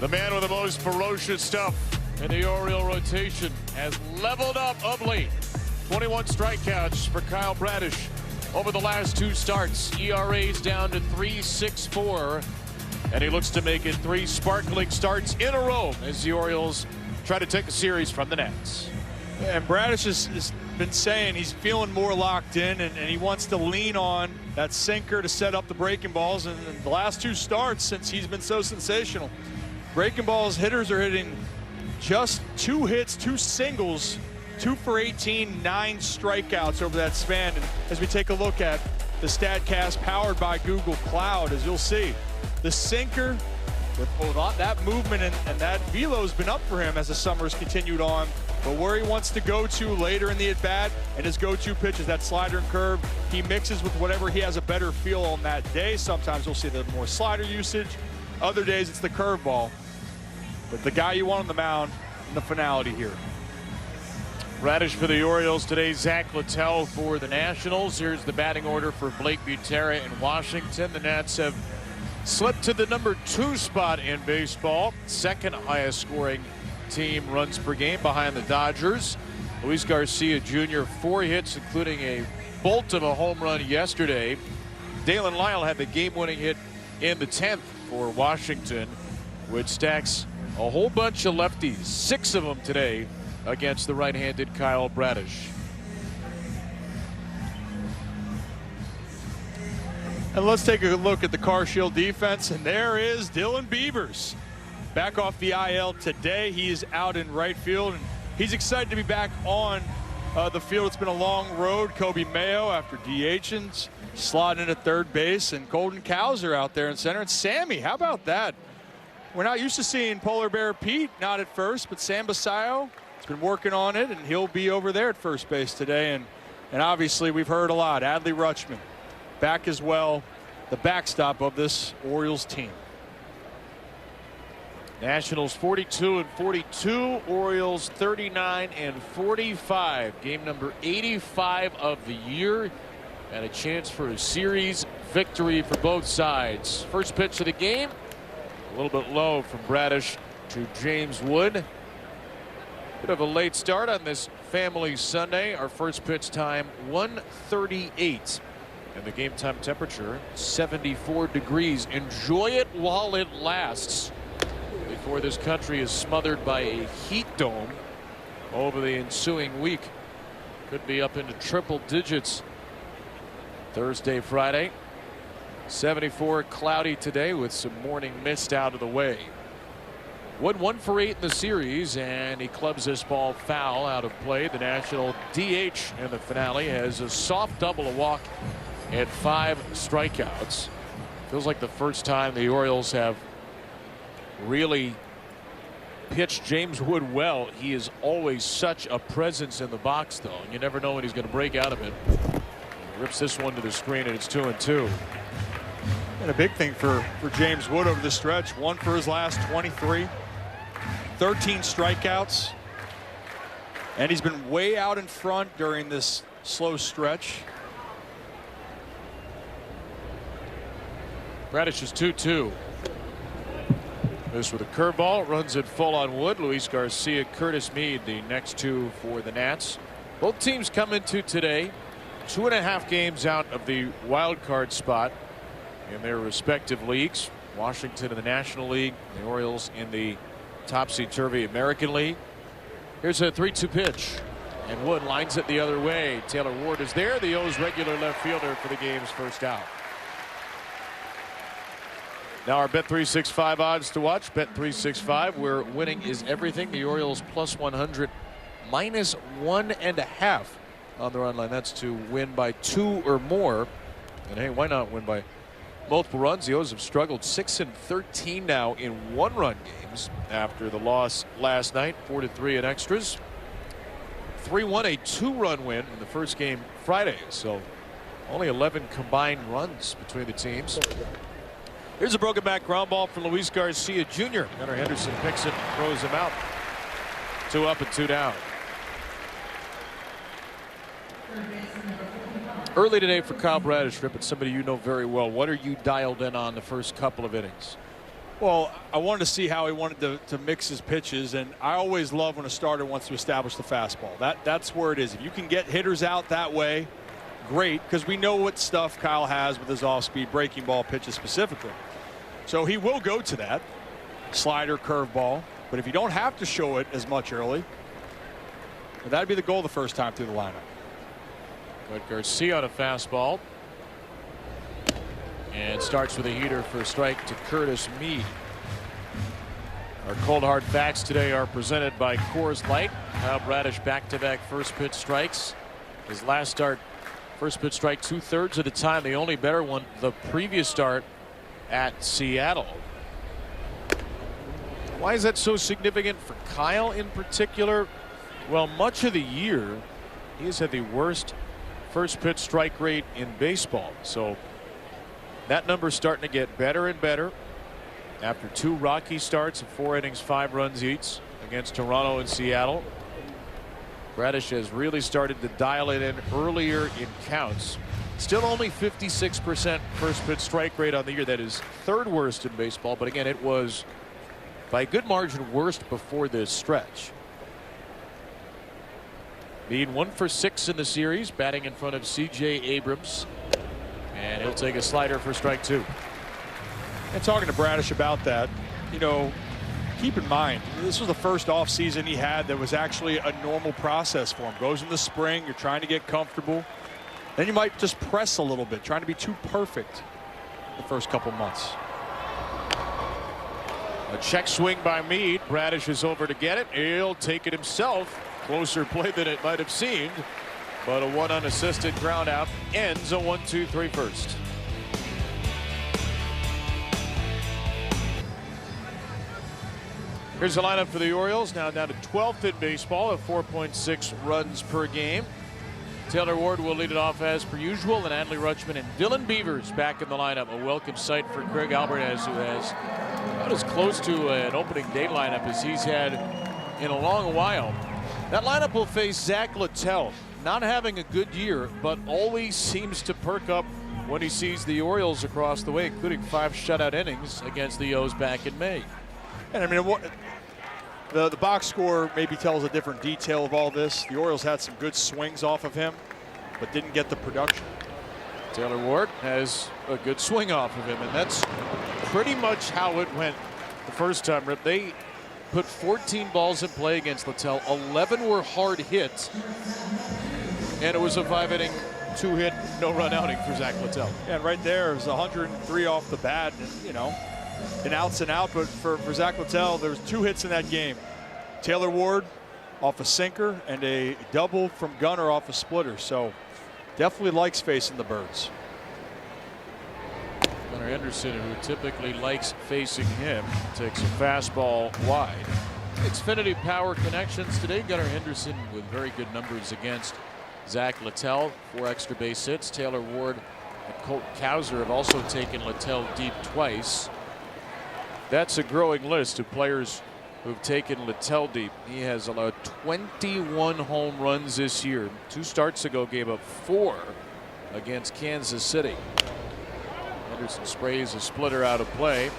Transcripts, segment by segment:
The man with the most ferocious stuff in the Oriole rotation has leveled up of late. 21 strikeouts for Kyle Bradish over the last 2 starts. ERA's down to 3.64, and he looks to make it 3 sparkling starts in a row as the Orioles try to take a series from the Nats. And Bradish has been saying he's feeling more locked in, and he wants to lean on that sinker to set up the breaking balls. And in the last 2 starts, since he's been so sensational, breaking balls, hitters are hitting just 2 hits, 2 singles, 2 for 18, 9 strikeouts over that span. And as we take a look at the StatCast powered by Google Cloud, as you'll see, the sinker, with that movement and that velo's been up for him as the summer's continued on. But where he wants to go to later in the at-bat and his go-to pitch is that slider and curve. He mixes with whatever he has a better feel on that day. Sometimes we'll see the more slider usage. Other days it's the curveball. But the guy you want on the mound in the finality here. Bradish for the Orioles today, Zach Littell for the Nationals. Here's the batting order for Blake Butera in Washington. The Nats have slipped to the number 2 spot in baseball. 2nd highest scoring team runs per game behind the Dodgers. Luis Garcia Jr. 4 hits, including a bolt of a home run yesterday. Dalen Lyle had the game-winning hit in the 10th for Washington, which stacks a whole bunch of lefties, 6 of them today against the right-handed Kyle Bradish. And let's take a look at the Car Shield defense, and there is Dylan Beavers. Back off the IL today. He is out in right field, and he's excited to be back on the field. It's been a long road. Kobe Mayo after DHing, slotting in at third base, and Golden Cowser out there in center. And Sammy, how about that? We're not used to seeing Polar Bear Pete, not at first, but Sam Basayo has been working on it, and he'll be over there at first base today. And obviously we've heard a lot. Adley Rutschman back as well, the backstop of this Orioles team. Nationals 42-42, Orioles 39-45. Game number 85 of the year, and a chance for a series victory for both sides. First pitch of the game, a little bit low from Bradish to James Wood. Bit of a late start on this family Sunday. Our first pitch time 1:38, and the game time temperature 74 degrees. Enjoy it while it lasts, before this country is smothered by a heat dome over the ensuing week. Could be up into triple digits Thursday, Friday. 74, cloudy today with some morning mist out of the way. Wood 1 for 8 in the series, and he clubs this ball foul out of play. The National DH in the finale has a soft double, a walk, and 5 strikeouts. Feels like the first time the Orioles have really pitched James Wood well. He is always such a presence in the box, though, and you never know when he's going to break out of it. He rips this one to the screen, and it's 2-2. And a big thing for James Wood over the stretch, 1 for his last 23, 13 strikeouts, and he's been way out in front during this slow stretch. Bradish is 2-2. This with a curveball, runs it full on Wood. Luis Garcia, Curtis Mead, the next 2 for the Nats. Both teams come into today 2.5 games out of the wild card spot in their respective leagues. Washington in the National League, the Orioles in the topsy-turvy American League. Here's a 3-2 pitch, and Wood lines it the other way. Taylor Ward is there, the O's regular left fielder, for the game's first out. Now our Bet365 odds to watch. Bet365, where winning is everything. The Orioles plus 100, minus 1.5 on the run line. That's to win by 2 or more. And hey, why not win by multiple runs? The O's have struggled 6-13 now in 1-run games after the loss last night, 4-3 in extras. 3-1, a 2-run win in the first game Friday. So only 11 combined runs between the teams. Here's a broken back ground ball from Luis Garcia Jr. Gunnar Henderson picks it and throws him out. 2 up and 2 down. Early today for Kyle Bradish, Rip, it's somebody you know very well. What are you dialed in on the first couple of innings? Well, I wanted to see how he wanted to mix his pitches, and I always love when a starter wants to establish the fastball. That's where it is. If you can get hitters out that way, great, because we know what stuff Kyle has with his off-speed breaking ball pitches specifically. So he will go to that slider, curveball, but if you don't have to show it as much early, that'd be the goal the first time through the lineup. But Garcia on a fastball. And starts with a heater for a strike to Curtis Mead. Our cold hard facts today are presented by Coors Light. Kyle Bradish back-to-back first pitch strikes. His last start, first pitch strike 2/3 of the time. The only better one, the previous start at Seattle. Why is that so significant for Kyle in particular? Well, much of the year, he has had the worst first pitch strike rate in baseball. So that number's starting to get better and better after 2 rocky starts of 4 innings, 5 runs each against Toronto and Seattle. Bradish has really started to dial it in earlier in counts. Still only 56% first pitch strike rate on the year. That is 3rd worst in baseball, but again, it was by a good margin worst before this stretch. Mead 1 for 6 in the series, batting in front of C.J. Abrams. And he'll take a slider for strike 2. And talking to Bradish about that, you know, keep in mind, this was the first off season he had that was actually a normal process for him. Goes in the spring, you're trying to get comfortable. Then you might just press a little bit, trying to be too perfect the first couple months. A check swing by Mead. Bradish is over to get it. He'll take it himself. Closer play than it might have seemed. But a 1 unassisted ground out ends a 1-2-3 first. Here's the lineup for the Orioles, now down to 12th in baseball at 4.6 runs per game. Taylor Ward will lead it off as per usual, and Adley Rutschman and Dylan Beavers back in the lineup. A welcome sight for Craig Albertez, who has about as close to an opening day lineup as he's had in a long while. That lineup will face Zach Littell. Not having a good year, but always seems to perk up when he sees the Orioles across the way, including 5 shutout innings against the O's back in May. And I mean, the box score maybe tells a different detail of all this. The Orioles had some good swings off of him, but didn't get the production. Taylor Ward has a good swing off of him, and that's pretty much how it went the first time. They put 14 balls in play against Littell. 11 were hard hits. And it was a 5-inning, 2-hit, no-run outing for Zach Littell. Yeah, and right there it was 103 off the bat, and, you know, an outs and out. But for Zach Littell, there was 2 hits in that game. Taylor Ward off a sinker and a double from Gunnar off a splitter. So definitely likes facing the Birds. Gunnar Henderson, who typically likes facing him, takes a fastball wide. Xfinity Power Connections today. Gunnar Henderson with very good numbers against Zach Littell, 4 extra base hits. Taylor Ward and Colt Cowser have also taken Littell deep twice. That's a growing list of players who've taken Littell deep. He has allowed 21 home runs this year. 2 starts ago gave up 4 against Kansas City. Henderson sprays a splitter out of play,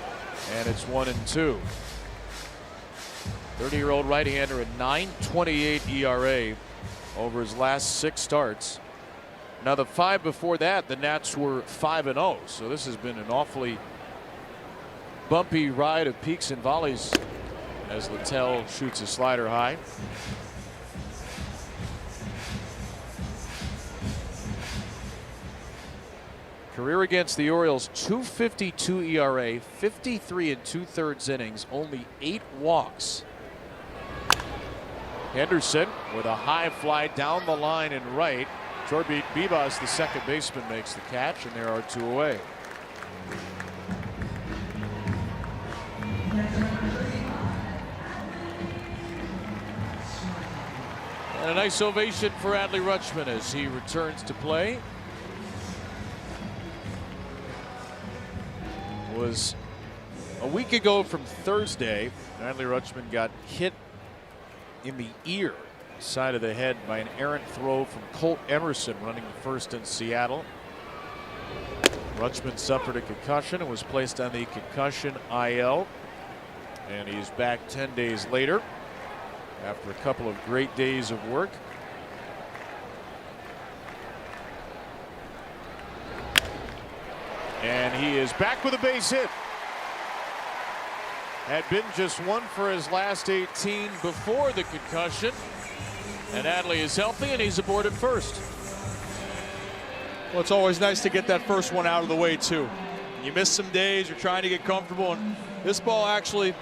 and it's 1-2. 30-year-old right-hander, a 9.28 ERA over his last 6 starts. Now the 5 before that, the Nats were 5-0. So this has been an awfully bumpy ride of peaks and valleys as Littell shoots a slider high. Career against the Orioles, 2.52 ERA, 53 2/3 innings, only 8 walks. Henderson with a high fly down the line and right. Jorge Bibas, the second baseman, makes the catch, and there are 2 away. And a nice ovation for Adley Rutschman as he returns to play. It was a week ago from Thursday. Adley Rutschman got hit in the ear, side of the head, by an errant throw from Colt Emerson running first in Seattle. Rutschman suffered a concussion and was placed on the concussion IL. And he's back 10 days later after a couple of great days of work. And he is back with a base hit. Had been just one for his last 18 before the concussion. And Adley is healthy and he's aboard at first. Well, it's always nice to get that first one out of the way too. You miss some days, you're trying to get comfortable, and this ball actually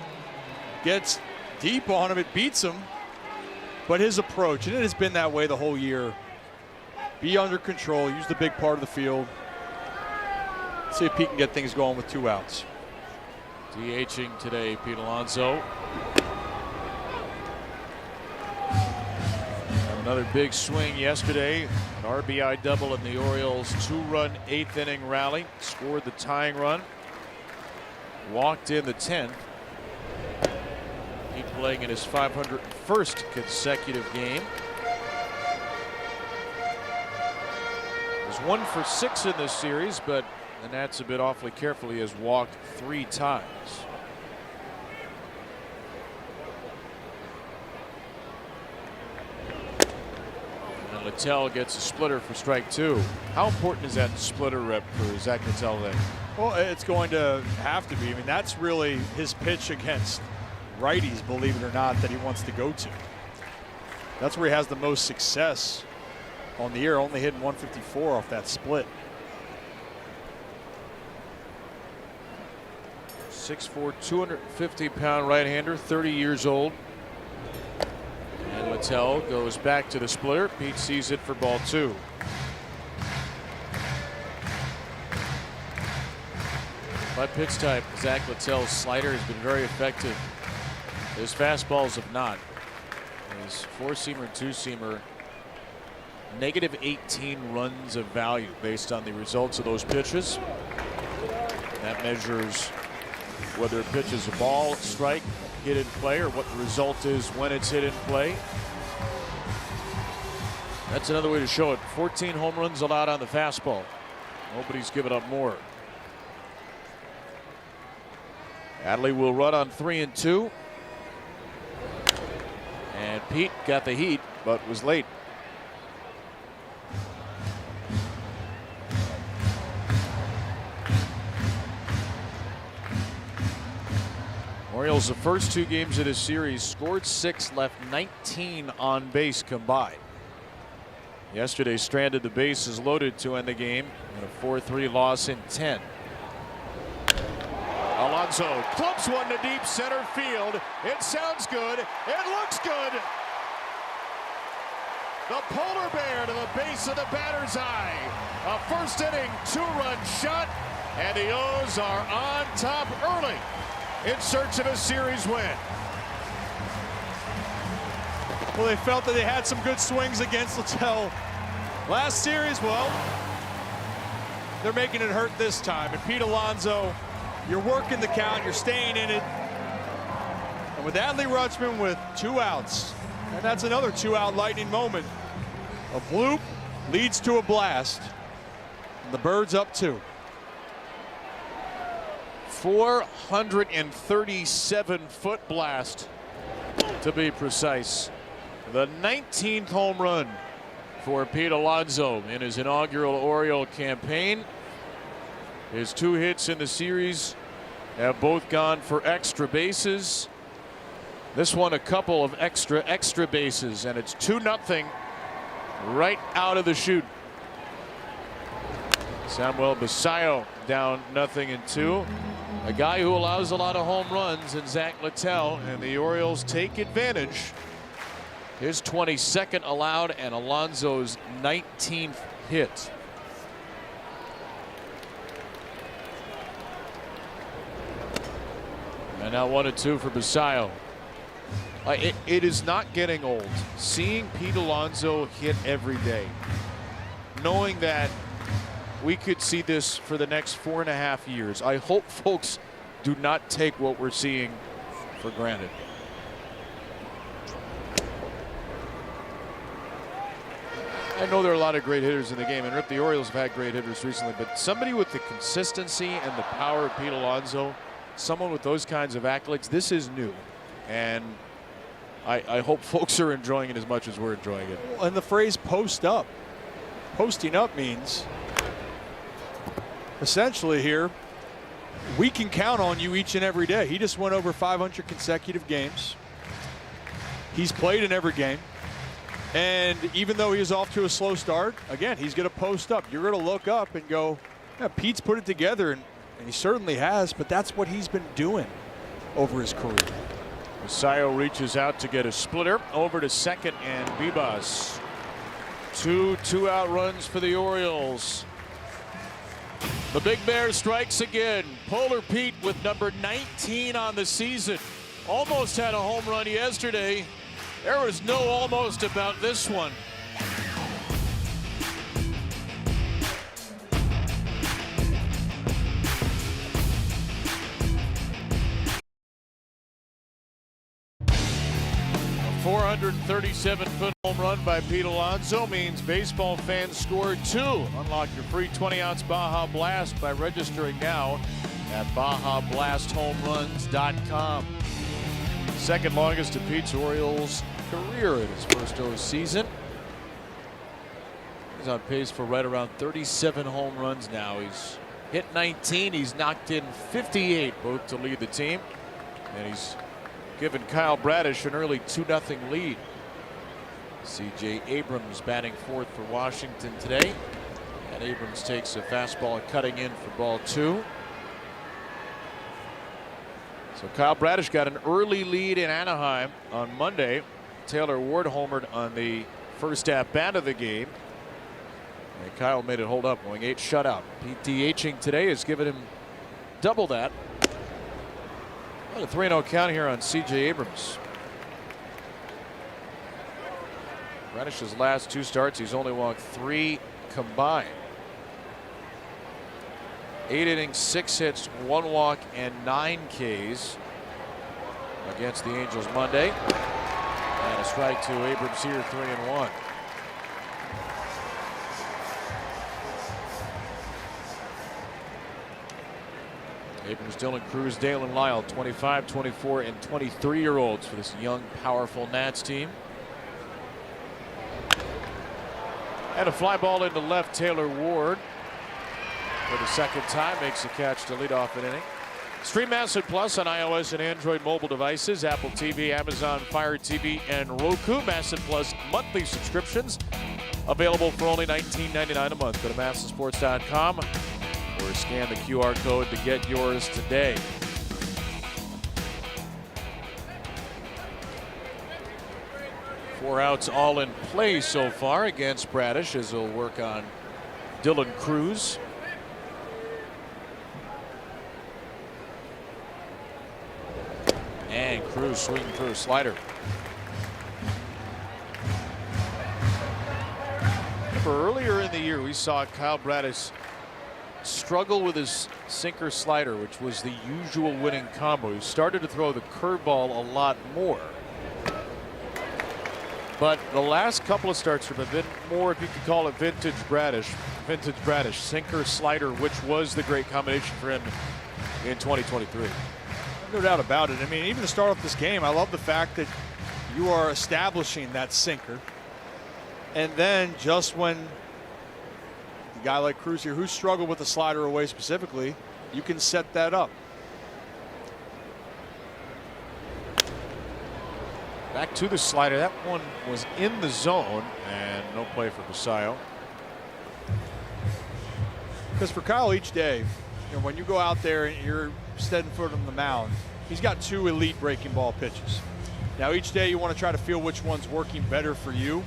gets deep on him. It beats him, but his approach, and it has been that way the whole year. Be under control, use the big part of the field. See if Pete can get things going with 2 outs. DHing today, Pete Alonso. Another big swing yesterday. An RBI double in the Orioles' 2-run 8th inning rally. Scored the tying run. Walked in the 10th. He playing in his 501st consecutive game. Was 1 for 6 in this series, but the Nats have been awfully careful. He has walked 3 times. Littell gets a splitter for strike 2. How important is that splitter rep for Zach Littell then? Well, it's going to have to be. I mean, that's really his pitch against righties, believe it or not, that he wants to go to. That's where he has the most success on the year, only hitting 154 off that split. 6'4", 250-pound right-hander, 30 years old. And Littell goes back to the splitter. Pete sees it for ball 2. By pitch type, Zach Littell's slider has been very effective. His fastballs have not. His 4-seamer and 2-seamer, negative 18 runs of value based on the results of those pitches. That measures whether a pitch is a ball, strike, hit in play, or what the result is when it's hit in play. That's another way to show it. 14 home runs allowed on the fastball. Nobody's given up more. Adley will run on 3 and 2. And Pete got the heat, but was late. Orioles, the first 2 games of this series, scored 6, left 19 on base combined. Yesterday stranded the bases loaded to end the game in a 4-3 loss in 10. Alonso clubs one to deep center field. It sounds good. It looks good. The polar bear to the base of the batter's eye. A first inning 2-run shot, and the O's are on top early in search of a series win. Well, they felt that they had some good swings against Littell last series. Well, they're making it hurt this time. And Pete Alonso, you're working the count, you're staying in it. And with Adley Rutschman with 2 outs, and that's another 2-out lightning moment. A bloop leads to a blast. And the Birds up 2. 437-foot blast, to be precise. The 19th home run for Pete Alonso in his inaugural Oriole campaign. His 2 hits in the series have both gone for extra bases. This one a couple of extra bases, and it's 2-0 right out of the chute. Samuel Basallo down 0-2. A guy who allows a lot of home runs in Zach Littell, and the Orioles take advantage. His 22nd allowed and Alonso's 19th hit. And now 1-2 for Basallo. It is not getting old seeing Pete Alonso hit every day, knowing that we could see this for the next 4.5 years. I hope folks do not take what we're seeing for granted. I know there are a lot of great hitters in the game, and Rip, the Orioles have had great hitters recently, but somebody with the consistency and the power of Pete Alonso, someone with those kinds of accolades, this is new. And I hope folks are enjoying it as much as we're enjoying it. And the phrase post up. Posting up means essentially here, we can count on you each and every day. He just went over 500 consecutive games. He's played in every game. And even though he was off to a slow start, again, he's going to post up. You're going to look up and go, yeah, Pete's put it together, and he certainly has, but that's what he's been doing over his career. Masayo reaches out to get a splitter over to second, and Bibas. Two-out runs for the Orioles. The Big Bear strikes again. Polar Pete with number 19 on the season. Almost had a home run yesterday. There was no almost about this one. A 437-foot home run by Pete Alonso means baseball fans scored 2. Unlock your free 20-ounce Baja Blast by registering now at BajaBlastHomeRuns.com. Second longest of Pete's Orioles career in his first season. He's on pace for right around 37 home runs now. He's hit 19. He's knocked in 58, both to lead the team. And he's given Kyle Bradish an early 2-0 lead. C.J. Abrams batting fourth for Washington today. And Abrams takes a fastball cutting in for ball 2. So Kyle Bradish got an early lead in Anaheim on Monday. Taylor Ward homered on the first at-bat of the game. And Kyle made it hold up, going 8 shutout. Pete DHing today has given him double that. A 3-0 count here on C.J. Abrams. Bradish's last 2 starts, he's only walked 3 combined. 8 innings, 6 hits, 1 walk, and 9 Ks against the Angels Monday. And a strike to Abrams here, 3-1. Abrams, Dylan Cruz, Dalen Lyle, 25, 24, and 23-year-olds for this young, powerful Nats team. And a fly ball into left, Taylor Ward. For the second time, makes a catch to lead off an inning. Stream Masson Plus on iOS and Android mobile devices, Apple TV, Amazon Fire TV, and Roku. Masson Plus monthly subscriptions available for only $19.99 a month. Go to MassonSports.com or scan the QR code to get yours today. Four outs all in play so far against Bradish, as he'll work on Dylan Cruz. And Cruz swinging through a slider. Remember earlier in the year we saw Kyle Bradish struggle with his sinker slider, which was the usual winning combo. He started to throw the curveball a lot more. But the last couple of starts have been more, if you could call it vintage Bradish, sinker slider, which was the great combination for him in 2023. No doubt about it. I mean, even to start off this game, I love the fact that you are establishing that sinker. And then just when a guy like Cruz here, who struggled with the slider away specifically, you can set that up. Back to the slider. That one was in the zone, and no play for Masayo. Because for Kyle each day, you know, when you go out there and you're stepping foot on the mound, he's got 2 elite breaking ball pitches. Now each day you want to try to feel which one's working better for you.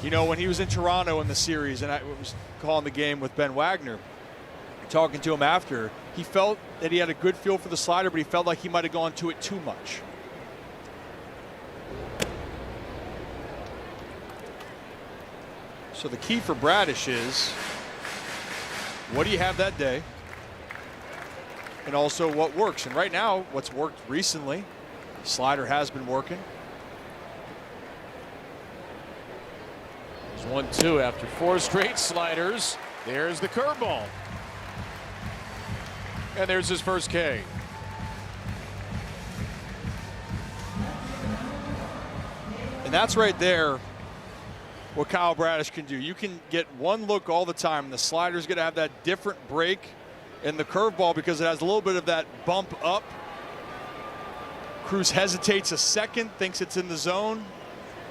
You know, when he was in Toronto in the series, and I was calling the game with Ben Wagner, talking to him after, he felt that he had a good feel for the slider, but he felt like he might have gone to it too much. So the key for Bradish is, what do you have that day? And also what works. And right now, what's worked recently, slider has been working. There's 1-2 after 4 straight sliders. There's the curveball. And there's his first K. And that's right there what Kyle Bradish can do. You can get one look all the time. The slider's going to have that different break in the curveball because it has a little bit of that bump up. Cruz hesitates a second, thinks it's in the zone,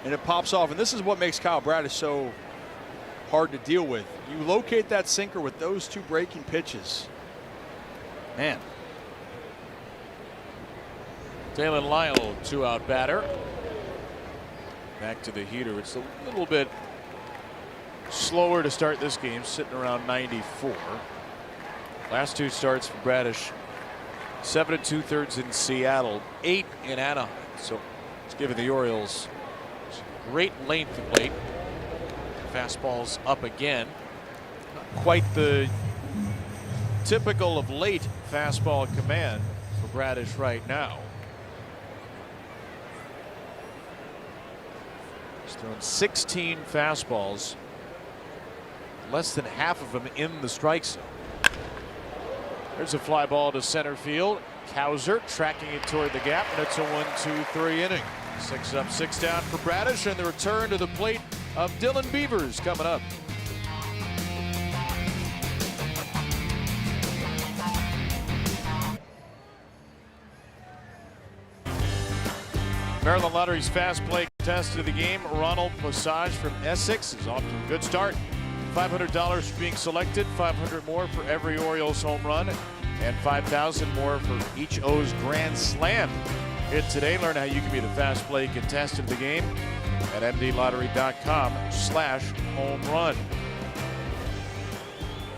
and it pops off. And this is what makes Kyle Bradish so hard to deal with. You locate that sinker with those 2 breaking pitches. Man. Dalen Lyle, 2-out batter. Back to the heater. It's a little bit slower to start this game, sitting around 94. Last 2 starts for Bradish, 7 2/3 in Seattle, 8 in Anaheim. So it's given the Orioles great length of late. Fastballs up again. Not quite the typical of late fastball command for Bradish right now. He's thrown 16 fastballs, less than half of them in the strike zone. There's a fly ball to center field. Cowser tracking it toward the gap, and it's a 1-2-3 inning. 6 up, 6 down for Bradish, and the return to the plate of Dylan Beavers coming up. Maryland Lottery's fast play contestant of the game, Ronald Passage from Essex, is off to a good start. $500 for being selected, $500 more for every Orioles home run, and $5,000 more for each O's grand slam. Hit today. Learn how you can be the fast play contestant of the game at mdlottery.com/home run.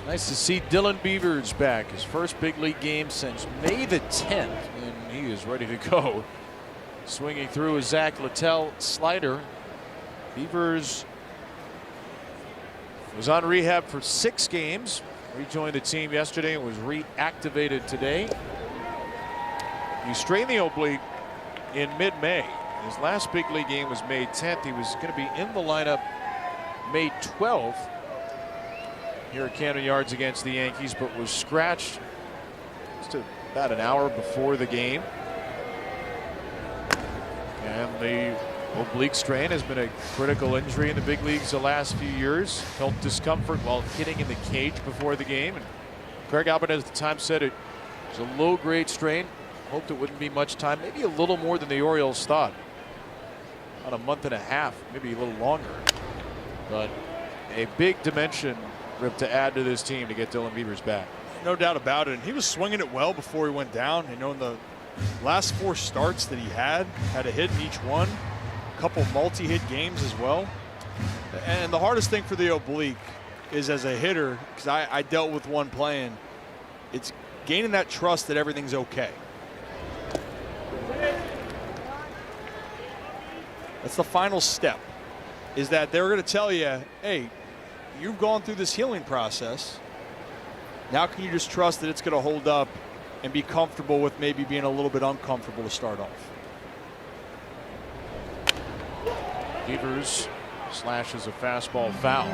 Nice to see Dylan Beavers back. His first big league game since May the 10th, and he is ready to go. Swinging through a Zach Littell slider. Beavers was on rehab for 6 games. Rejoined the team yesterday and was reactivated today. He strained the oblique in mid-May. His last big league game was May 10th. He was going to be in the lineup May 12th here at Camden Yards against the Yankees, but was scratched just about an hour before the game. And the oblique strain has been a critical injury in the big leagues the last few years. Felt discomfort while hitting in the cage before the game. And Craig Albert at the time said it was a low-grade strain. Hoped it wouldn't be much time, maybe a little more than the Orioles thought. About a month and a half, maybe a little longer. But a big dimension to add to this team to get Dylan Beavers back. No doubt about it. And he was swinging it well before he went down. You know, in the last 4 starts that he had a hit in each one. A couple multi-hit games as well. And the hardest thing for the oblique is, as a hitter, because I dealt with one playing, it's gaining that trust that everything's okay. That's the final step, is that they're going to tell you, hey, you've gone through this healing process. Now can you just trust that it's going to hold up and be comfortable with maybe being a little bit uncomfortable to start off. Beavers slashes a fastball foul.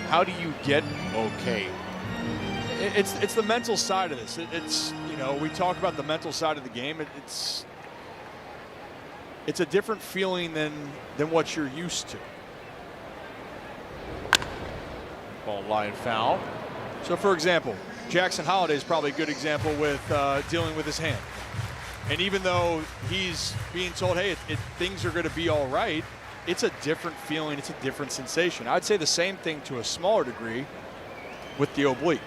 How do you get okay? It's the mental side of this. It's, you know, we talk about the mental side of the game. It's a different feeling than what you're used to. Ball line foul. So, for example, Jackson Holliday is probably a good example with dealing with his hand. And even though he's being told, hey, things are going to be all right, it's a different feeling. It's a different sensation. I'd say the same thing to a smaller degree with the oblique.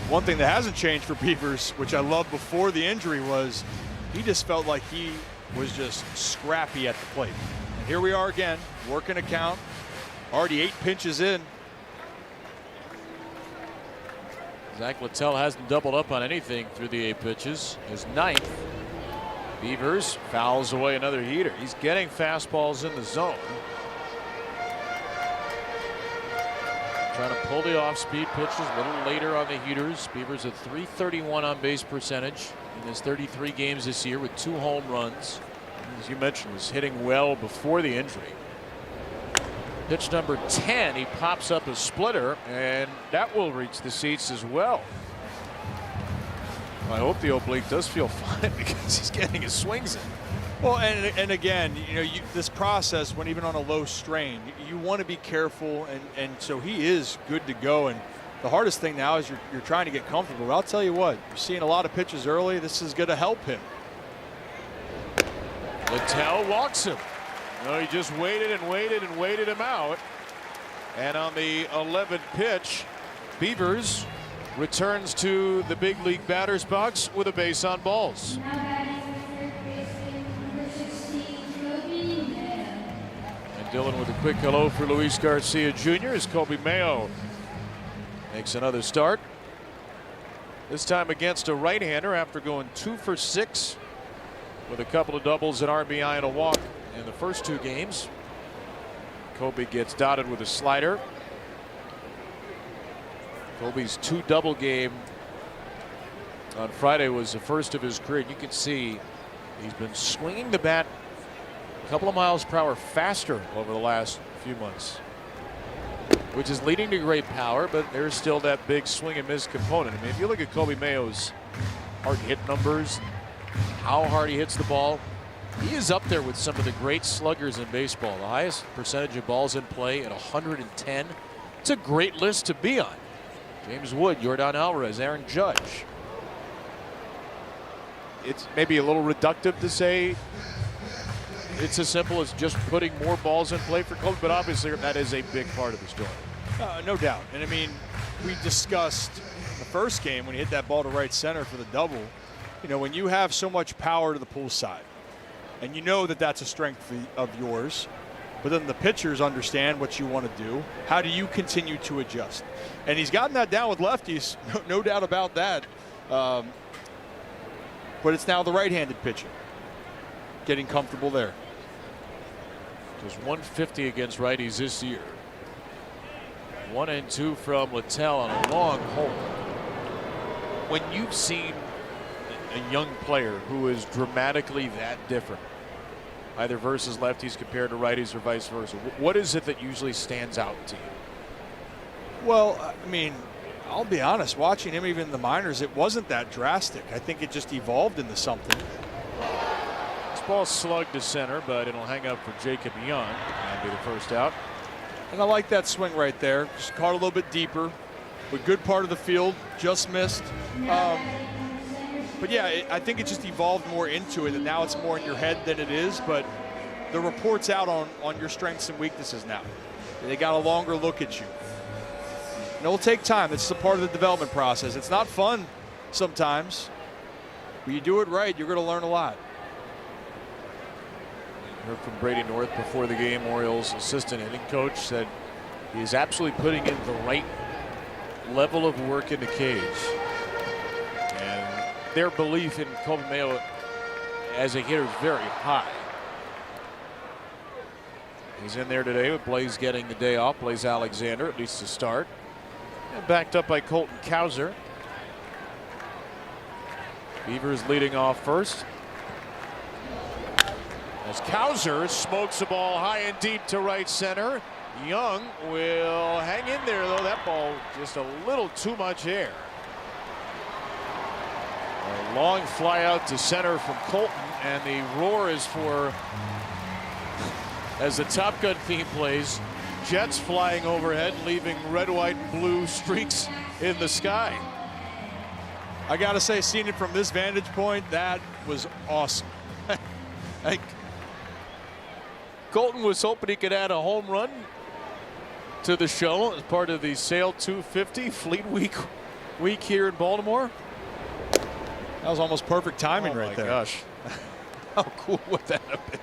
One thing that hasn't changed for Beavers, which I loved before the injury, was he just felt like he was just scrappy at the plate. And here we are again, working a count, already 8 pitches in. Zach Littell hasn't doubled up on anything through the 8 pitches. His 9th. Beavers fouls away another heater. He's getting fastballs in the zone. trying to pull the off-speed pitches a little later on the heaters. Beavers at .331 on base percentage in his 33 games this year with 2 home runs. As you mentioned, was hitting well before the injury. Pitch number 10, he pops up a splitter, and that will reach the seats as well. I hope the oblique does feel fine because he's getting his swings in. Well, and again, you know, this process, when even on a low strain, you want to be careful, and so he is good to go. And the hardest thing now is you're trying to get comfortable. But I'll tell you what, you're seeing a lot of pitches early. This is going to help him. Littell walks him. No, he just waited and waited and waited him out. And on the 11th pitch, Beavers returns to the big league batter's box with a base on balls. Dylan with a quick hello for Luis Garcia Jr. as Kobe Mayo makes another start. This time against a right-hander after going 2 for 6 with a couple of doubles, an RBI, and a walk in the first 2 games. Kobe gets dotted with a slider. Kobe's 2 double game on Friday was the first of his career. You can see he's been swinging the bat a couple of miles per hour faster over the last few months, which is leading to great power, but there's still that big swing and miss component. I mean, if you look at Kobe Mayo's hard hit numbers, how hard he hits the ball, he is up there with some of the great sluggers in baseball. The highest percentage of balls in play at 110. It's a great list to be on. James Wood, Yordan Alvarez, Aaron Judge. It's maybe a little reductive to say it's as simple as just putting more balls in play for Kobe, but obviously that is a big part of the story. No doubt. And I mean, we discussed the first game when he hit that ball to right center for the double. You know, when you have so much power to the pull side, and you know that that's a strength of yours, but then the pitchers understand what you want to do. How do you continue to adjust? And he's gotten that down with lefties, no doubt about that. But it's now the right-handed pitching, getting comfortable there. Just 150 against righties this year. 1-2 from Littell on a long hole. When you've seen a young player who is dramatically that different, either versus lefties compared to righties or vice versa, what is it that usually stands out to you? Well, I mean, I'll be honest, watching him even in the minors, it wasn't that drastic. I think it just evolved into something. Ball slugged to center, but it'll hang up for Jacob Young. That'll be the first out. And I like that swing right there. Just caught a little bit deeper, with good part of the field, just missed. But yeah, I think it just evolved more into it, and now it's more in your head than it is. But the report's out on your strengths and weaknesses now. They got a longer look at you. And it will take time. This is a part of the development process. It's not fun sometimes, but you do it right, you're going to learn a lot. Heard from Brady North before the game. Orioles assistant hitting coach said he's absolutely putting in the right level of work in the cage, and their belief in Kobe Mayo as a hitter is very high. He's in there today with Blaze getting the day off. Blaze Alexander at least to start, and backed up by Colton Cowser. Beavers leading off first. As Cowser smokes the ball high and deep to right center. Young will hang in there, though. That ball just a little too much air. A long fly out to center from Colton, and the roar is for, as the Top Gun theme plays, jets flying overhead, leaving red, white, and blue streaks in the sky. I gotta say, seeing it from this vantage point, that was awesome. Colton was hoping he could add a home run to the show as part of the Sale 250 Fleet Week here in Baltimore. That was almost perfect timing right there. Oh my gosh. How cool would that have been?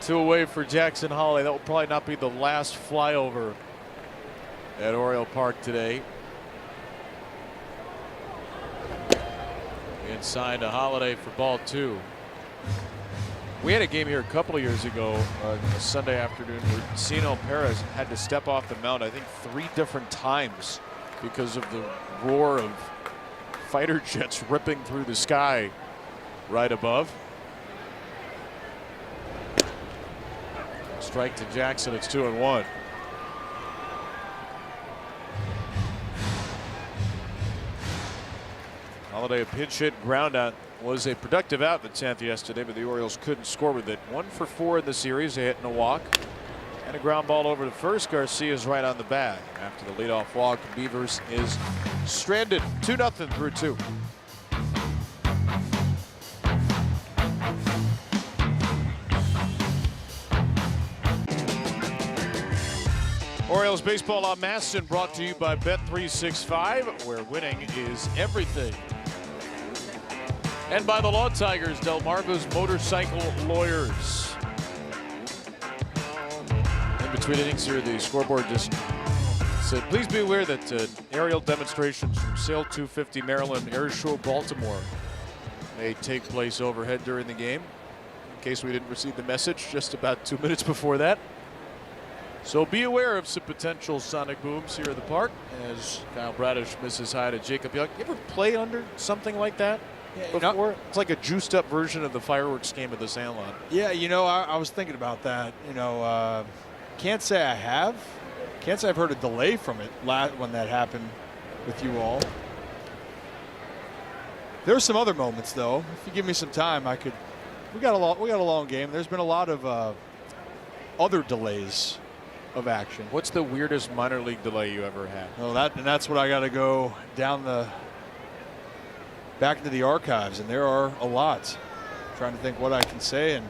Two away for Jackson Holly. That will probably not be the last flyover at Oriole Park today. Inside to Holiday for ball 2. We had a game here a couple of years ago on a Sunday afternoon where Cino Perez had to step off the mound, I think 3 different times because of the roar of fighter jets ripping through the sky right above. Strike to Jackson. It's 2-1. Holiday, a pinch hit ground out, was a productive out in the 10th yesterday, but the Orioles couldn't score with it. 1 for 4 in the series. A hit and a walk, and a ground ball over to first. Garcia's right on the bag. After the leadoff walk, Beavers is stranded. 2-0 through 2. Orioles baseball on Masson, brought to you by Bet365, where winning is everything. And by the Law Tigers, Delmarva's Motorcycle Lawyers. In between innings here, the scoreboard just said, please be aware that aerial demonstrations from Sale 250 Maryland Air Show Baltimore may take place overhead during the game. In case we didn't receive the message just about 2 minutes before that. So be aware of some potential sonic booms here at the park as Kyle Bradish misses high to Jacob Young. You ever play under something like that? Before? It's like a juiced up version of the fireworks game at the Sandlot. Yeah, you know, I was thinking about that. You know, can't say I have. Can't say I've heard a delay from it when that happened with you all. There's some other moments though. If you give me some time, I could. We got a long game. There's been a lot of other delays of action. What's the weirdest minor league delay you ever had? Oh, that's what I got to go back into the archives, and there are a lot. I'm trying to think what I can say and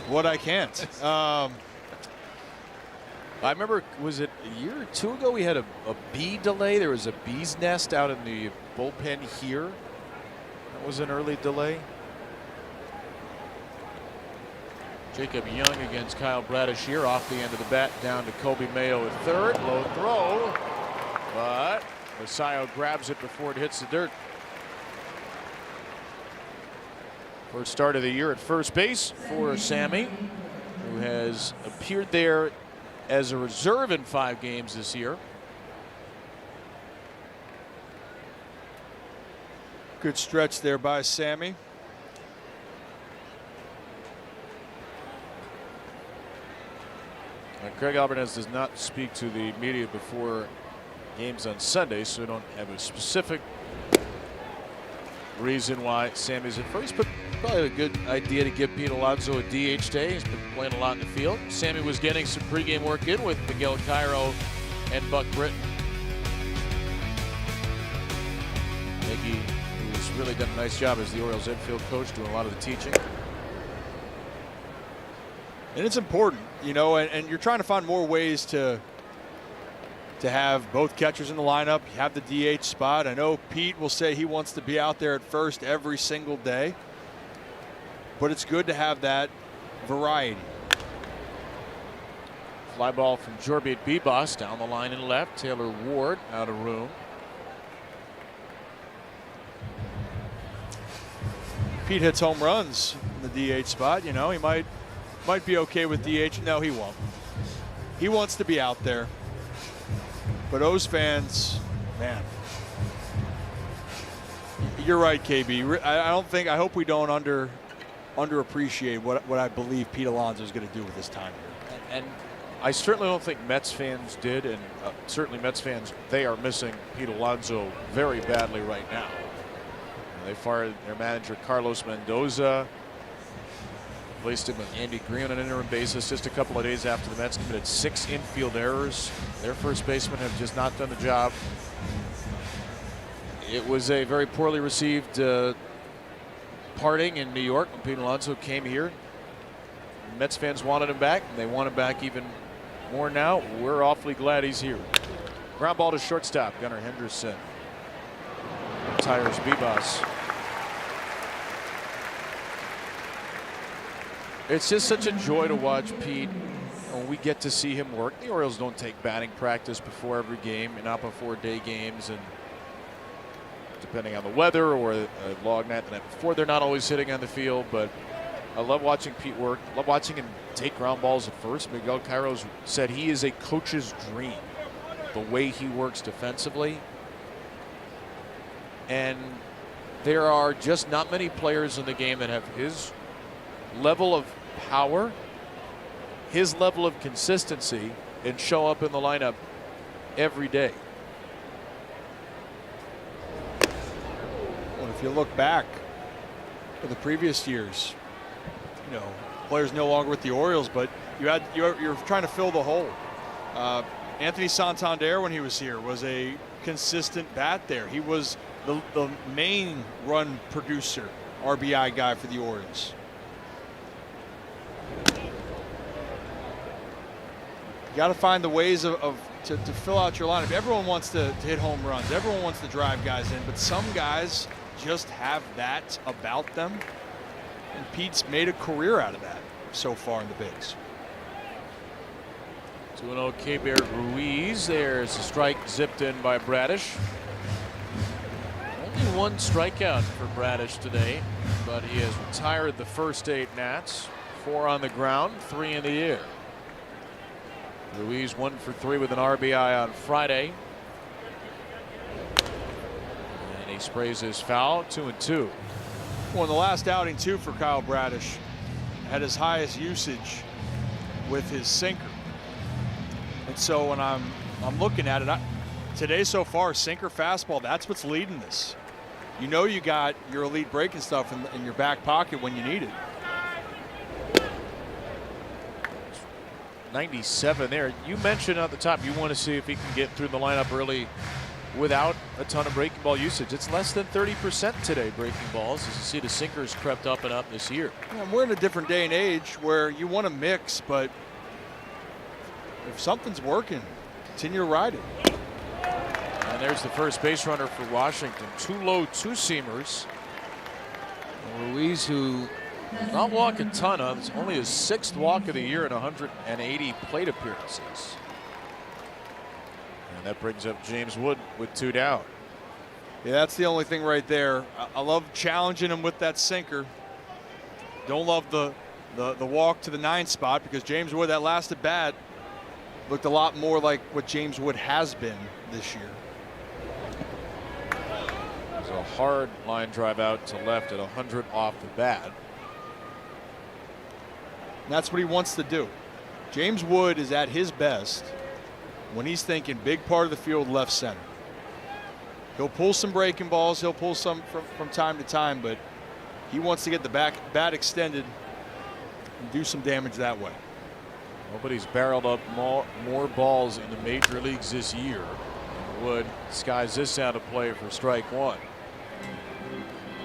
what I can't. I remember, was it a year or 2 ago, we had a bee delay. There was a bee's nest out in the bullpen here. That was an early delay. Jacob Young against Kyle Bradish here, off the end of the bat, down to Kobe Mayo at third. Low throw, but Masayo grabs it before it hits the dirt. First start of the year at first base for Sammy, who has appeared there as a reserve in 5 games this year. Good stretch there by Sammy. Craig Alvarez does not speak to the media before games on Sunday, so we don't have a specific reason why Sammy's at first, but probably a good idea to give Pete Alonso a DH day. He's been playing a lot in the field. Sammy was getting some pregame work in with Miguel Cairo and Buck Britton. Mickey, who's really done a nice job as the Orioles infield coach, doing a lot of the teaching. And it's important, you know, and you're trying to find more ways to have both catchers in the lineup. You have the DH spot. I know Pete will say he wants to be out there at first every single day, but it's good to have that variety. Fly ball from Jorbit Bebas down the line and left. Taylor Ward out of room. Pete hits home runs in the DH spot. You know, he might be okay with DH. No, he won't. He wants to be out there. But O's fans, man, you're right, KB. I hope we don't underappreciate what I believe Pete Alonso is going to do with his time here. And I certainly don't think Mets fans did, and certainly Mets fans, they are missing Pete Alonso very badly right now. They fired their manager Carlos Mendoza, placed him with Andy Green on an interim basis just a couple of days after the Mets committed 6 infield errors. Their first basemen have just not done the job. It was a very poorly received parting in New York when Pete Alonso came here. Mets fans wanted him back, and they want him back even more now. We're awfully glad he's here. Ground ball to shortstop, Gunnar Henderson. Retires Bebas. It's just such a joy to watch Pete when we get to see him work. The Orioles don't take batting practice before every game, and not before day games, and depending on the weather or a long night the night before, they're not always hitting on the field. But I love watching Pete work. Love watching him take ground balls at first. Miguel Cairos said he is a coach's dream, the way he works defensively. And there are just not many players in the game that have his level of power, his level of consistency, and show up in the lineup every day. Well, if you look back for the previous years, you know, players no longer with the Orioles, but you're trying to fill the hole. Anthony Santander, when he was here, was a consistent bat there. He was the main run producer, RBI guy for the Orioles. You got to find the ways to fill out your lineup. Everyone wants to hit home runs. Everyone wants to drive guys in, but some guys just have that about them. And Pete's made a career out of that so far in the bigs. 2-0 K-Bear Ruiz. There's a strike zipped in by Bradish. Only one strikeout for Bradish today, but he has retired the first 8 Nats. 4 on the ground, 3 in the air. Ruiz 1 for 3 with an RBI on Friday. And he sprays his foul, 2-2. Well, in the last outing too for Kyle Bradish, had his highest usage with his sinker. And so when I'm looking at it, today so far, sinker fastball, that's what's leading this. You know you got your elite breaking stuff in your back pocket when you need it. 97 there. You mentioned at the top you want to see if he can get through the lineup early without a ton of breaking ball usage. It's less than 30% today breaking balls, as you see the sinkers crept up and up this year. Yeah, we're in a different day and age where you want to mix, but if something's working, continue to ride it. And there's the first base runner for Washington. 2 low 2-seamers. Ruiz, who does not walk a ton of, it's only his 6th walk of the year in 180 plate appearances. And that brings up James Wood with 2 down. Yeah, that's the only thing right there. I love challenging him with that sinker. Don't love the walk to the 9 spot, because James Wood, that last at bat, looked a lot more like what James Wood has been this year. There's a hard line drive out to left at 100 off the bat. And that's what he wants to do. James Wood is at his best when he's thinking big part of the field left center. He'll pull some breaking balls. He'll pull some from time to time, but he wants to get the bat extended and do some damage that way. Nobody's barreled up more balls in the major leagues this year. And Wood skies this out of play for strike 1.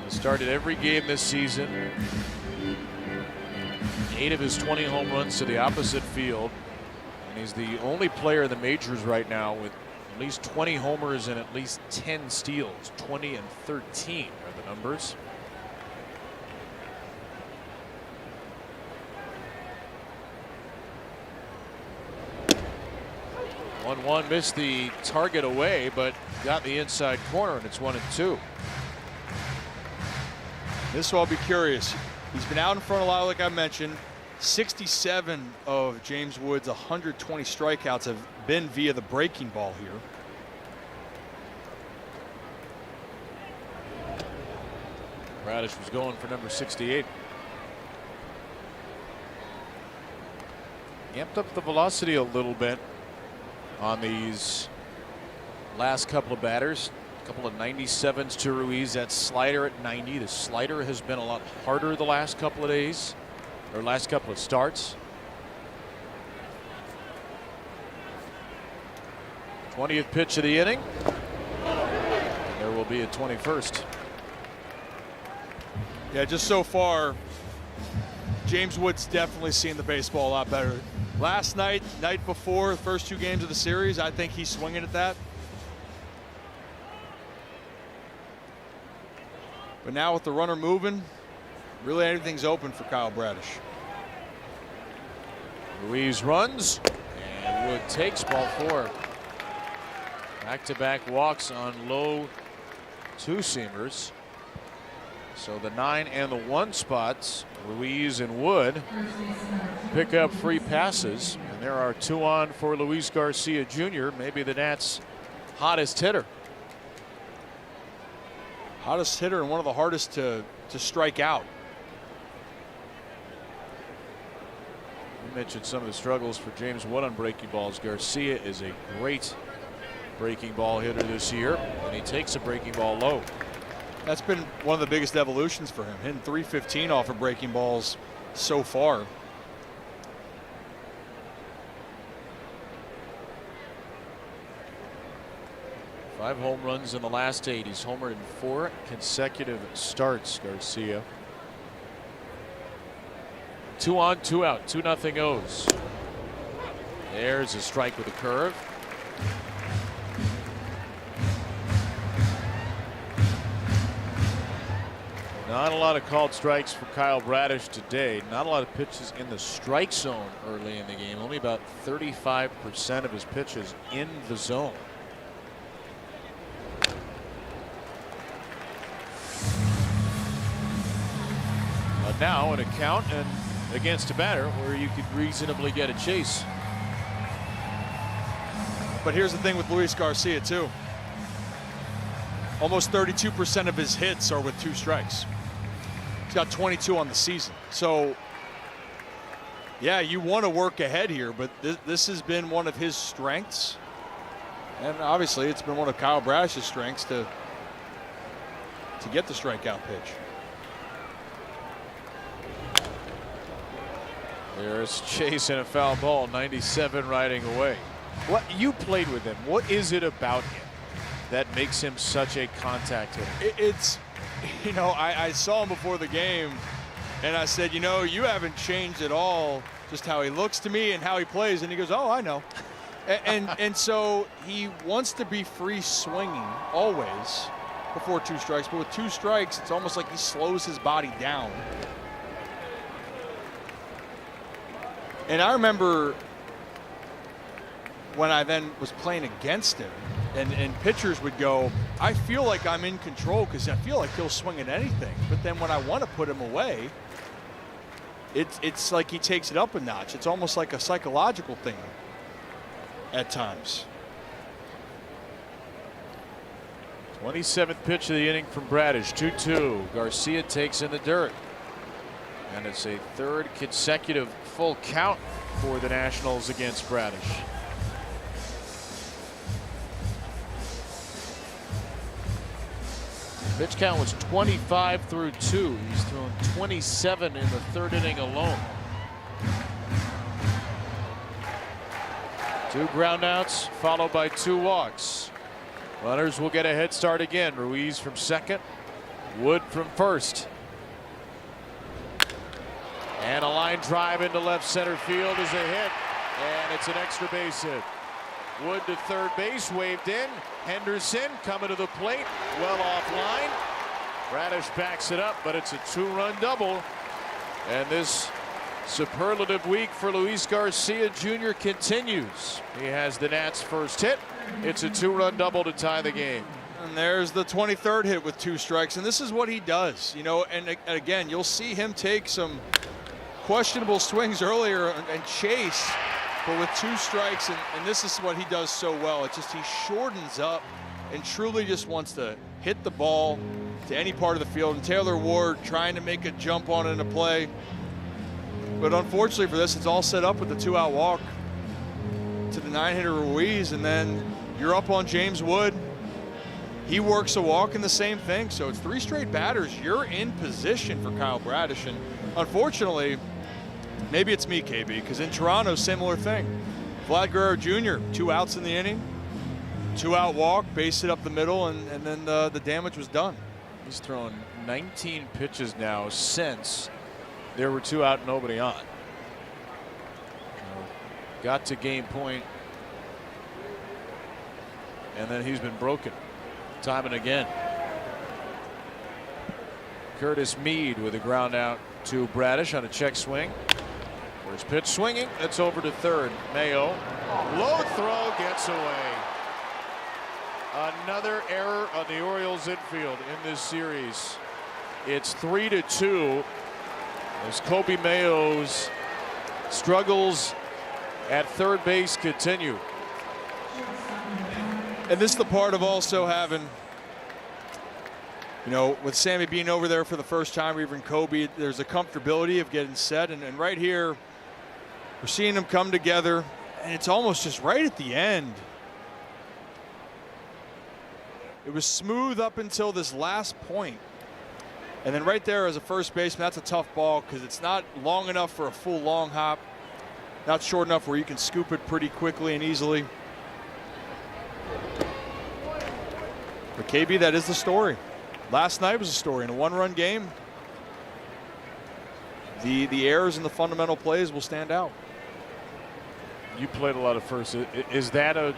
He started every game this season. 8 of his 20 home runs to the opposite field. And he's the only player in the majors right now with at least 20 homers and at least 10 steals. 20 and 13 are the numbers. One missed the target away, but got the inside corner, and it's 1-2. This will be curious. He's been out in front a lot, like I mentioned. 67 of James Wood's 120 strikeouts have been via the breaking ball here. Bradish was going for number 68. Amped up the velocity a little bit on these last couple of batters. A couple of 97s to Ruiz. That slider at 90. The slider has been a lot harder the last couple of days, or last couple of starts. 20th pitch of the inning. And there will be a 21st. Yeah, just so far, James Wood's definitely seen the baseball a lot better. Last night, night before, the first 2 games of the series, I think he's swinging at that. But now with the runner moving, really anything's open for Kyle Bradish. Ruiz runs, and Wood takes ball 4. Back-to-back walks on low 2-seamers. So the 9 and the 1 spots, Ruiz and Wood pick up free passes. And there are 2 on for Luis Garcia Jr., maybe the Nats' hottest hitter. Hottest hitter and one of the hardest to strike out. You mentioned some of the struggles for James Wood on breaking balls. Garcia is a great breaking ball hitter this year, and he takes a breaking ball low. That's been one of the biggest evolutions for him, hitting .315 off of breaking balls so far. Five home runs in the last 8. He's homered in 4 consecutive starts, Garcia. 2 on, 2 out, 2-0 O's. There's a strike with a curve. Not a lot of called strikes for Kyle Bradish today. Not a lot of pitches in the strike zone early in the game. Only about 35% of his pitches in the zone. But now an account and against a batter where you could reasonably get a chase. But here's the thing with Luis Garcia too. Almost 32% of his hits are with 2 strikes. He's got 22 on the season. So, yeah, you want to work ahead here, but this has been one of his strengths. And obviously, it's been one of Kyle Bradish's strengths to get the strikeout pitch. There's chase and a foul ball, 97 riding away. What you played with him, what is it about him that makes him such a contact hitter? It's, you know, I saw him before the game and I said, you know, you haven't changed at all, just how he looks to me and how he plays. And he goes, oh, I know. And so he wants to be free swinging always before 2 strikes. But with 2 strikes, it's almost like he slows his body down. And I remember when I then was playing against him, and pitchers would go, I feel like I'm in control because I feel like he'll swing at anything. But then when I want to put him away, it's like he takes it up a notch. It's almost like a psychological thing at times. 27th pitch of the inning from Bradish, 2-2. Garcia takes in the dirt. And it's a 3rd consecutive full count for the Nationals against Bradish. Pitch count was 25 through 2. He's thrown 27 in the 3rd inning alone. 2 groundouts followed by 2 walks. Runners will get a head start again. Ruiz from second, Wood from first. And a line drive into left center field is a hit, and it's an extra base hit. Wood to third base, waved in. Henderson coming to the plate, well offline. Bradish backs it up, but it's a 2-run double. And this superlative week for Luis Garcia Jr. continues. He has the Nats' first hit. It's a 2-run double to tie the game. And there's the 23rd hit with 2 strikes, and this is what he does, you know. And again, you'll see him take some questionable swings earlier and chase, but with 2 strikes, and this is what he does so well. It's just he shortens up and truly just wants to hit the ball to any part of the field. And Taylor Ward trying to make a jump on it in a play, but unfortunately for this, it's all set up with the 2-out walk to the 9-hitter Ruiz, and then you're up on James Wood. He works a walk and the same thing. So it's 3 straight batters. You're in position for Kyle Bradish, and unfortunately, maybe it's me, KB, because in Toronto, similar thing. Vlad Guerrero Jr., 2 outs in the inning, 2-out walk, base hit up the middle, and then the damage was done. He's thrown 19 pitches now since there were 2 out, nobody on. Got to game point, and then he's been broken time and again. Curtis Mead with a ground out to Bradish on a check swing. First pitch swinging. That's over to third. Mayo. Low throw gets away. Another error on the Orioles infield in this series. It's 3-2 as Kobe Mayo's struggles at third base continue. And this is the part of also having, you know, with Sammy being over there for the first time, or even Kobe, there's a comfortability of getting set. And right here, we're seeing them come together, and it's almost just right at the end. It was smooth up until this last point. And then right there as a first baseman, that's a tough ball because it's not long enough for a full long hop, not short enough where you can scoop it pretty quickly and easily. For KB, that is the story. Last night was a story in a one-run game. The errors in the fundamental plays will stand out. You played a lot of first. Is that an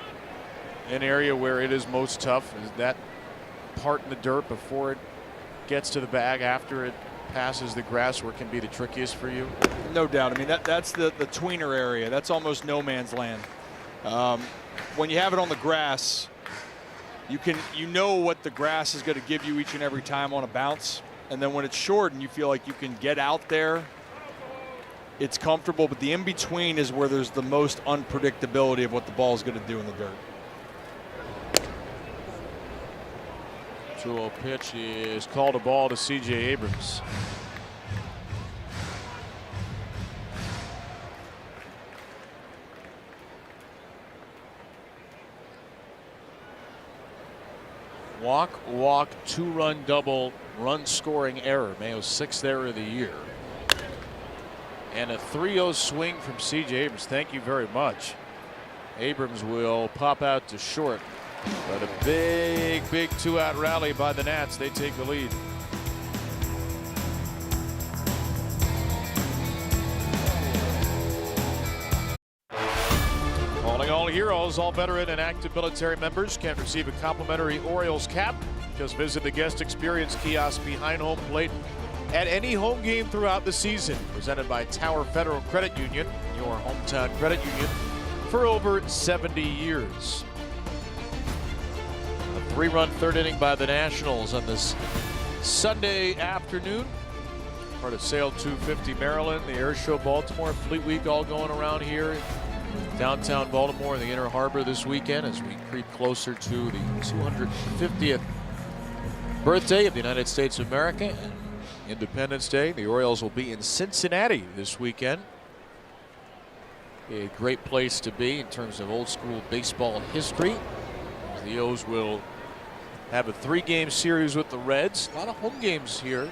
area where it is most tough? Is that part in the dirt before it gets to the bag, after it passes the grass, where it can be the trickiest for you? No doubt. I mean, that's the tweener area. That's almost no man's land. When you have it on the grass, you know what the grass is going to give you each and every time on a bounce. And then when it's short and you feel like you can get out there, it's comfortable. But the in-between is where there's the most unpredictability of what the ball is going to do in the dirt. 2-0 pitch is called a ball to C.J. Abrams. Walk, two-run double, run-scoring error. Mayo's 6th error of the year. And a 3-0 swing from C.J. Abrams. Thank you very much. Abrams will pop out to short. But a big two-out rally by the Nats. They take the lead. Calling all heroes, all veteran and active military members can receive a complimentary Orioles cap. Just visit the guest experience kiosk behind home plate at any home game throughout the season. Presented by Tower Federal Credit Union, your hometown credit union for over 70 years. A 3-run third inning by the Nationals on this Sunday afternoon. Part of Sail 250 Maryland, the Air Show Baltimore, Fleet Week all going around here. Downtown Baltimore, the Inner Harbor this weekend as we creep closer to the 250th birthday of the United States of America and Independence Day. The Orioles will be in Cincinnati this weekend. A great place to be in terms of old school baseball history. The O's will have a 3-game series with the Reds. A lot of home games here.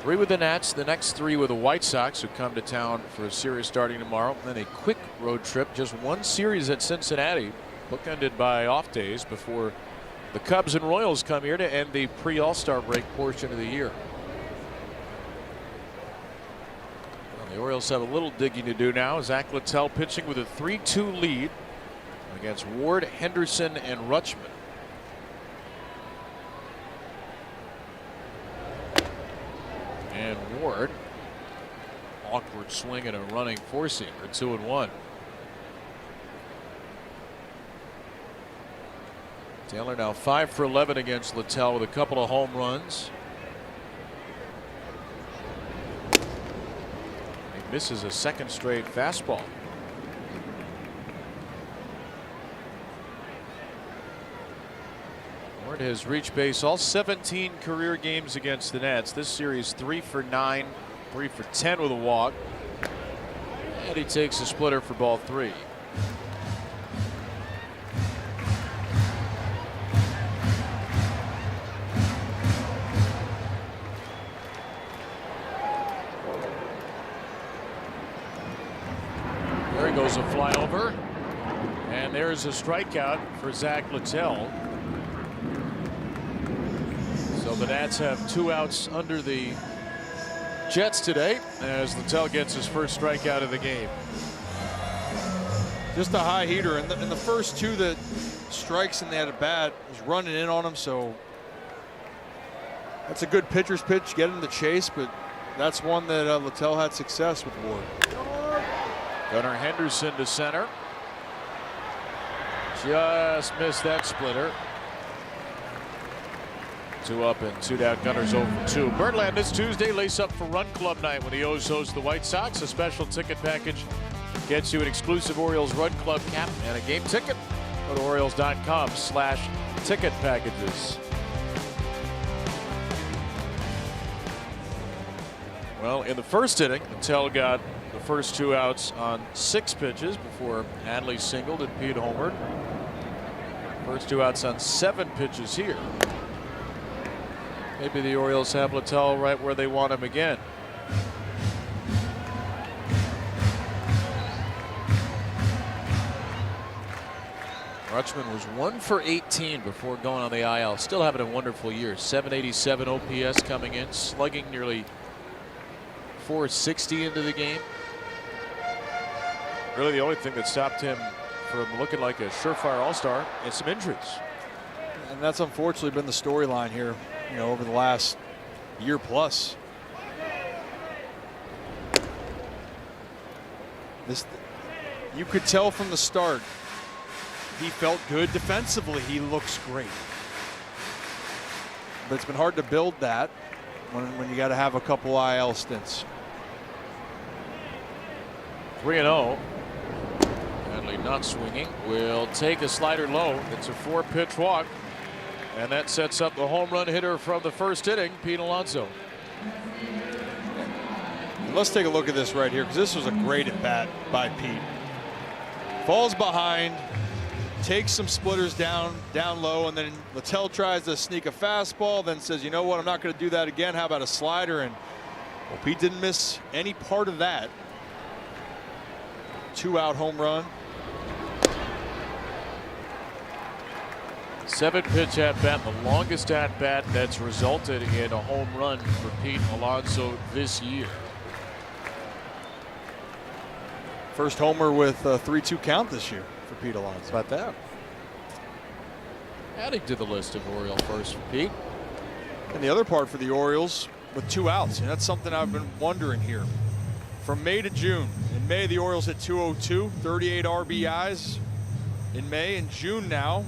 3 with the Nats, the next 3 with the White Sox, who come to town for a series starting tomorrow. And then a quick road trip, just 1 series at Cincinnati, bookended by off days before the Cubs and Royals come here to end the pre-All-Star break portion of the year. Well, the Orioles have a little digging to do now. Zach Littell pitching with a 3-2 lead against Ward, Henderson, and Rutschman. And Ward, awkward swing and a running four-seamer, 2-1. Taylor now 5 for 11 against Littell with a couple of home runs. He misses a second straight fastball. Ward has reached base all 17 career games against the Nats. This series 3 for 9, 3 for 10 with a walk. And he takes a splitter for ball 3. There goes a flyover. And there's a strikeout for Zach Littell. So the Nats have 2 outs under the Jets today as Littell gets his first strikeout of the game. Just a high heater. And the first 2 that strikes in that at bat is running in on him. So that's a good pitcher's pitch, get him the chase. But that's one that Littell had success with Ward. Gunnar Henderson to center. Just missed that splitter. 2 up and 2 down. Gunners 0 for 2. Birdland this Tuesday. Lace up for Run Club night when the O's host the White Sox. A special ticket package gets you an exclusive Orioles Run Club cap and a game ticket. Go to Orioles.com/ticket packages. Well, in the first inning, Littell got the first 2 outs on 6 pitches before Hanley singled and Pete homered. First 2 outs on 7 pitches here. Maybe the Orioles have Littell right where they want him again. Rutschman was 1 for 18 before going on the IL. Still having a wonderful year. 787 OPS coming in, slugging nearly 460 into the game. Really the only thing that stopped him from looking like a surefire all-star is some injuries. And that's unfortunately been the storyline here, you know, over the last year plus. You could tell from the start he felt good defensively. He looks great. But it's been hard to build that when you got to have a couple IL stints. 3-0. Hanley not swinging. Will take a slider low. It's a 4-pitch walk. And that sets up the home run hitter from the first inning, Pete Alonso. Let's take a look at this right here, because this was a great at bat by Pete. Falls behind, takes some splitters down low, and then Littell tries to sneak a fastball, then says, you know what, I'm not going to do that again. How about a slider? And well, Pete didn't miss any part of that. 2-out home run. 7-pitch at bat, the longest at bat that's resulted in a home run for Pete Alonso this year. First homer with a 3-2 count this year for Pete Alonso. How about that? Adding to the list of Oriole first for Pete. And the other part for the Orioles with 2 outs, and that's something I've been wondering here. From May to June. In May, the Orioles hit 202, 38 RBIs in May. In June now,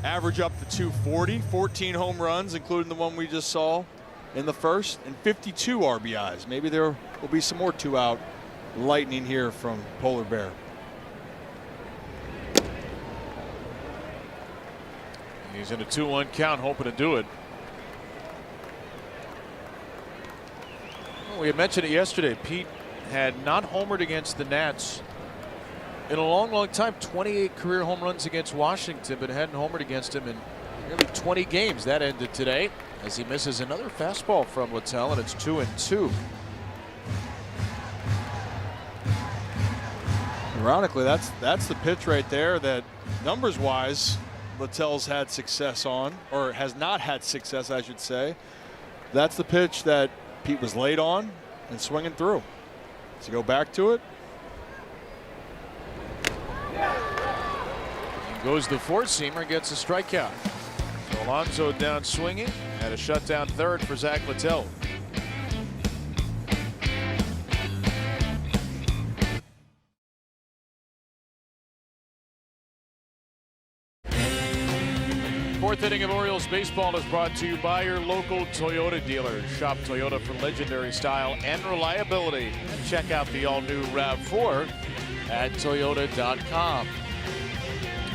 average up to 240, 14 home runs, including the one we just saw in the first, and 52 RBIs. Maybe there will be some more 2-out lightning here from Polar Bear. He's in a 2-1 count, hoping to do it. Well, we had mentioned it yesterday. Pete had not homered against the Nats in a long time. 28 career home runs against Washington, but hadn't homered against him in nearly 20 games. That ended today as he misses another fastball from Littell, and it's 2-2. Ironically, that's the pitch right there that numbers-wise Littell's had success on, or has not had success, I should say. That's the pitch that Pete was late on and swinging through. Let's go back to it. And goes the 4-seamer, gets a strikeout. So Alonso down swinging, and a shutdown third for Zach Littell. Fourth inning of Orioles baseball is brought to you by your local Toyota dealer. Shop Toyota for legendary style and reliability. And check out the all-new RAV4 at Toyota.com.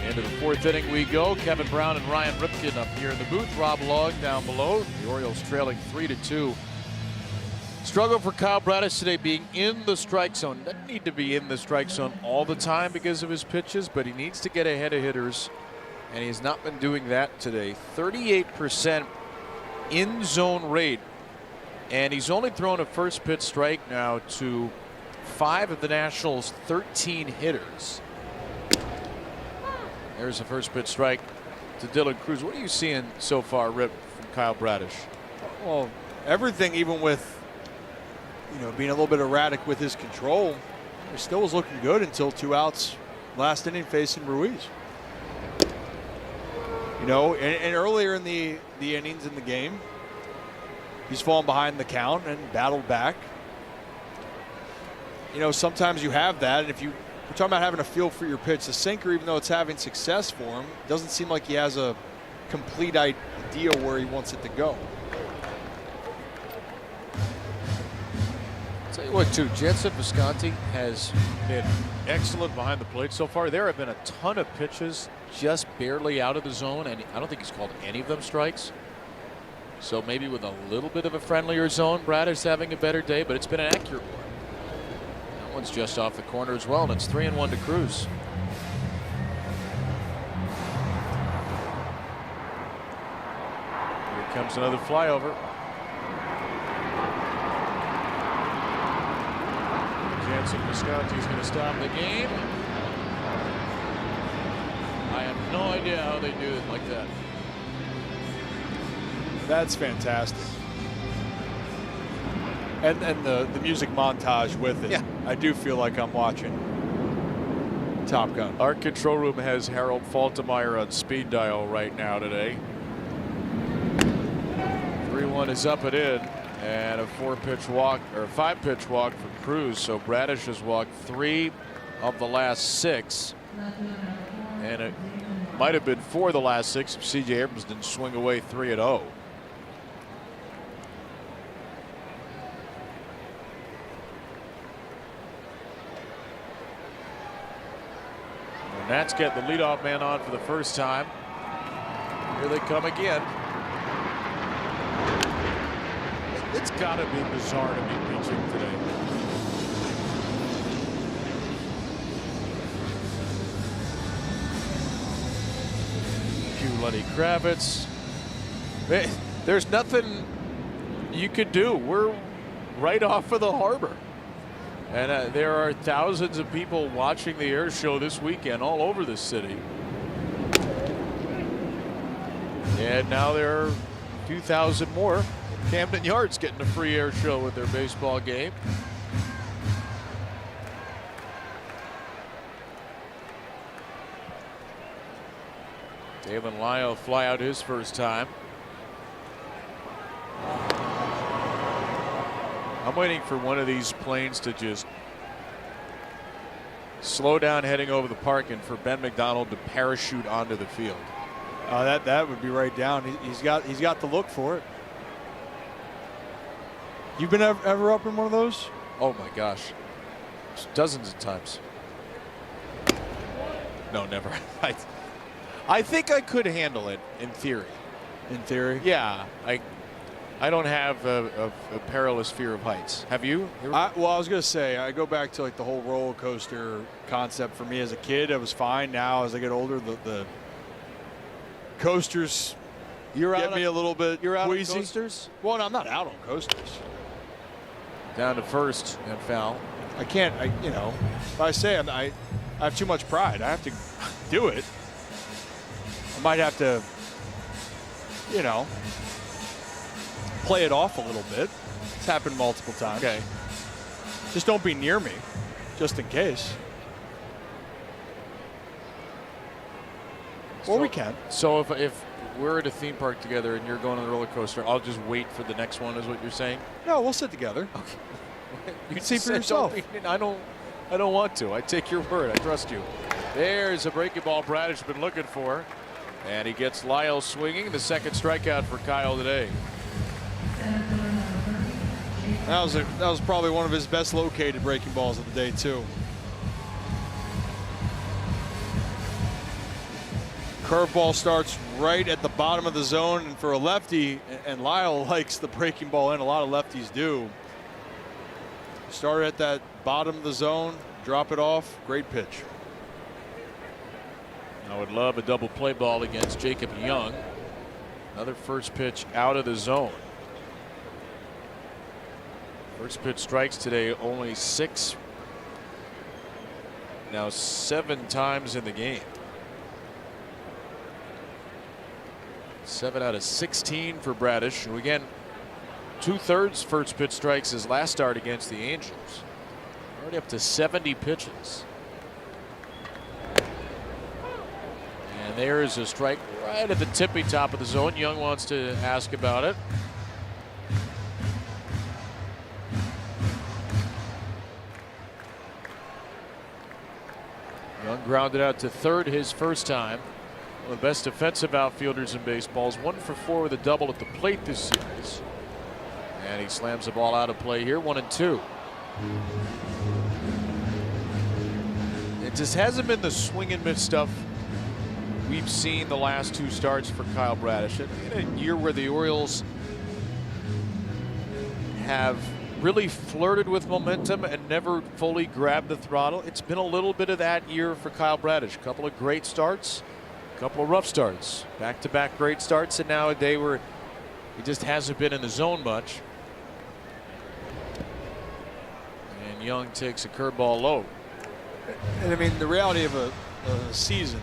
Into the fourth inning we go. Kevin Brown and Ryan Ripken up here in the booth. Rob Log down below. The Orioles trailing 3-2. Struggle for Kyle Bradish today, being in the strike zone. Doesn't need to be in the strike zone all the time because of his pitches, but he needs to get ahead of hitters. And he's not been doing that today. 38% in zone rate. And he's only thrown a first pitch strike now to 5 of the Nationals' 13 hitters. There's a first pitch strike to Dylan Cruz. What are you seeing so far, Rip, from Kyle Bradish? Well, everything, even with, you know, being a little bit erratic with his control, he still was looking good until 2 outs last inning facing Ruiz. You know, and earlier in the innings in the game, he's fallen behind the count and battled back. You know, sometimes you have that, and if we're talking about having a feel for your pitch, the sinker, even though it's having success for him, doesn't seem like he has a complete idea where he wants it to go. Tell you what, too, Jansen Visconti has been excellent behind the plate so far. There have been a ton of pitches just barely out of the zone, and I don't think he's called any of them strikes. So maybe with a little bit of a friendlier zone, Brad is having a better day, but it's been an accurate one. That one's just off the corner as well, and it's 3-1 to Cruz. Here comes another flyover. Jansen Visconti is going to stop the game. I have no idea how they do it like that. That's fantastic. And the music montage with it. Yeah. I do feel like I'm watching Top Gun. Our control room has Harold Faltermeyer on speed dial right now today. 3-1 is up and in, and a 5-pitch walk for Cruz. So Bradish has walked 3 of the last 6, and it might have been 4 of the last 6 if C.J. Abrams didn't swing away 3-0. The Nats get the leadoff man on for the first time. Here they come again. It's got to be bizarre to be pitching today. Cue Lenny Kravitz. There's nothing you could do. We're right off of the harbor. And there are thousands of people watching the air show this weekend all over the city. And now there are 2,000 more. Camden Yards getting a free air show with their baseball game. David Lyle fly out his first time. I'm waiting for one of these planes to just slow down heading over the park and for Ben McDonald to parachute onto the field. That would be right down. He's got the look for it. You've been ever up in one of those? Oh my gosh, dozens of times. No, never. I think I could handle it in theory. In theory? Yeah, I don't have a perilous fear of heights. Have you? Well, I was gonna say I go back to like the whole roller coaster concept. For me as a kid, it was fine. Now as I get older, the coasters get me a little bit. You're out queasy. on coasters? Well, no, I'm not out on coasters. Down to first and foul. I can't. If I say I have too much pride, I have to do it. I might have to, play it off a little bit. It's happened multiple times. Okay. Just don't be near me, just in case. Well, we can. So if we're at a theme park together and you're going on the roller coaster, I'll just wait for the next one, is what you're saying? No, we'll sit together. Okay. You can see for yourself. I don't want to. I take your word. I trust you. There's a breaking ball Bradish's been looking for. And he gets Lyle swinging. The second strikeout for Kyle today. That was probably one of his best located breaking balls of the day, too. Curveball starts right at the bottom of the zone, and for a lefty, and Lyle likes the breaking ball in. A lot of lefties do. Start at that bottom of the zone, drop it off. Great pitch. I would love a double play ball against Jacob Young. Another first pitch out of the zone. First pitch strikes today only 6. Now 7 times in the game. 7 out of 16 for Bradish. And again, 2/3 first pitch strikes his last start against the Angels. Already up to 70 pitches. And there is a strike right at the tippy top of the zone. Young wants to ask about it. Young grounded out to third his first time. One of the best defensive outfielders in baseball. Is 1 for 4 with a double at the plate this series. And he slams the ball out of play here, 1-2. It just hasn't been the swing and miss stuff we've seen the last 2 starts for Kyle Bradish. In a year where the Orioles have really flirted with momentum and never fully grabbed the throttle, it's been a little bit of that year for Kyle Bradish. A couple of great starts, a couple of rough starts, back-to-back great starts, and now a day where he just hasn't been in the zone much. And Young takes a curveball low. And I mean, the reality of a season,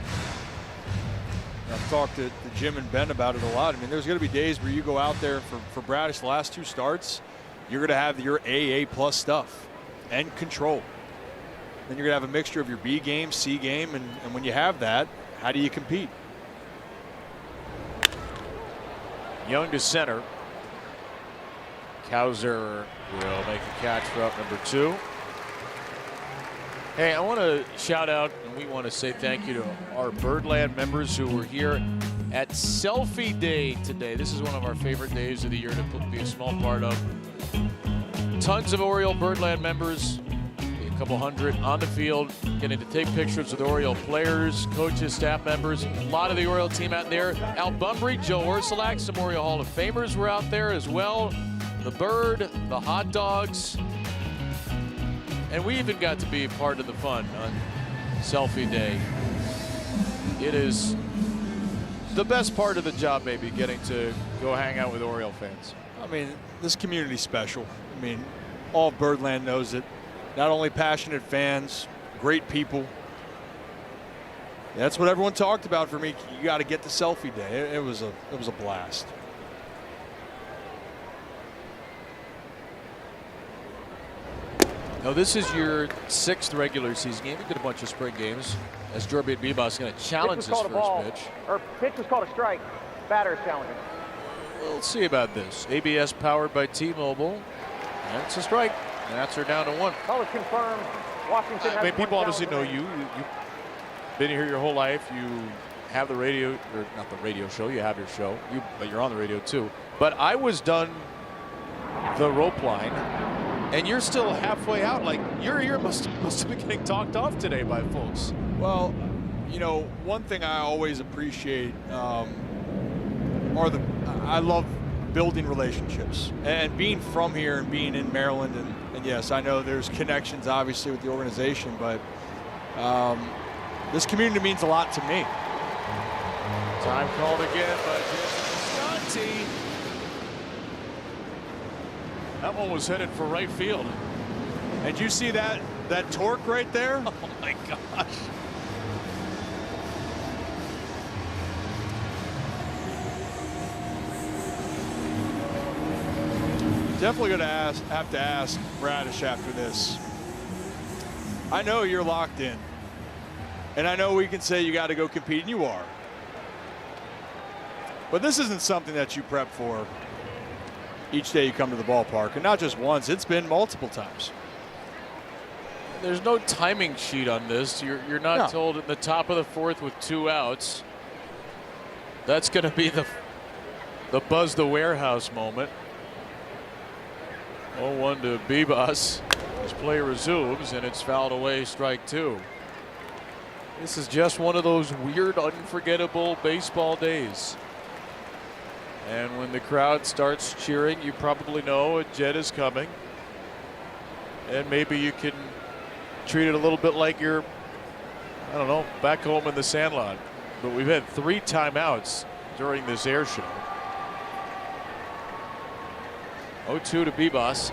I've talked to Jim and Ben about it a lot. I mean, there's going to be days where you go out there for Bradish, the last 2 starts, you're going to have your AA plus stuff and control. Then you're going to have a mixture of your B game, C game, and when you have that, how do you compete? Young to center. Cowser will make a catch for out number 2. Hey, I want to shout out, and we want to say thank you to our Birdland members who were here at Selfie Day today. This is one of our favorite days of the year to be a small part of. Tons of Oriole Birdland members, a couple hundred on the field, getting to take pictures with Oriole players, coaches, staff members. A lot of the Oriole team out there. Al Bunbury, Joe Ursulak, some Oriole Hall of Famers were out there as well. The bird, the hot dogs. And we even got to be a part of the fun on Selfie Day. It is the best part of the job, maybe, getting to go hang out with Oriole fans. I mean, this community's special. I mean, all of Birdland knows it. Not only passionate fans, great people. That's what everyone talked about for me. You got to get to Selfie Day. It was a blast. Now, this is your 6th regular season game. You did a bunch of spring games. As Jorby Bebas is going to challenge his first pitch. Or pitch was called a strike. Batter is challenging. We'll see about this. ABS powered by T-Mobile. That's a strike. And that's her down to 1. Call is confirmed. Washington I mean, people obviously know you. You've been here your whole life. You have the radio, or not the radio show. You have your show. But you're on the radio too. But I was done the rope line, and you're still halfway out. Like, your ear must have been getting talked off today by folks. Well, you know, one thing I always appreciate I love building relationships, and being from here and being in Maryland, and yes, I know there's connections obviously with the organization, but this community means a lot to me. Time called again by Visconti. That one was headed for right field. And you see that torque right there? Oh my gosh. Definitely going to have to ask Bradish after this. I know you're locked in, and I know we can say you got to go compete, and you are. But this isn't something that you prep for each day you come to the ballpark, and not just once. It's been multiple times. There's no timing sheet on this. You're not told in the top of the 4th with 2 outs. That's going to be the Buzz the Warehouse moment. 0-1 to Bebas. His play resumes, and it's fouled away, strike 2. This is just one of those weird, unforgettable baseball days. And when the crowd starts cheering, you probably know a jet is coming. And maybe you can treat it a little bit like you're, I don't know, back home in the Sandlot. But we've had 3 timeouts during this air show. 0-2 to Bebas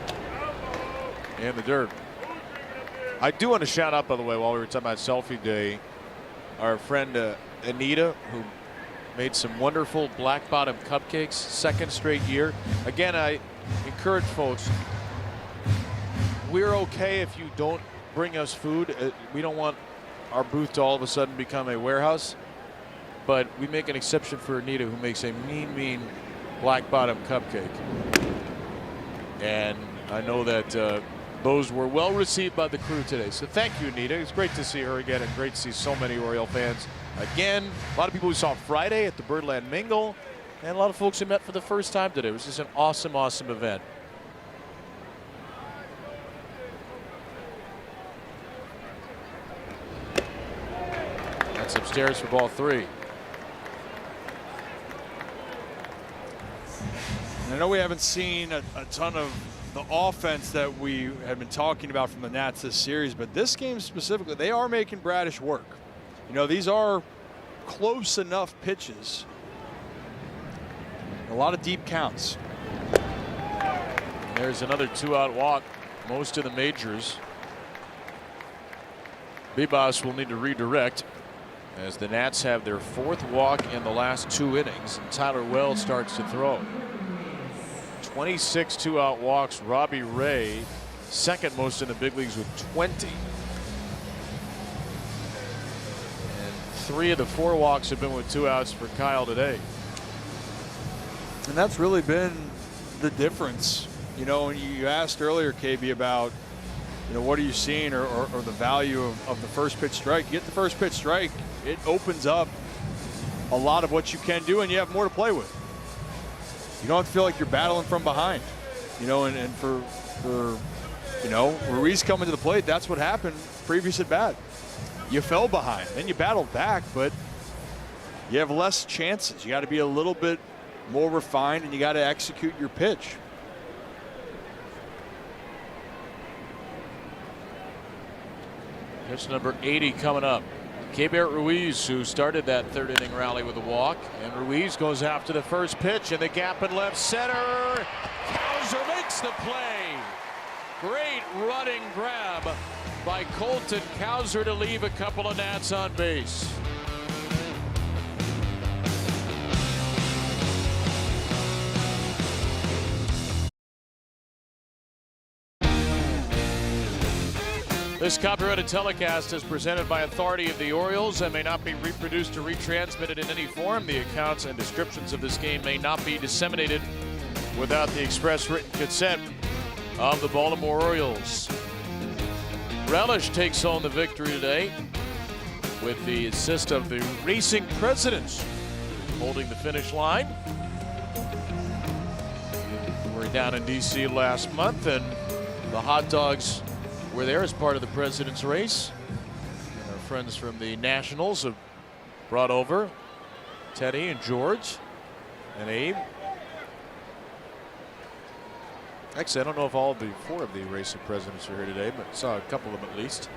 in the dirt. I do want to shout out, by the way, while we were talking about Selfie Day, our friend Anita, who made some wonderful black bottom cupcakes, 2nd straight year. Again, I encourage folks, we're okay if you don't bring us food. We don't want our booth to all of a sudden become a warehouse, but we make an exception for Anita, who makes a mean black bottom cupcake. And I know that Those were well received by the crew today. So thank you, Anita. It's great to see her again and great to see so many Oriole fans again. A lot of people we saw Friday at the Birdland Mingle and a lot of folks who met for the first time today. It was just an awesome, awesome event. That's upstairs for ball 3. I know we haven't seen a ton of the offense that we had been talking about from the Nats this series, but this game specifically, they are making Bradish work. You know, these are close enough pitches. A lot of deep counts. There's another 2-out walk. Most of the majors. Bibas will need to redirect as the Nats have their 4th walk in the last 2 innings, and Tyler Wells starts to throw. 26 2-out walks. Robbie Ray, second most in the big leagues with 20. And 3 of the 4 walks have been with 2 outs for Kyle today. And that's really been the difference. You know, you asked earlier, KB, about, you know, what are you seeing or the value of the first pitch strike. You get the first pitch strike, it opens up a lot of what you can do, and you have more to play with. You don't have to feel like you're battling from behind, you know, and for you know, Ruiz coming to the plate, that's what happened previous at bat. You fell behind, then you battled back, but you have less chances. You got to be a little bit more refined, and you got to execute your pitch. Pitch number 80 coming up. Keibert Ruiz, who started that 3rd inning rally with a walk, and Ruiz goes after the first pitch in the gap in left center. Cowser makes the play. Great running grab by Colton Cowser to leave a couple of Nats on base. This copyrighted telecast is presented by authority of the Orioles and may not be reproduced or retransmitted in any form. The accounts and descriptions of this game may not be disseminated without the express written consent of the Baltimore Orioles. Relish takes home the victory today with the assist of the Racing Presidents holding the finish line. We were down in D.C. last month, and the hot dogs were there as part of the President's race. And our friends from the Nationals have brought over Teddy and George and Abe. Actually, I don't know if all of the 4 of the Racing Presidents are here today, but saw a couple of them at least.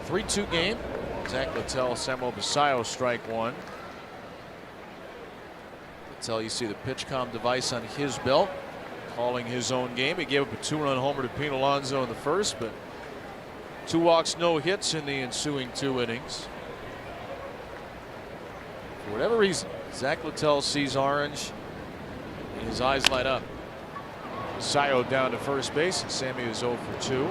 3-2 game. Zach Littell, Samuel Basayo strike 1. Littell, you see the PitchCom device on his belt, calling his own game. He gave up a 2-run homer to Pete Alonso in the first, but 2 walks, no hits in the ensuing 2 innings. For whatever reason, Zach Littell sees orange and his eyes light up. Basayo down to first base, and Sammy is 0 for 2.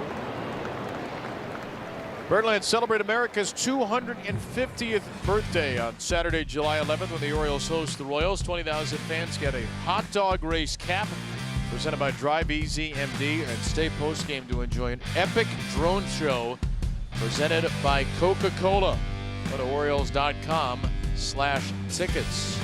Birdland celebrate America's 250th birthday on Saturday, July 11th, when the Orioles host the Royals. 20,000 fans get a hot dog race cap presented by Drive Easy MD, and stay post-game to enjoy an epic drone show presented by Coca-Cola. Go to Orioles.com/tickets.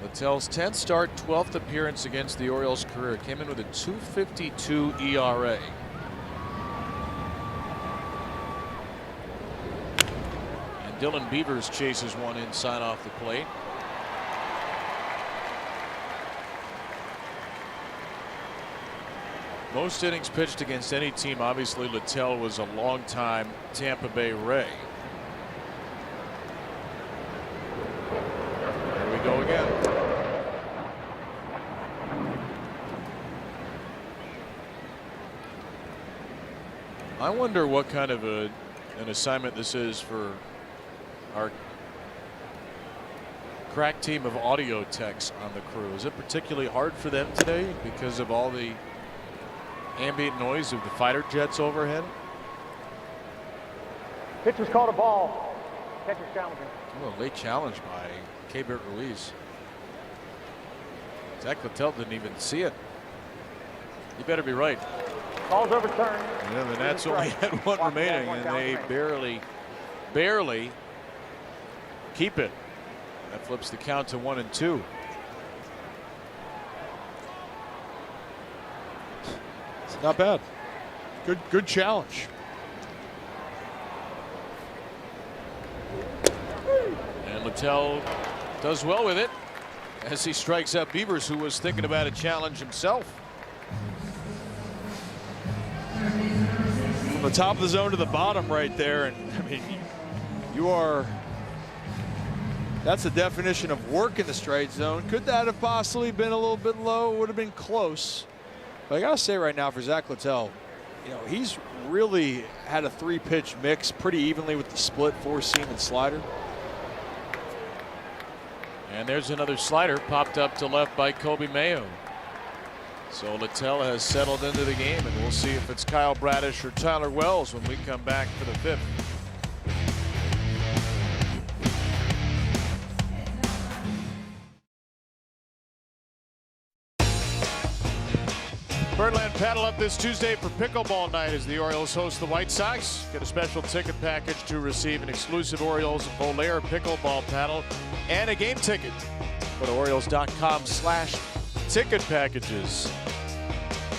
Littell's 10th start, 12th appearance against the Orioles career. Came in with a 2.52 ERA. And Dylan Beavers chases one inside off the plate. Most innings pitched against any team. Obviously, Littell was a longtime Tampa Bay Ray. Here we go again. I wonder what kind of an assignment this is for our crack team of audio techs on the crew. Is it particularly hard for them today because of all the ambient noise of the fighter jets overhead? Pitch was called a ball. Catcher's challenging. Oh, a late challenge by K-Bert Ruiz. Zach Littell didn't even see it. You better be right. Ball's overturned. Yeah, the Nats only had one remaining, and they barely keep it. That flips the count to 1-2. It's not bad. Good challenge. And Littell does well with it as he strikes out Beavers, who was thinking about a challenge himself. From the top of the zone to the bottom right there, and I mean, that's the definition of work in the strike zone. Could that have possibly been a little bit low? It would have been close. But I gotta say right now for Zach Littell, you know, he's really had a 3-pitch mix pretty evenly with the split, 4-seam and slider. And there's another slider popped up to left by Kobe Mayo. So Littell has settled into the game, and we'll see if it's Kyle Bradish or Tyler Wells when we come back for the 5th. Birdland Paddle Up this Tuesday for pickleball night as the Orioles host the White Sox. Get a special ticket package to receive an exclusive Orioles Volair pickleball paddle and a game ticket. Go to Orioles.com/ticket packages.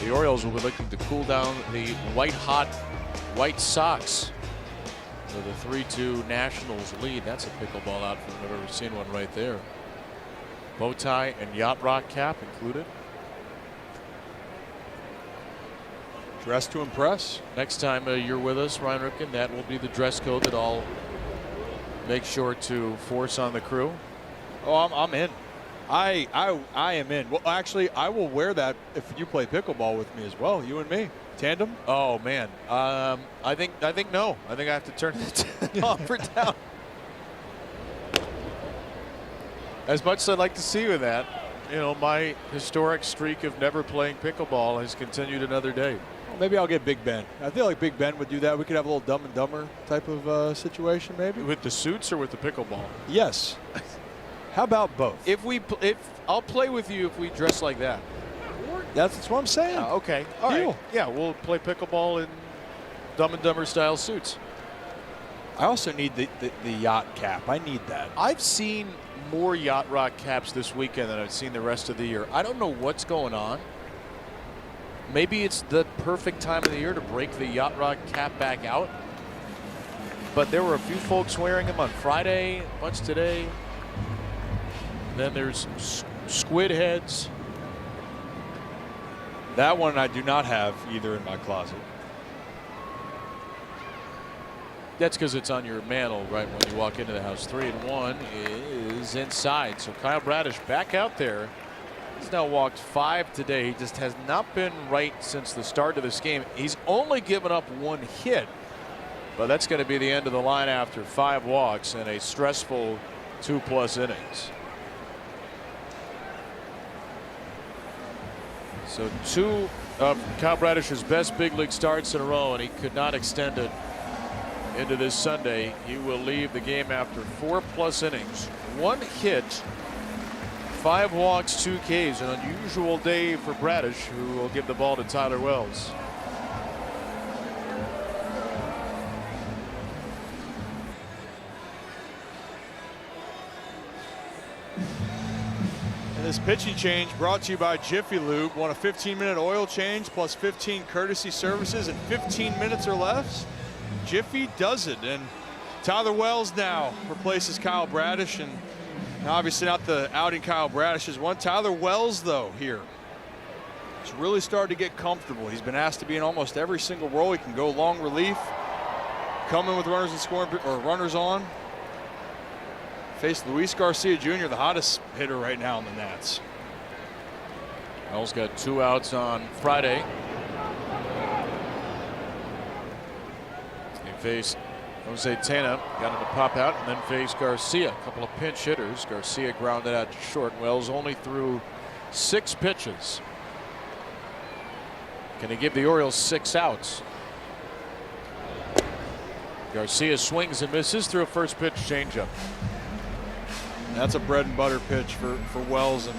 The Orioles will be looking to cool down the white-hot White Sox with a 3-2 Nationals lead. That's a pickleball outfit. I've never seen one right there. Bow tie and yacht rock cap included. Dress to impress. Next time you're with us, Ryan Ripken, that will be the dress code that I'll make sure to force on the crew. Oh, I'm in. I am in. Well, actually, I will wear that if you play pickleball with me as well. You and me, tandem. Oh man, I think no. I think I have to turn the offer down. As much as I'd like to see you in that, you know, my historic streak of never playing pickleball has continued another day. Well, maybe I'll get Big Ben. I feel like Big Ben would do that. We could have a little Dumb and Dumber type of situation, maybe. With the suits or with the pickleball? Yes. How about both? If I'll play with you if we dress like that. That's what I'm saying. Okay. All right. Yeah, we'll play pickleball in Dumb and Dumber style suits. I also need the yacht cap. I need that. I've seen more yacht rock caps this weekend than I've seen the rest of the year. I don't know what's going on. Maybe it's the perfect time of the year to break the yacht rock cap back out. But there were a few folks wearing them on Friday, a bunch today. Then there's squid heads. That one I do not have either in my closet. That's because it's on your mantle right when you walk into the house. 3-1 is inside. So Kyle Bradish back out there. He's now walked 5 today. He just has not been right since the start of this game. He's only given up 1 hit, but that's going to be the end of the line after 5 walks and a stressful 2+ innings. So 2 of Kyle Bradish's best big league starts in a row, and he could not extend it into this Sunday. He will leave the game after 4+ innings. 1 hit, 5 walks, 2 Ks. An unusual day for Bradish, who will give the ball to Tyler Wells. This pitching change brought to you by Jiffy Lube. Want a 15-minute oil change plus 15 courtesy services in 15 minutes or less? Jiffy does it. And Tyler Wells now replaces Kyle Bradish, and obviously not the outing Kyle Bradish has won. Tyler Wells, though, here. He's really started to get comfortable. He's been asked to be in almost every single role. He can go long relief, come in with runners in scoring or runners on. Face Luis Garcia Jr., the hottest hitter right now in the Nats. Wells got 2 outs on Friday. He faced Jose Tena, got him to pop out, and then faced Garcia. A couple of pinch hitters. Garcia grounded out to short. Wells only threw 6 pitches. Can he give the Orioles 6 outs? Garcia swings and misses through a first pitch changeup. That's a bread and butter pitch for Wells. And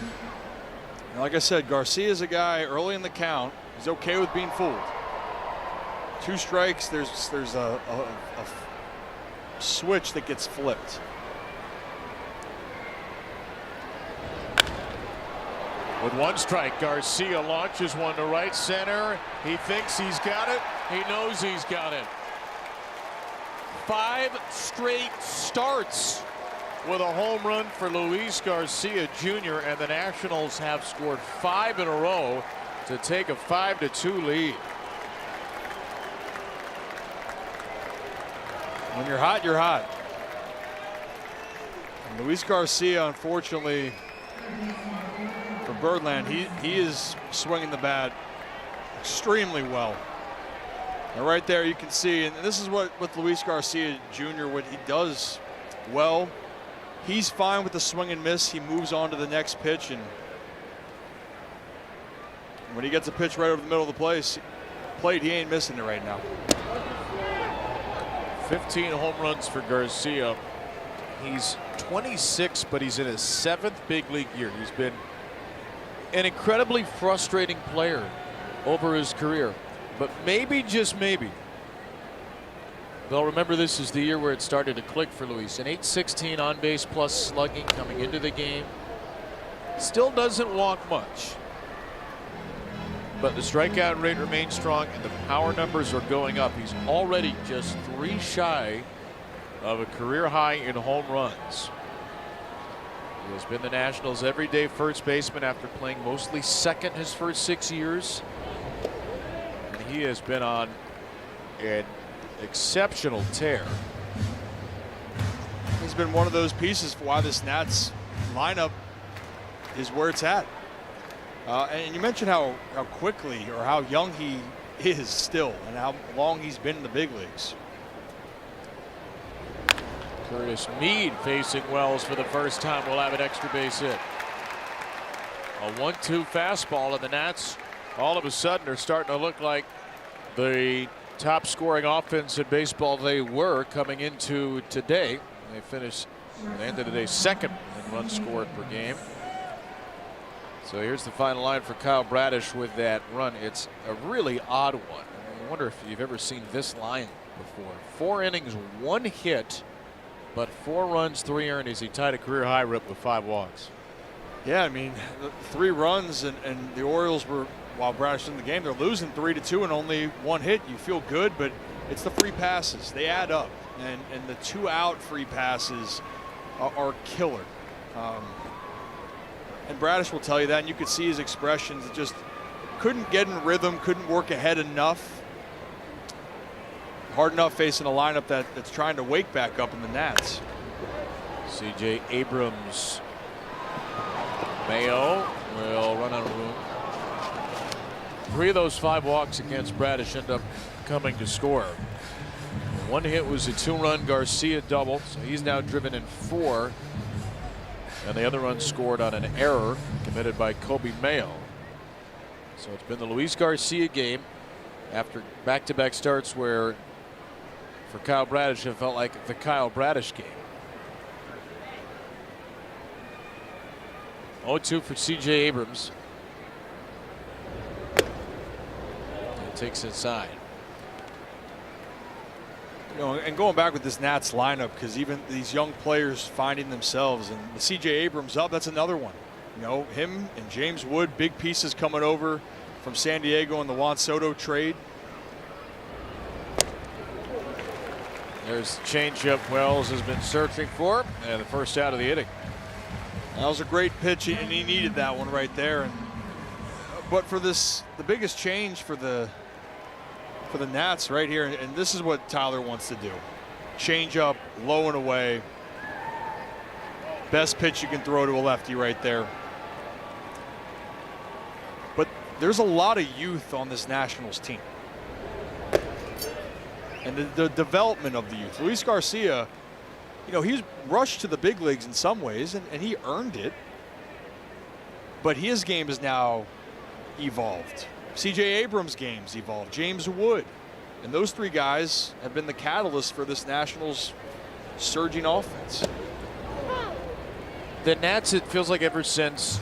like I said, Garcia is a guy early in the count. He's okay with being fooled. 2 strikes, there's a switch that gets flipped. With 1 strike, Garcia launches one to right center. He thinks he's got it. He knows he's got it. 5 straight starts with a home run for Luis Garcia Jr. And the Nationals have scored 5 in a row to take a 5-2 lead. When you're hot, you're hot. And Luis Garcia, unfortunately, for Birdland, he is swinging the bat extremely well. And right there you can see, and this is what with Luis Garcia Jr., what he does well. He's fine with the swing and miss. He moves on to the next pitch, and when he gets a pitch right over the middle of the plate, he ain't missing it right now. 15 home runs for Garcia. He's 26, but he's in his 7th big league year. He's been an incredibly frustrating player over his career, but maybe, just maybe, they'll remember this is the year where it started to click for Luis. An .816 on base plus slugging coming into the game. Still doesn't walk much, but the strikeout rate remains strong and the power numbers are going up. He's already just 3 shy of a career high in home runs. He has been the Nationals' everyday first baseman after playing mostly second his first 6 years. And he has been on an exceptional tear. He's been one of those pieces for why this Nats lineup is where it's at. And you mentioned how quickly or how young he is still and how long he's been in the big leagues. Curtis Mead facing Wells for the first time will have an extra base hit. A 1-2 fastball, and the Nats all of a sudden are starting to look like the top scoring offense in baseball they were coming into today. They finished at the end of the day 2nd in runs scored per game. So here's the final line for Kyle Bradish with that run. It's a really odd one. I wonder if you've ever seen this line before. 4 innings, 1 hit, but 4 runs, 3 earned. He tied a career high rip with 5 walks. Yeah, I mean, 3 runs, and the Orioles were, while Bradish in the game, they're losing 3-2 and only 1 hit. You feel good, but it's the free passes. They add up, and the 2-out free passes are killer. And Bradish will tell you that, and you could see his expressions. It just couldn't get in rhythm, couldn't work ahead enough. Hard enough facing a lineup that's trying to wake back up in the Nats. C.J. Abrams. Mayo will run out of room. 3 of those 5 walks against Bradish end up coming to score. 1 hit was a 2-run Garcia double, so he's now driven in 4. And the other run scored on an error committed by Kobe Mayo. So it's been the Luis Garcia game after back-to-back starts where for Kyle Bradish it felt like the Kyle Bradish game. 0-2 for C.J. Abrams. He takes inside. You know, and going back with this Nats lineup, because even these young players finding themselves, and the C.J. Abrams up, that's another one. You know, him and James Wood, big pieces coming over from San Diego in the Juan Soto trade. There's the changeup Wells has been searching for, and the first out of the inning. That was a great pitch, and he needed that one right there. But for this, the biggest change for the Nats right here, and this is what Tyler wants to do. Change up, low and away. Best pitch you can throw to a lefty right there. But there's a lot of youth on this Nationals team. And the development of the youth. Luis Garcia, you know, he's rushed to the big leagues in some ways, and he earned it. But his game is now evolved. C.J. Abrams' game's evolved. James Wood. And those three guys have been the catalyst for this Nationals surging offense. The Nats, it feels like ever since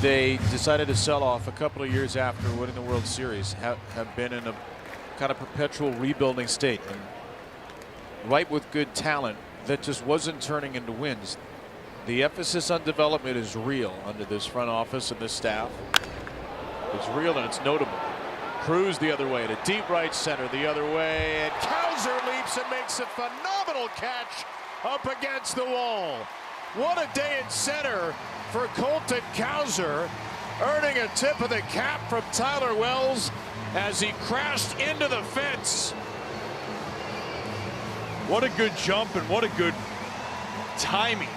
they decided to sell off a couple of years after winning the World Series, have been in a kind of perpetual rebuilding state. And right with good talent that just wasn't turning into wins. The emphasis on development is real under this front office and this staff. It's real and it's notable. Cruz the other way to deep right center the other way, and Cowser leaps and makes a phenomenal catch up against the wall. What a day in center for Colton Cowser, earning a tip of the cap from Tyler Wells as he crashed into the fence. What a good jump and what a good timing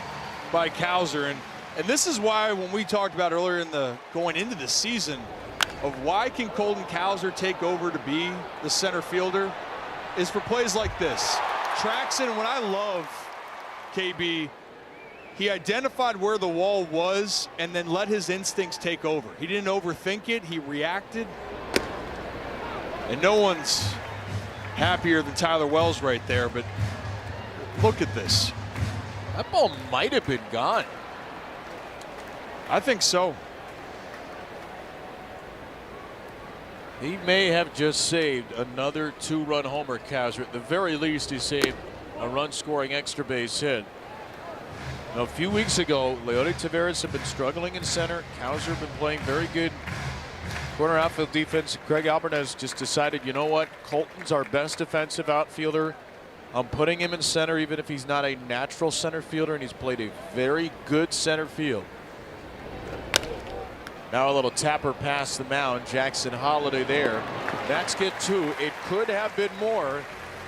by Cowser. And this is why when we talked about earlier in the going into the season of why can Colton Cowser take over to be the center fielder is for plays like this. Tracks in. What I love, KB, he identified where the wall was and then let his instincts take over. He didn't overthink it. He reacted. And no one's happier than Tyler Wells right there, but look at this. That ball might have been gone. I think so. He may have just saved another two-run homer, Cowser. At the very least, he saved a run-scoring extra base hit. Now, a few weeks ago, Leody Taveras had been struggling in center. Cowser had been playing very good corner outfield defense. Craig Albertez just decided, you know what, Colton's our best defensive outfielder. I'm putting him in center even if he's not a natural center fielder, and he's played a very good center field. Now a little tapper past the mound. Jackson Holiday there. Nats get two. It could have been more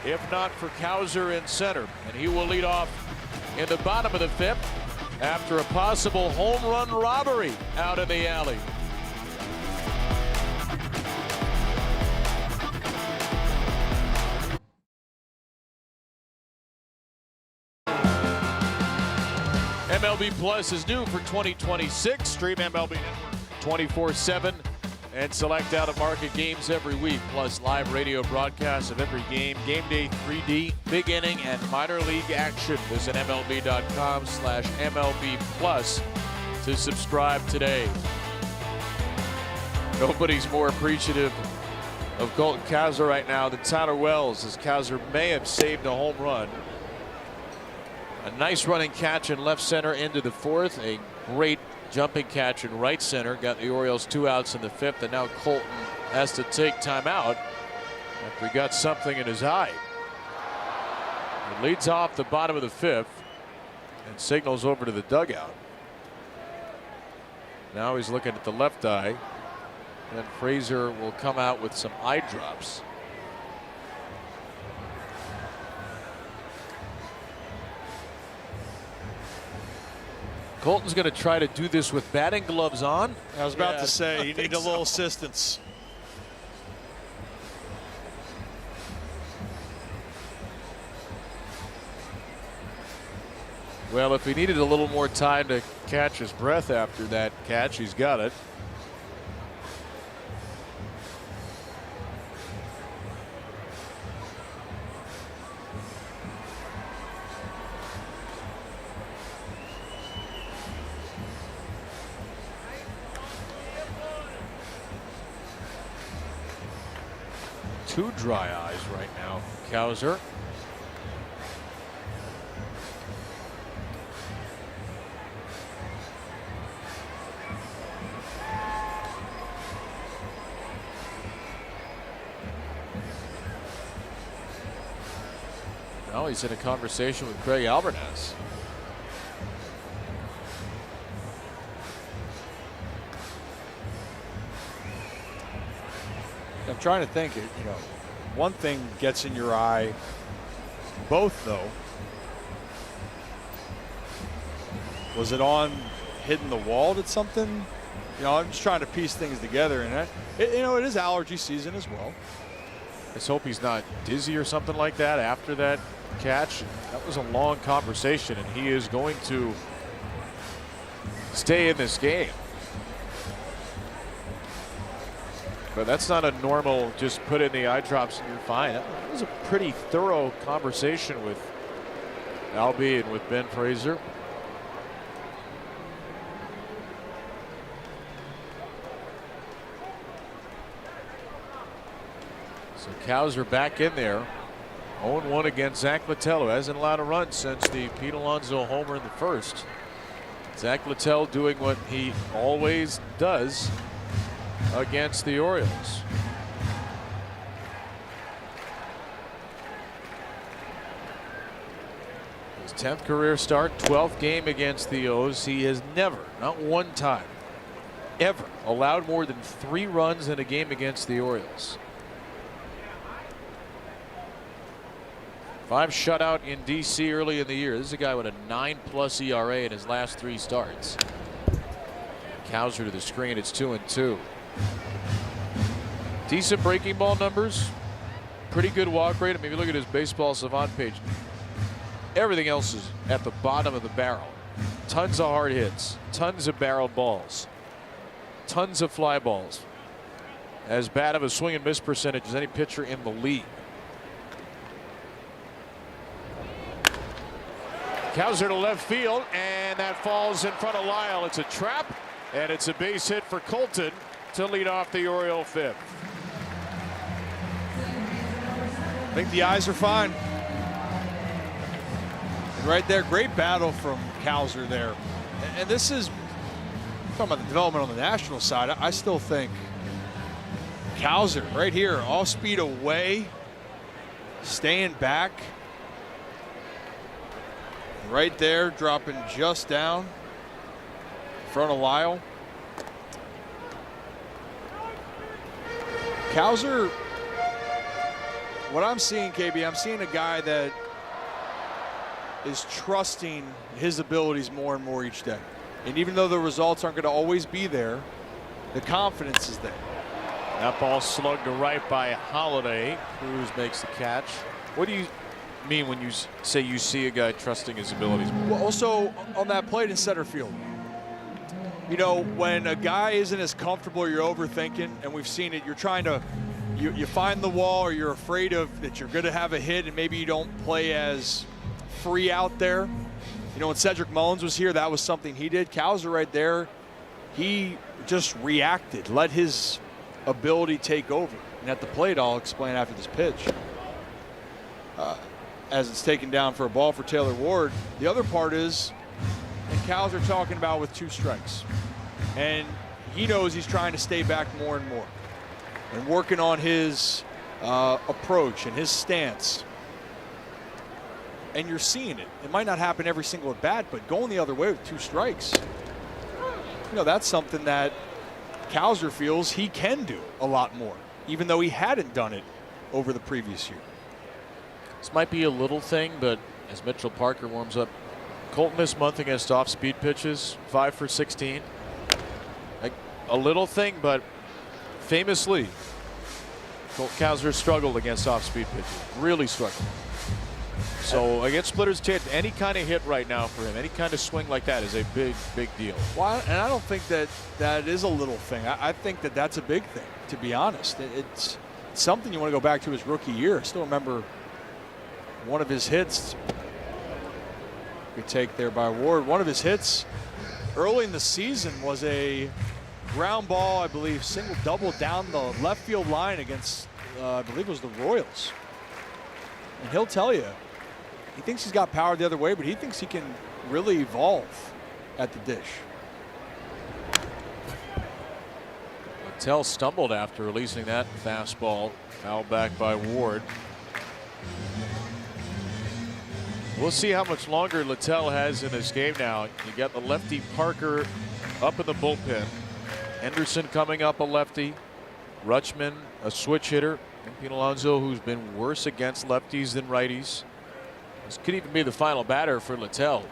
if not for Cowser in center. And he will lead off in the bottom of the fifth after a possible home run robbery out in the alley. MLB Plus is new for 2026. Stream MLB Network 24/7 and select out-of-market games every week, plus live radio broadcasts of every game, game day 3D, big inning, and minor league action. Visit MLB.com/MLB Plus to subscribe today. Nobody's more appreciative of Colton Cowser right now than Tyler Wells, as Cowser may have saved a home run. A nice running catch in left center into the fourth. A great jumping catch in right center. Got the Orioles 2 outs in the fifth, and now Colton has to take time out after he got something in his eye. He leads off the bottom of the fifth and signals over to the dugout. Now he's looking at the left eye, and Frazier will come out with some eye drops. Colton's going to try to do this with batting gloves on. I was about to say, you need a little assistance. Well, if he needed a little more time to catch his breath after that catch, he's got it. Two dry eyes right now, Cowser. Now he's in a conversation with Craig Albertez. I'm trying to think, one thing gets in your eye, both though. Was it on hitting the wall? Did something? I'm just trying to piece things together, and it is allergy season as well. Let's hope he's not dizzy or something like that after that catch. That was a long conversation, and he is going to stay in this game. But that's not a normal just put in the eye drops and you're fine. That was a pretty thorough conversation with Albie and with Ben Fraser. So Cows are back in there. 0-1 against Zach Littell, who hasn't allowed a run since the Pete Alonso homer in the first. Zach Littell doing what he always does against the Orioles. His 10th career start, 12th game against the O's. He has never, not one time, ever allowed more than 3 runs in a game against the Orioles. 5 shutout in DC early in the year. This is a guy with a 9+ ERA in his last 3 starts. Cowser to the screen. It's 2-2. Decent breaking ball numbers. Pretty good walk rate. I mean, if you look at his baseball savant page, everything else is at the bottom of the barrel. Tons of hard hits, tons of barreled balls, tons of fly balls. As bad of a swing and miss percentage as any pitcher in the league. Cowser to left field, and that falls in front of Lyle. It's a trap, and it's a base hit for Colton to lead off the Oriole 5th. I think the eyes are fine. And right there, great battle from Cowser there. And this is talking about the development on the national side. I still think Cowser right here, off speed away, staying back. Right there, dropping just down in front of Lyle. Cowser, what I'm seeing, KB, I'm seeing a guy that is trusting his abilities more and more each day. And even though the results aren't going to always be there, the confidence is there. That ball slugged to right by Holiday. Cruz makes the catch. What do you mean when you say you see a guy trusting his abilities? Well, also on that plate in center field, you know, when a guy isn't as comfortable, you're overthinking, and we've seen it. You're trying to, you find the wall, or you're afraid of that you're going to have a hit, and maybe you don't play as free out there. You know, when Cedric Mullins was here, that was something he did. Cowser right there, he just reacted, let his ability take over. And at the plate, I'll explain after this pitch. As it's taken down for a ball for Taylor Ward. The other part is, and Cowser talking about with 2 strikes. And he knows he's trying to stay back more and more. And working on his approach and his stance. And you're seeing it. It might not happen every single at bat, but going the other way with 2 strikes, you know, that's something that Cowser feels he can do a lot more, even though he hadn't done it over the previous year. This might be a little thing, but as Mitchell Parker warms up, Colton this month against off-speed pitches, 5 for 16. Like a little thing, but famously, Colt Cowser struggled against off-speed pitches. Really struggled. So against splitter's chance, any kind of hit right now for him, any kind of swing like that is a big, big deal. Well, and I don't think that is a little thing. I think that that's a big thing, to be honest. It's something you want to go back to his rookie year. I still remember one of his hits, good take there by Ward. One of his hits early in the season was a ground ball, I believe, single double down the left field line against, I believe it was the Royals. And he'll tell you, he thinks he's got power the other way, but he thinks he can really evolve at the dish. Littell stumbled after releasing that fastball, fouled back by Ward. We'll see how much longer Littell has in this game now. You got the lefty Parker up in the bullpen. Henderson coming up a lefty. Rutschman, a switch hitter. And Pete Alonso, who's been worse against lefties than righties. This could even be the final batter for Littell.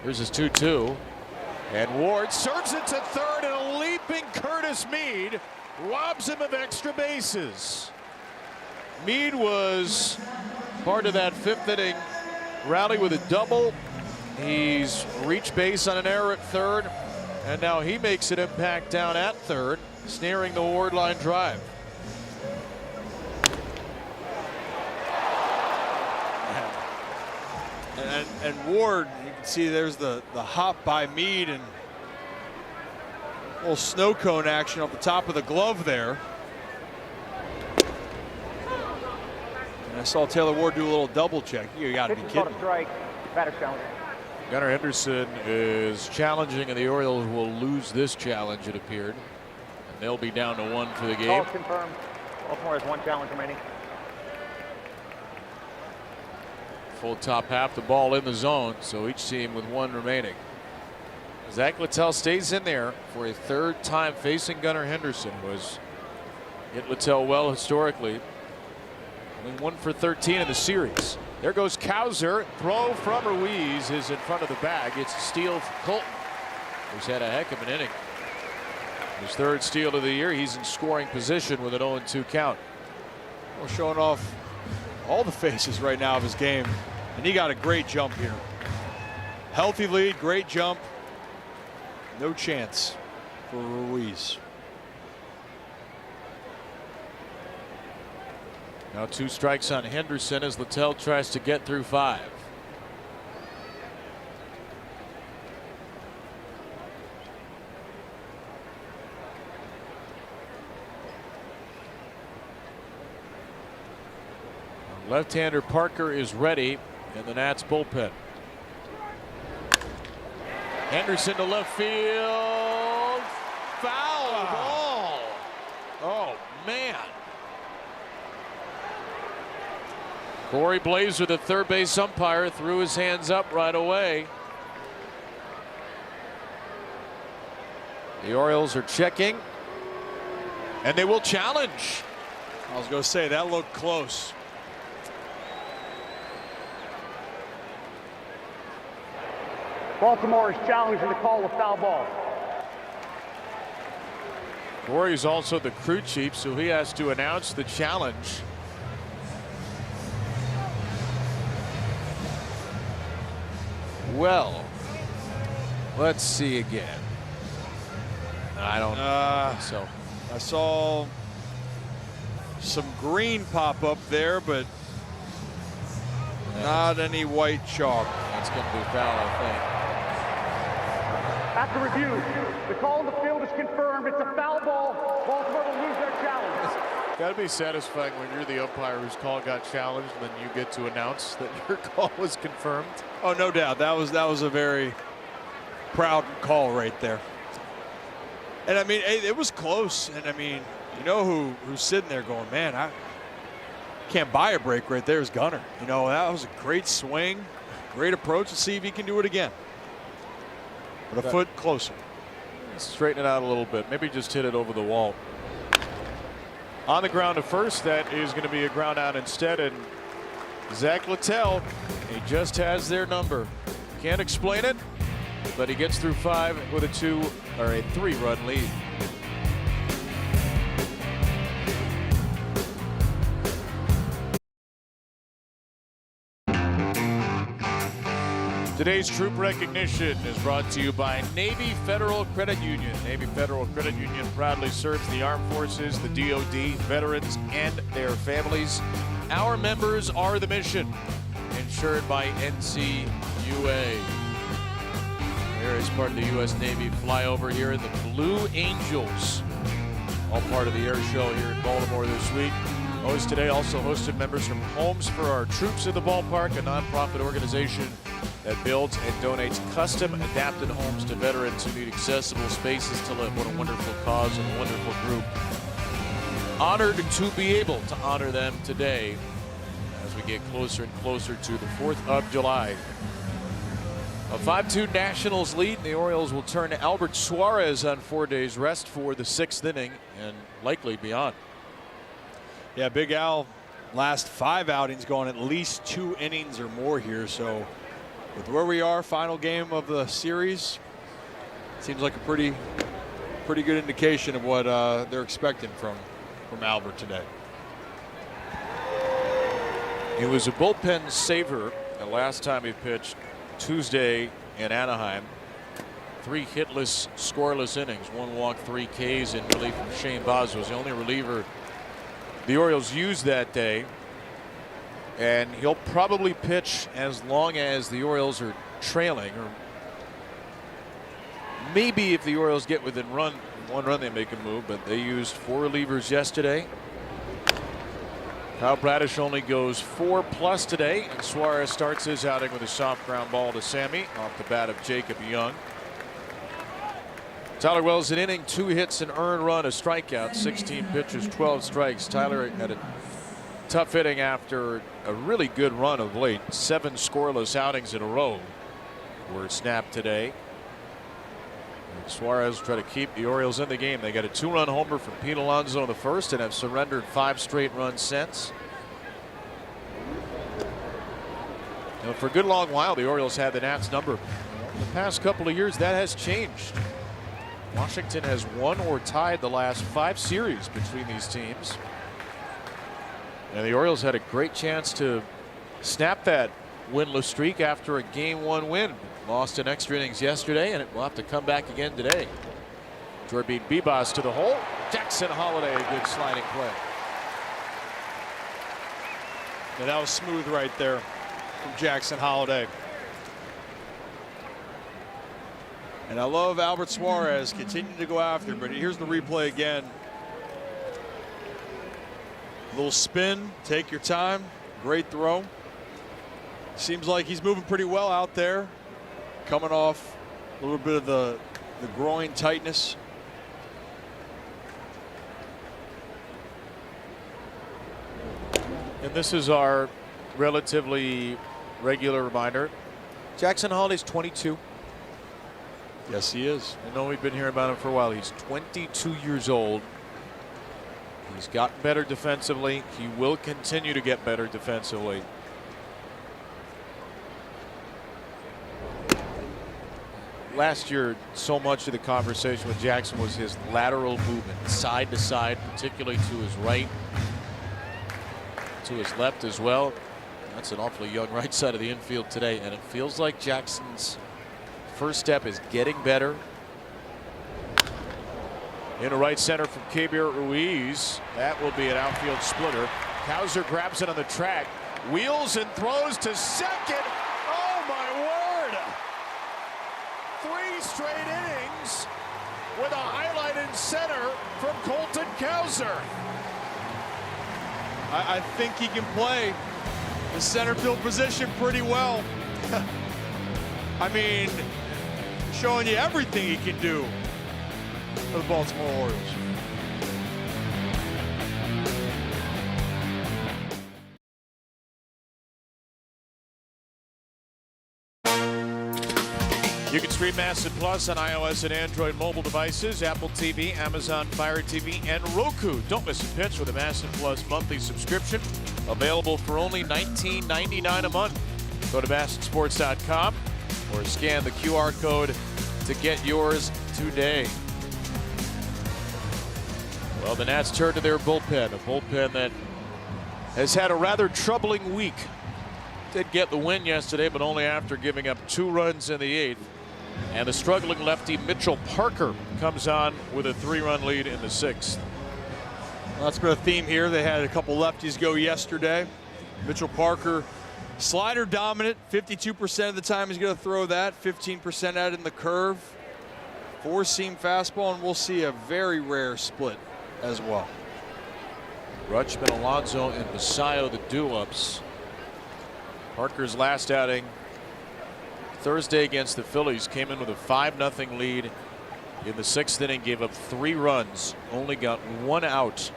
Here's his 2-2. And Ward serves it to third, and a leaping Curtis Mead robs him of extra bases. Mead was part of that 5th inning rally with a double. He's reached base on an error at third. And now he makes an impact down at third, snaring the Ward line drive. And Ward, you can see there's the hop by Meade and a little snow cone action off the top of the glove there. And I saw Taylor Ward do a little double check. You got to be kidding. Strike. Batter's challenge. Gunnar Henderson is challenging, and the Orioles will lose this challenge, it appeared. And they'll be down to 1 for the game. Call confirmed. Baltimore has 1 challenge remaining. Full top half, the ball in the zone, so each team with 1 remaining. Zach Littell stays in there for a 3rd time facing Gunnar Henderson. Was hit Littell well historically. Only 1 for 13 in the series. There goes Cowser. Throw from Ruiz is in front of the bag. It's a steal for Colton, who's had a heck of an inning. His 3rd steal of the year. He's in scoring position with an 0-2 count. Well, showing off all the faces right now of his game. And he got a great jump here. Healthy lead, great jump. No chance for Ruiz. Now 2 strikes on Henderson as Littell tries to get through 5. Left-hander Parker is ready in the Nats bullpen. Henderson to left field. Foul ball. Oh, man. Corey Blazer, the third base umpire, threw his hands up right away. The Orioles are checking, and they will challenge. I was going to say that looked close. Baltimore is challenging the call of foul ball. Corey's also the crew chief, so he has to announce the challenge. Well, let's see again. I don't think so. I saw some green pop up there, but not any white chalk. That's going to be foul, I think. After review, the call in the field is confirmed. It's a foul ball. Baltimore will lose their challenge. It's got to be satisfying when you're the umpire whose call got challenged, and then you get to announce that your call was confirmed. Oh, no doubt. That was a very proud call right there. And I mean, it was close. And I mean, you know who's sitting there going, man, I can't buy a break right there is Gunnar. You know, that was a great swing, great approach to see if he can do it again. But a foot closer. Straighten it out a little bit. Maybe just hit it over the wall. On the ground to first, that is going to be a ground out instead. And Zach Littell, he just has their number. Can't explain it, but he gets through 5 with a 3-run lead. Today's troop recognition is brought to you by Navy Federal Credit Union. Navy Federal Credit Union proudly serves the armed forces, the DoD, veterans, and their families. Our members are the mission, insured by NCUA. Here is part of the U.S. Navy flyover here in the Blue Angels. All part of the air show here in Baltimore this week. Host today also hosted members from Homes for Our Troops in the Ballpark, a nonprofit organization that builds and donates custom adapted homes to veterans who need accessible spaces to live. What a wonderful cause and a wonderful group. Honored to be able to honor them today as we get closer and closer to the 4th of July. A 5-2 Nationals lead, and the Orioles will turn to Albert Suarez on 4 days rest for the 6th inning and likely beyond. Yeah, Big Al, last 5 outings going at least 2 innings or more here. So with where we are, final game of the series, seems like a pretty good indication of what they're expecting from Albert today. He was a bullpen saver the last time he pitched Tuesday in Anaheim. 3 hitless, scoreless innings, 1 walk, 3 Ks in relief from Shane Baz. Was the only reliever the Orioles used that day, and he'll probably pitch as long as the Orioles are trailing, or maybe if the Orioles get within 1 run they make a move. But they used 4 relievers yesterday. Kyle Bradish only goes 4+ today, and Suarez starts his outing with a soft ground ball to Sammy off the bat of Jacob Young. Tyler Wells an inning, 2 hits, an earned run, a strikeout, 16 pitches, 12 strikes. Tyler had a tough inning after a really good run of late. 7 scoreless outings in a row were snapped today. And Suarez try to keep the Orioles in the game. They got a 2-run homer from Pete Alonso in the first and have surrendered 5 straight runs since. You know, for a good long while the Orioles had the Nats number. In the past couple of years that has changed. Washington has won or tied the last 5 series between these teams. And the Orioles had a great chance to snap that winless streak after a Game 1 win. Lost in extra innings yesterday, and it will have to come back again today. Jordan Bibas to the hole. Jackson Holliday, a good sliding play. And that was smooth right there from Jackson Holliday. And I love Albert Suarez continuing to go after, but here's the replay again. A little spin, take your time, great throw. Seems like he's moving pretty well out there, coming off a little bit of the groin tightness. And this is our relatively regular reminder. Jackson Holliday's 22. Yes, he is. I know we've been hearing about him for a while. He's 22 years old. He's gotten better defensively. He will continue to get better defensively. Last year, so much of the conversation with Jackson was his lateral movement, side to side, particularly to his right, to his left as well. That's an awfully young right side of the infield today, and it feels like Jackson's first step is getting better. Into right center from Keibert Ruiz. That will be an outfield splitter. Cowser grabs it on the track, wheels and throws to second. Oh my word! 3 straight innings with a highlight in center from Colton Cowser. I think he can play the center field position pretty well. I mean, showing you everything he can do for the Baltimore Orioles. You can stream Massive Plus on iOS and Android mobile devices, Apple TV, Amazon Fire TV, and Roku. Don't miss a pitch with a Massive Plus monthly subscription. Available for only $19.99 a month. Go to MassivSports.com or scan the QR code to get yours today. Well, the Nats turn to their bullpen, a bullpen that has had a rather troubling week. Did get the win yesterday, but only after giving up 2 runs in the 8th. And the struggling lefty Mitchell Parker comes on with a 3-run lead in the 6th. Well, that's been a theme here. They had a couple lefties go yesterday. Mitchell Parker, slider dominant, 52% of the time he's going to throw that, 15% out in the curve, 4-seam fastball, and we'll see a very rare split as well. Rutschman, Alonso, and Basayo, the do-ups. Parker's last outing Thursday against the Phillies came in with a 5-0 lead in the 6th inning, gave up 3 runs, only got 1 out.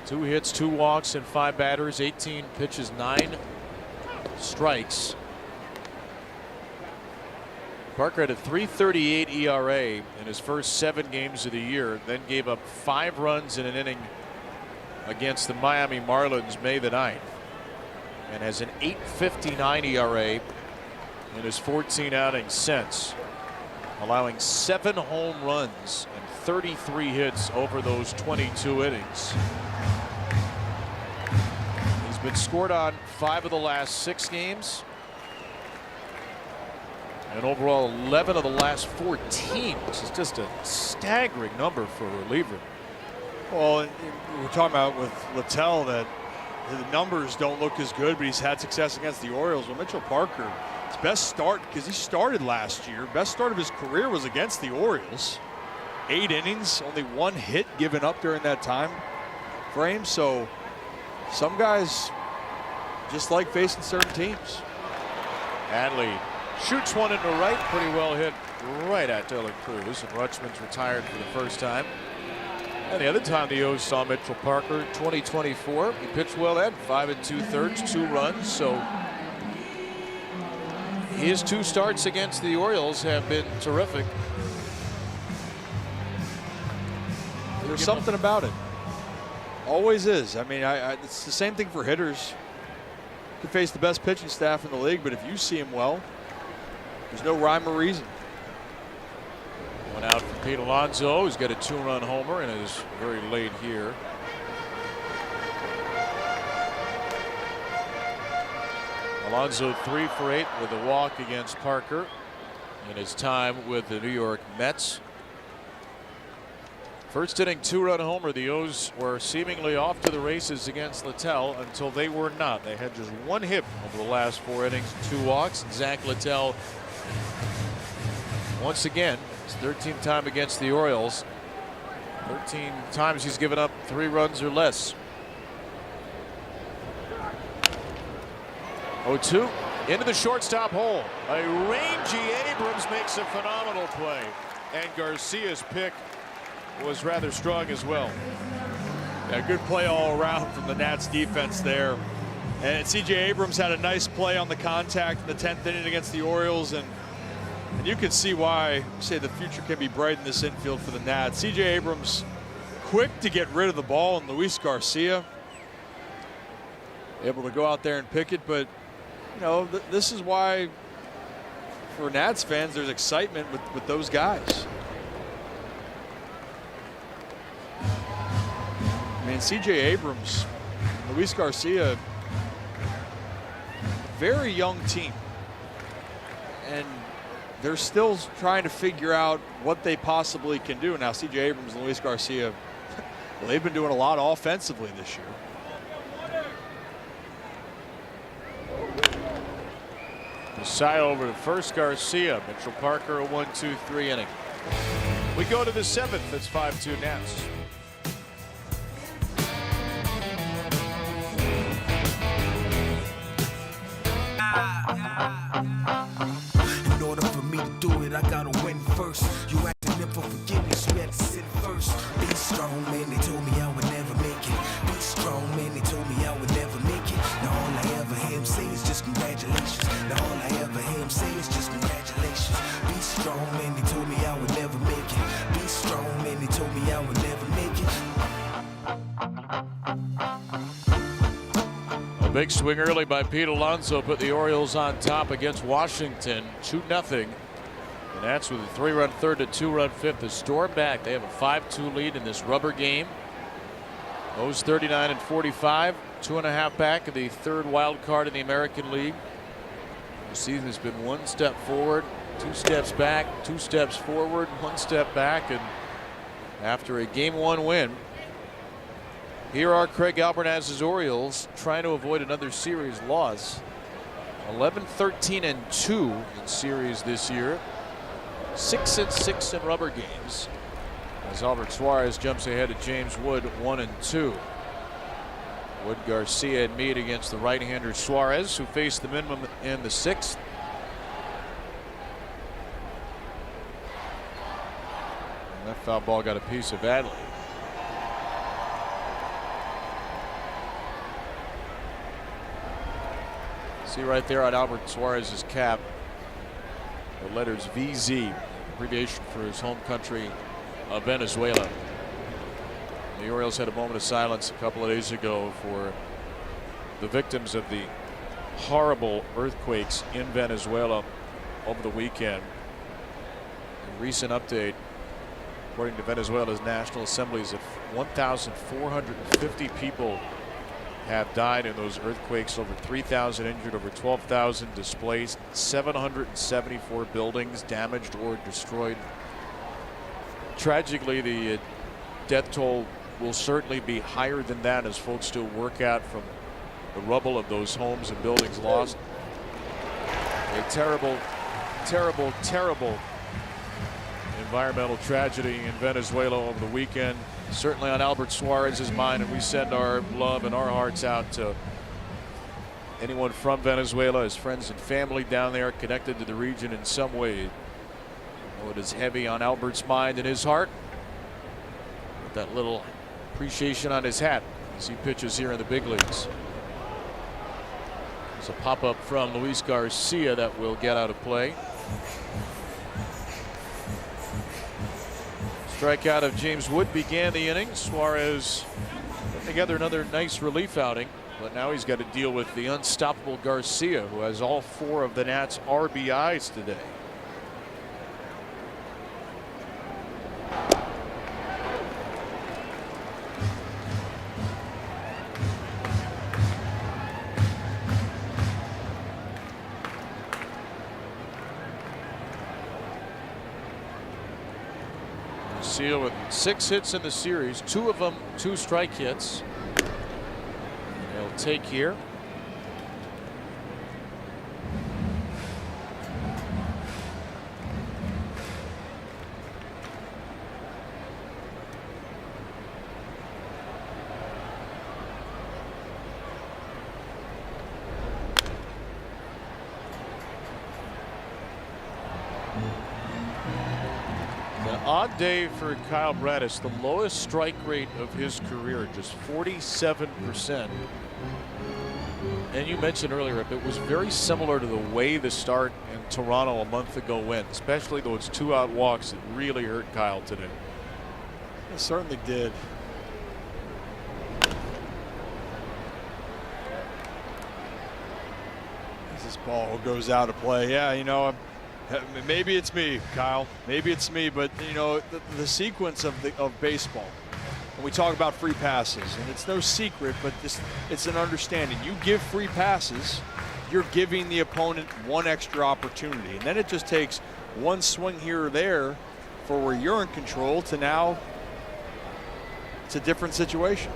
2 hits, 2 walks, and 5 batters, 18 pitches, 9 strikes. Parker had a .338 ERA in his first 7 games of the year, then gave up 5 runs in an inning against the Miami Marlins May the 9th, and has an .859 ERA in his 14 outings since, allowing 7 home runs and 33 hits over those 22 innings. He's been scored on 5 of the last 6 games. And overall, 11 of the last 14, which is just a staggering number for a reliever. Well, we're talking about with Littell that the numbers don't look as good, but he's had success against the Orioles. Well, Mitchell Parker, his best start, because he started last year, best start of his career was against the Orioles. 8 innings, only 1 hit given up during that time frame. So some guys just like facing certain teams. Adley shoots one into right, pretty well hit right at Dylan Cruz, and Rutschman's retired for the first time. And the other time the O's saw Mitchell Parker, 2024, he pitched well then, 5 2/3, 2 runs. So his 2 starts against the Orioles have been terrific. There's something about it. Always is. I mean, it's the same thing for hitters. You can face the best pitching staff in the league, but if you see him well, there's no rhyme or reason. One out for Pete Alonso, who's got a 2-run homer and is very late here. Alonso 3 for 8 with a walk against Parker in his time with the New York Mets. First inning 2-run homer. The O's were seemingly off to the races against Littell until they were not. They had just 1 hit over the last 4 innings, 2 walks. Zach Littell, once again, his 13th time against the Orioles. 13 times he's given up 3 runs or less. 0-2 into the shortstop hole. A rangy Abrams makes a phenomenal play, and Garcia's pick was rather strong as well. Yeah, good play all around from the Nats defense there. And C.J. Abrams had a nice play on the contact in the 10th inning against the Orioles, and you can see why I say the future can be bright in this infield for the Nats. C.J. Abrams quick to get rid of the ball, and Luis Garcia able to go out there and pick it. But you know, this is why for Nats fans there's excitement with those guys. I mean, C.J. Abrams, Luis Garcia, very young team, and they're still trying to figure out what they possibly can do. Now, C.J. Abrams and Luis Garcia, well, they've been doing a lot offensively this year. Messiah over to first. Garcia. Mitchell Parker, a 1-2-3 inning. We go to the 7th. It's 5-2 Nats. In order for me to do it, I gotta win first. You acting in for forgiveness, you had to sit first. Be strong, man, they told me I would never make it. Be strong, man, they told me I would never make it. Now all I ever hear him say is just congratulations. Now all I ever hear him say is just congratulations. Be strong, man, they told me I would never make it. Be strong, man, they told me I would never make it. A big swing early by Pete Alonso put the Orioles on top against Washington, 2-0. The Nats with a 3-run third to 2-run fifth to storm back. They have a 5-2 lead in this rubber game. O's 39-45, 2.5 back of the 3rd wild card in the American League. The season has been 1 step forward, 2 steps back, 2 steps forward, 1 step back, and after a Game 1 win, here are Craig Albernaz's Orioles trying to avoid another series loss. 11-13-2 in series this year. 6-6 in rubber games. As Albert Suarez jumps ahead to James Wood, 1-2. Wood, Garcia, and Meade against the right-hander Suarez, who faced the minimum in the 6th. And that foul ball got a piece of Adley. See right there on Albert Suarez's cap the letters VZ, abbreviation for his home country of Venezuela. The Orioles had a moment of silence a couple of days ago for the victims of the horrible earthquakes in Venezuela over the weekend. A recent update, according to Venezuela's National Assembly, is that 1,450 people have died in those earthquakes. Over 3,000 injured, over 12,000 displaced, 774 buildings damaged or destroyed. Tragically, the death toll will certainly be higher than that as folks still work out from the rubble of those homes and buildings lost. A terrible, terrible, terrible environmental tragedy in Venezuela over the weekend. Certainly on Albert Suarez's mind, and we send our love and our hearts out to anyone from Venezuela, his friends and family down there connected to the region in some way. Oh, it is heavy on Albert's mind and his heart. With that little appreciation on his hat as he pitches here in the big leagues. There's a pop-up from Luis Garcia that will get out of play. Strikeout of James Wood began the inning. Suarez put together another nice relief outing, but now he's got to deal with the unstoppable Garcia, who has all 4 of the Nats' RBIs today. With 6 hits in the series, 2 of them 2-strike hits. He'll take here. Odd day for Kyle Bradish, the lowest strike rate of his career, just 47%. And you mentioned earlier, it was very similar to the way the start in Toronto a month ago went, especially those 2-out walks that really hurt Kyle today. It certainly did. As this ball goes out of play, yeah, you know, maybe it's me, Kyle. Maybe it's me, but you know the sequence of baseball. When we talk about free passes, and it's no secret, but it's an understanding. You give free passes, you're giving the opponent one extra opportunity, and then it just takes one swing here or there for where you're in control to now it's a different situation.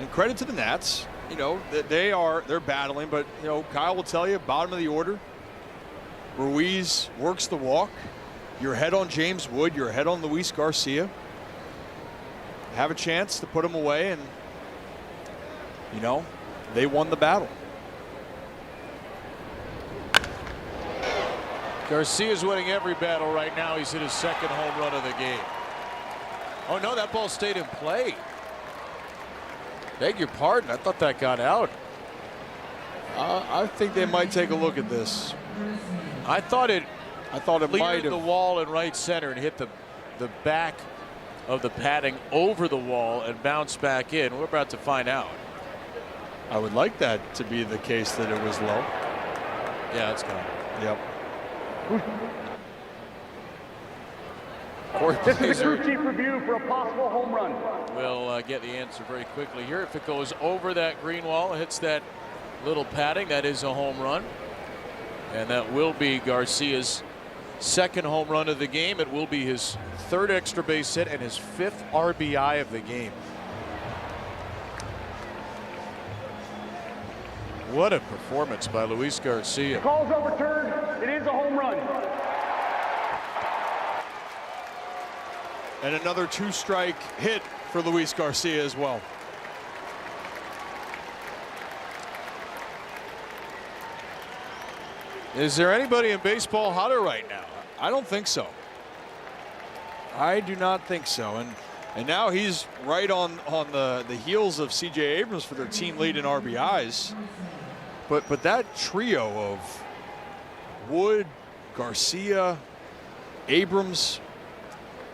And credit to the Nats. You know, they're battling, but you know, Kyle will tell you, bottom of the order. Ruiz works the walk. You're ahead on James Wood. You're ahead on Luis Garcia. Have a chance to put him away, and you know, they won the battle. Garcia's winning every battle right now. He's hit his 2nd home run of the game. Oh no, that ball stayed in play. Beg your pardon, I thought that got out. I think they might take a look at this. I thought it might the wall in right center and hit the back of the padding over the wall and bounced back in. We're about to find out. I would like that to be the case, that it was low. Yeah, it's gone. Yep. This is a crew chief review for a possible home run. We'll get the answer very quickly here. If it goes over that green wall, hits that little padding, that is a home run. And that will be Garcia's 2nd home run of the game. It will be his 3rd extra base hit and his 5th RBI of the game. What a performance by Luis Garcia. The call's overturned. It is a home run. And another 2-strike hit for Luis Garcia as well. Is there anybody in baseball hotter right now? I don't think so. I do not think so. And now he's right on the heels of C.J. Abrams for their team lead in RBIs. But that trio of Wood, Garcia, Abrams,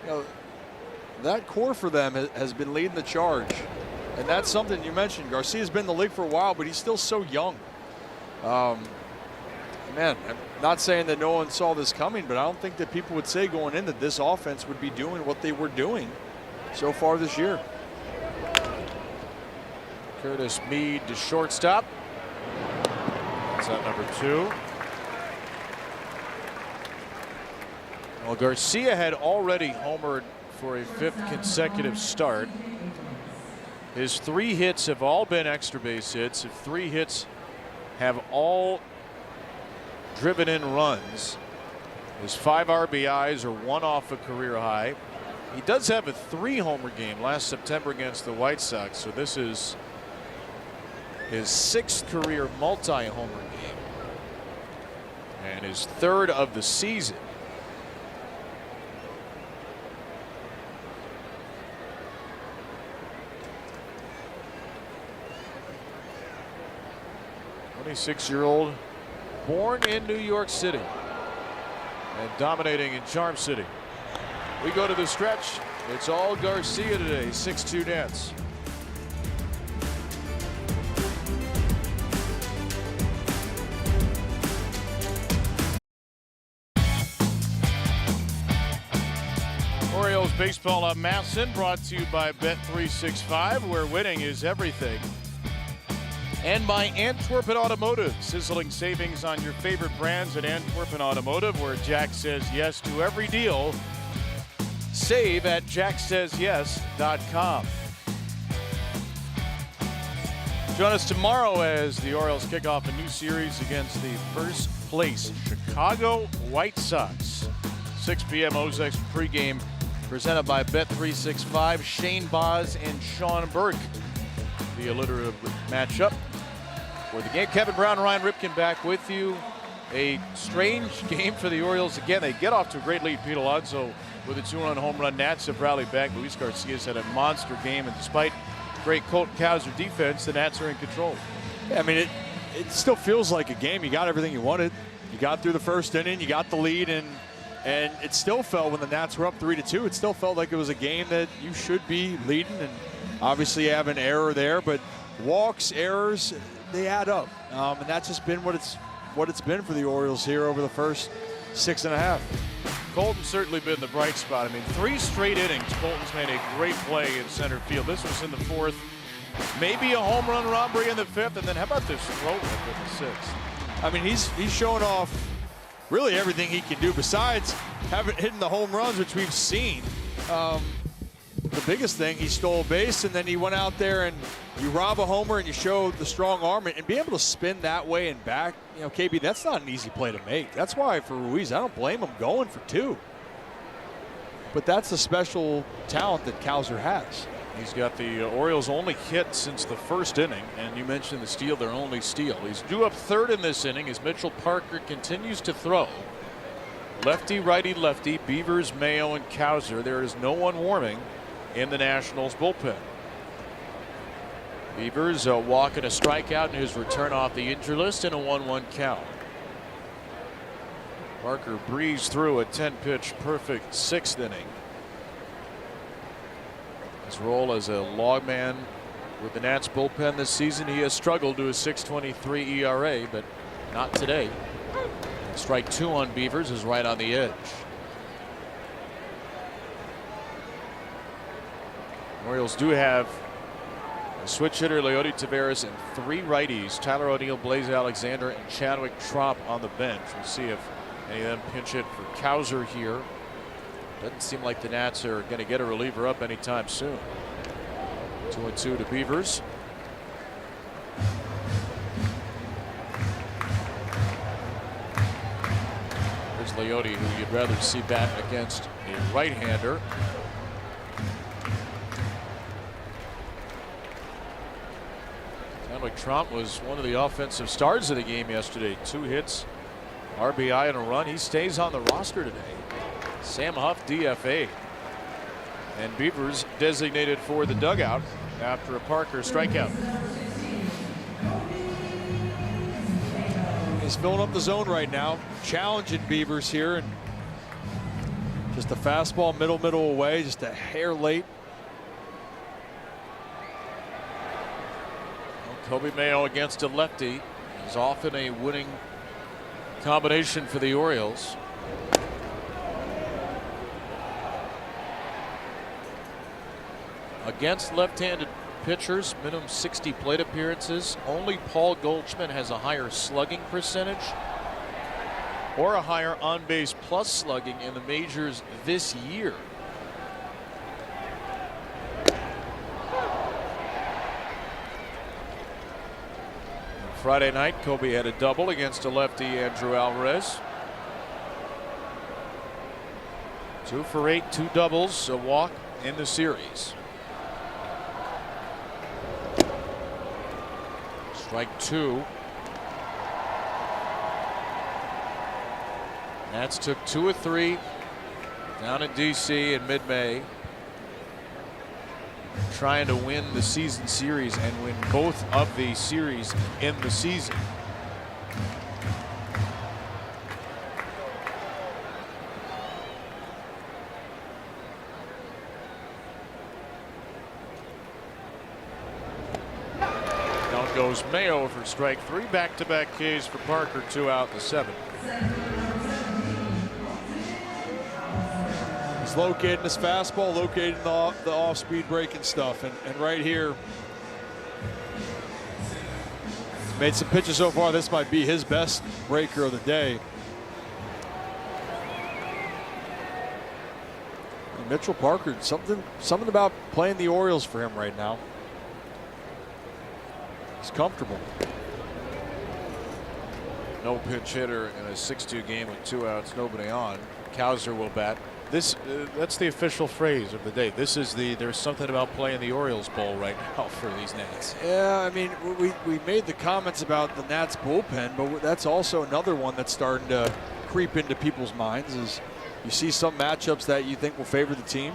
you know, that core for them has been leading the charge. And that's something you mentioned. Garcia's been in the league for a while, but he's still so young. Man, I'm not saying that no one saw this coming, but I don't think that people would say going in that this offense would be doing what they were doing so far this year. Curtis Mead to shortstop. That's out number 2. Well, Garcia had already homered for a 5th consecutive start. His 3 hits have all been extra base hits. His 3 hits have all driven in runs. His 5 RBIs are 1 off a career high. He does have a 3-homer game last September against the White Sox, so this is his 6th career multi-homer game and his 3rd of the season. A 26-year-old born in New York City and dominating in Charm City. We go to the stretch. It's all Garcia today. 6-2 Nats. Orioles baseball on Masson, brought to you by Bet365, where winning is everything. And by Antwerpen Automotive, sizzling savings on your favorite brands at Antwerpen Automotive, where Jack says yes to every deal. Save at jacksaysyes.com. Join us tomorrow as the Orioles kick off a new series against the first place Chicago White Sox. 6 p.m. Ozex pregame presented by Bet365. Shane Boz and Sean Burke. The alliterative matchup for the game. Kevin Brown, Ryan Ripken back with you. A strange game for the Orioles again. They get off to a great lead. Pete Alonso with a 2-run home run. Nats have rallied back. Luis Garcia's had a monster game, and despite great Colton Cowser defense, the Nats are in control. Yeah, I mean, it still feels like a game. You got everything you wanted. You got through the first inning. You got the lead, and it still felt, when the Nats were up 3-2, it still felt like it was a game that you should be leading. And obviously you have an error there, but walks, errors, they add up, and that's just been what it's been for the Orioles here over the first 6.5. Colton's certainly been the bright spot. I mean, 3 straight innings, Colton's made a great play in center field. This was in the 4th. Maybe a home run robbery in the 5th, and then how about this throw in the 6th? I mean, he's showing off really everything he can do besides hitting the home runs, which we've seen. The biggest thing, he stole a base, and then he went out there and you rob a homer and you show the strong arm, and be able to spin that way and back. You know, KB, that's not an easy play to make. That's why for Ruiz, I don't blame him going for 2. But that's the special talent that Cowser has. He's got the Orioles' only hit since the 1st inning, and you mentioned the steal, their only steal. He's due up 3rd in this inning as Mitchell Parker continues to throw. Lefty, righty, lefty, Beavers, Mayo, and Cowser. There is no one warming in the Nationals bullpen. Beavers a walk and a strikeout in his return off the injury list, and a 1-1 count. Parker breezed through a 10-pitch perfect 6th inning. His role as a logman with the Nats bullpen this season, he has struggled to a 6.23 ERA, but not today. Strike 2 on Beavers is right on the edge. Orioles do have a switch hitter, Leody Taveras, and 3 righties, Tyler O'Neill, Blaze Alexander, and Chadwick Tromp on the bench. We'll see if any of them pinch hit for Cowser here. Doesn't seem like the Nats are going to get a reliever up anytime soon. 2-2 to Beavers. There's Leody, who you'd rather see bat against a right-hander. Chadwick Tromp was one of the offensive stars of the game yesterday. 2 hits, RBI, and a run. He stays on the roster today. Sam Huff DFA, and Beavers designated for the dugout after a Parker strikeout. He's filling up the zone right now, challenging Beavers here, and just a fastball middle away, just a hair late. Well, Kobe Mayo against a lefty is often a winning combination for the Orioles. Against left-handed pitchers, minimum 60 plate appearances. Only Paul Goldschmidt has a higher slugging percentage or a higher on-base plus slugging in the majors this year. Friday night, Kobe had a double against a lefty, Andrew Alvarez. 2 for 8, 2 doubles, a walk in the series. Strike 2. Nats took 2 of 3 down in DC in mid-May, trying to win the season series and win both of the series in the season. Down goes Mayo for strike 3. Back-to-back Ks for Parker. 2 out in the 7th. He's locating his fastball, locating the off-speed breaking stuff, and right here, made some pitches so far. This might be his best breaker of the day. And Mitchell Parker, something about playing the Orioles for him right now. He's comfortable. No pinch hitter in a 6-2 game with 2 outs, nobody on. Cowser will bat. That's the official phrase of the day. There's something about playing the Orioles Bowl right now for these Nats. Yeah, I mean, we made the comments about the Nats bullpen, but that's also another one that's starting to creep into people's minds. Is you see some matchups that you think will favor the team,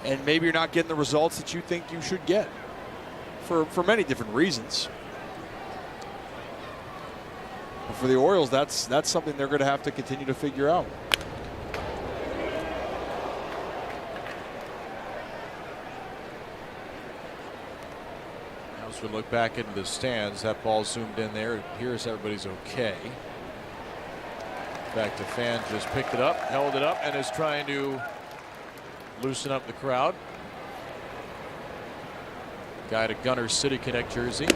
and maybe you're not getting the results that you think you should get for many different reasons. But for the Orioles, that's something they're going to have to continue to figure out. As we look back into the stands, that ball zoomed in there. It appears everybody's okay. Back to fan, just picked it up, held it up, and is trying to loosen up the crowd. Guy to Gunner City Connect jersey.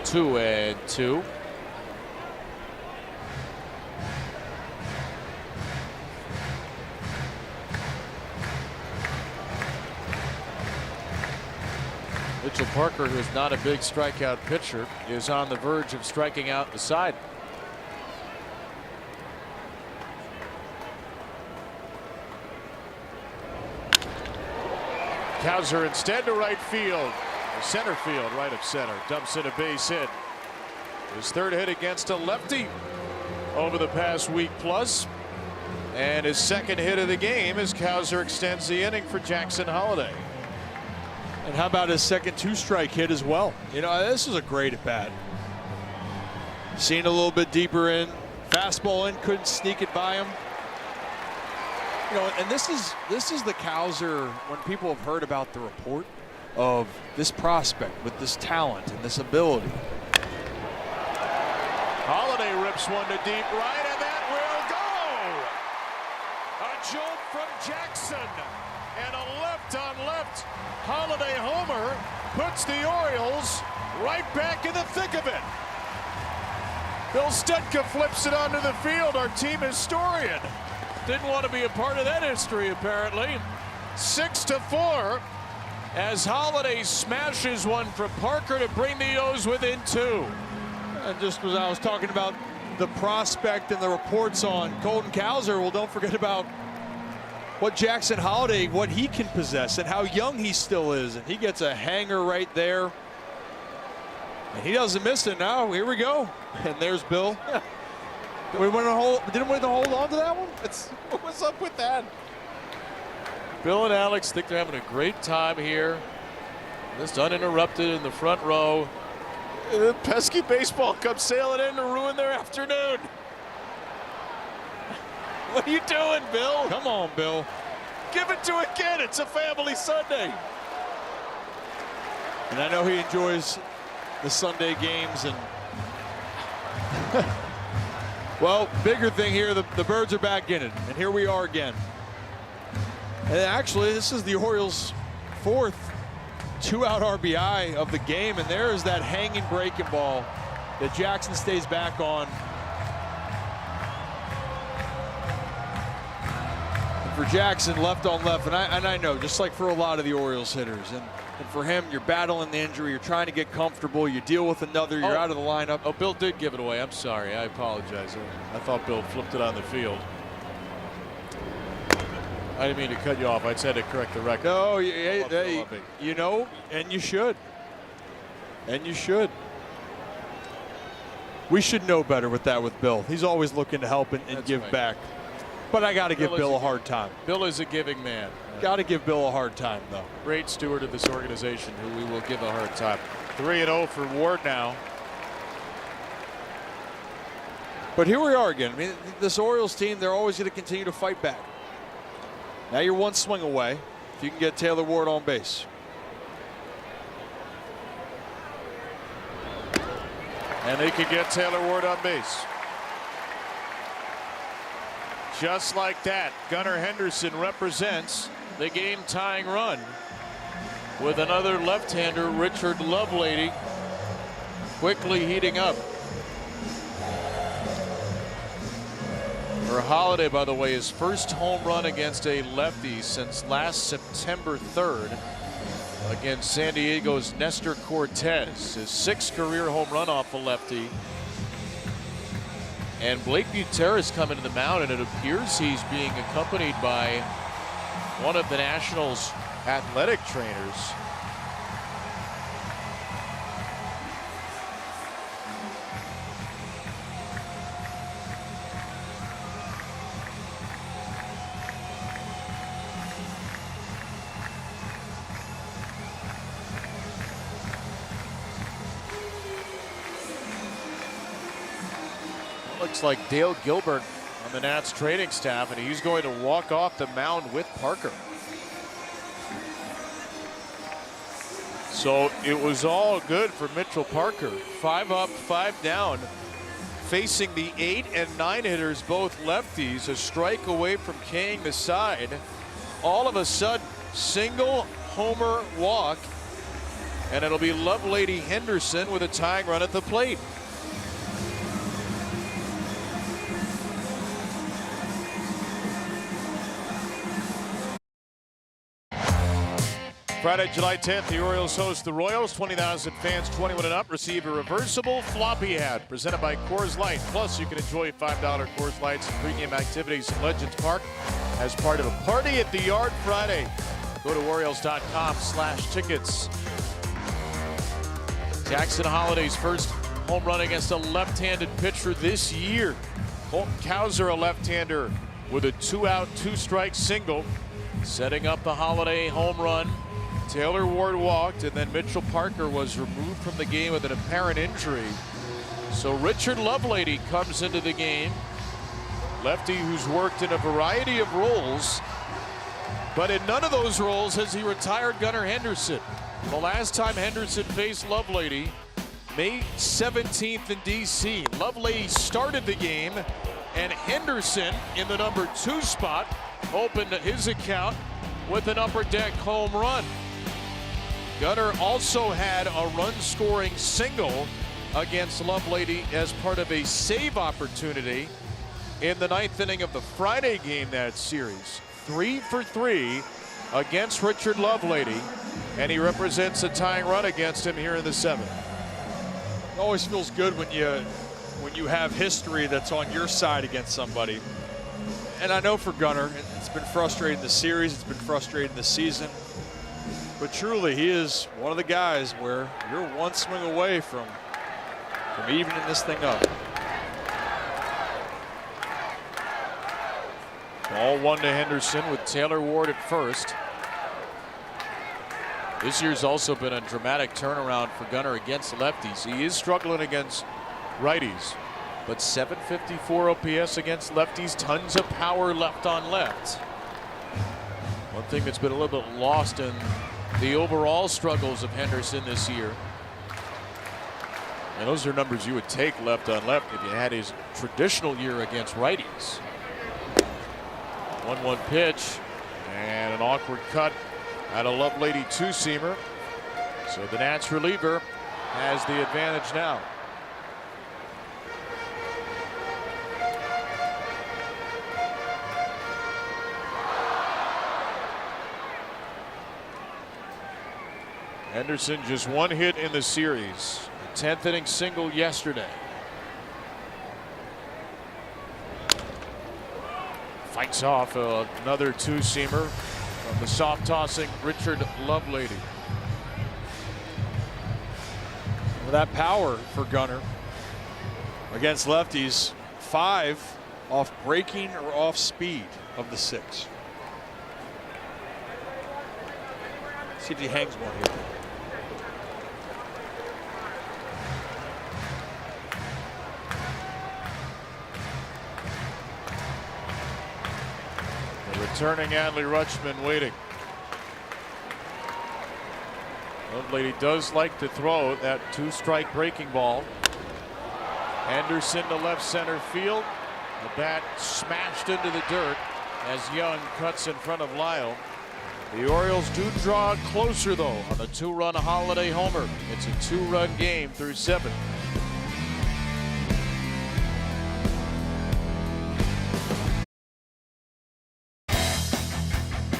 2-2. Mitchell Parker, who is not a big strikeout pitcher, is on the verge of striking out the side. Cowser instead to right field. Center field, right of center. Dumps in a base hit. His 3rd hit against a lefty over the past week plus. And his 2nd hit of the game as Cowser extends the inning for Jackson Holliday. And how about his 2nd 2-strike hit as well? You know, this is a great at bat. Seen a little bit deeper in, fastball in, couldn't sneak it by him. You know, and this is the Cowser when people have heard about the report of this prospect with this talent and this ability. Holliday rips one to deep right, and that will go. A jolt from Jackson and a left-on-left Holliday homer puts the Orioles right back in the thick of it. Bill Stetka flips it onto the field, our team historian. Didn't want to be a part of that history, apparently. 6-4 as Holliday smashes one for Parker to bring the O's within 2. And just as I was talking about the prospect and the reports on Colton Cowser, well, don't forget about what Jackson Holliday, what he can possess and how young he still is. And he gets a hanger right there. And he doesn't miss it now. Here we go. And there's Bill. Didn't we hold on to that one? What's up with that? Bill and Alex think they're having a great time here. Just uninterrupted in the front row. The pesky baseball comes sailing in to ruin their afternoon. What are you doing, Bill? Come on, Bill. Give it to a kid. It's a family Sunday. And I know he enjoys the Sunday games. And well, bigger thing here, the Birds are back in it. And here we are again. And actually, this is the Orioles' 4th 2-out RBI of the game, and there is that hanging breaking ball that Jackson stays back on. And for Jackson, left on left, and I know, just like for a lot of the Orioles hitters, and for him, you're battling the injury, you're trying to get comfortable, you deal with another, you're out of the lineup. Oh, Bill did give it away. I'm sorry. I apologize. I thought Bill flipped it on the field. I didn't mean to cut you off. I just had to correct the record. No, you know, and you should. And you should. We should know better with that with Bill. He's always looking to help and give right. back. But I got to give Bill a hard time. Bill is a giving man. Got to give Bill a hard time, though. Great steward of this organization who we will give a hard time. 3-0 for Ward now. But here we are again. I mean, this Orioles team, they're always going to continue to fight back. Now you're one swing away if you can get Taylor Ward on base. And they can get Taylor Ward on base. Just like that, Gunnar Henderson represents the game-tying run with another left-hander, Richard Lovelady, quickly heating up. For Holiday, by the way, his first home run against a lefty since last September 3rd against San Diego's Nestor Cortez. His 6th career home run off a lefty. And Blake Buterus coming to the mound, and it appears he's being accompanied by one of the Nationals' athletic trainers. Looks like Dale Gilbert on the Nats training staff, and he's going to walk off the mound with Parker. So it was all good for Mitchell Parker. 5 up, 5 down, facing the 8 and 9 hitters, both lefties, a strike away from Kang the side. All of a sudden, single homer walk, and it'll be Lovelady Henderson with a tying run at the plate. Friday, July 10th, the Orioles host the Royals. 20,000 fans, 21 and up, receive a reversible floppy hat presented by Coors Light. Plus, you can enjoy $5 Coors Lights and pregame activities in Legends Park as part of a Party at the Yard Friday. Go to Orioles.com/tickets. Jackson Holliday's first home run against a left-handed pitcher this year. Colton Cowser, a left-hander, with a 2-out, 2-strike single, setting up the Holiday home run. Taylor Ward walked, and then Mitchell Parker was removed from the game with an apparent injury. So Richard Lovelady comes into the game. Lefty who's worked in a variety of roles, but in none of those roles has he retired Gunnar Henderson. The last time Henderson faced Lovelady, May 17th in D.C. Lovelady started the game, and Henderson in the number 2 spot opened his account with an upper deck home run. Gunnar also had a run-scoring single against Lovelady as part of a save opportunity in the 9th inning of the Friday game that series. 3 for 3 against Richard Lovelady, and he represents a tying run against him here in the 7th. It always feels good when you have history that's on your side against somebody. And I know for Gunnar, it's been frustrating this series, it's been frustrating this season. But truly, he is one of the guys where you're one swing away from evening this thing up. Ball 1 to Henderson with Taylor Ward at first. This year's also been a dramatic turnaround for Gunnar against lefties. He is struggling against righties, but 754 OPS against lefties, tons of power left on left. One thing that's been a little bit lost in the overall struggles of Henderson this year. And those are numbers you would take left on left if you had his traditional year against righties. 1-1 pitch, And an awkward cut at a Lovelady two-seamer. So the Nats reliever has the advantage now. Henderson just one hit in the series. A 10th inning single yesterday. Fights off another two-seamer from the soft tossing Richard Lovelady. Well, that power for Gunnar against lefties, 5 off breaking or off speed of the 6. See if he hangs one here. Returning Adley Rutschman waiting. Lovelady does like to throw that 2-strike breaking ball. Anderson to left center field. The bat smashed into the dirt as Young cuts in front of Lyle. The Orioles do draw closer though on a 2-run Holiday homer. It's a 2-run game through 7.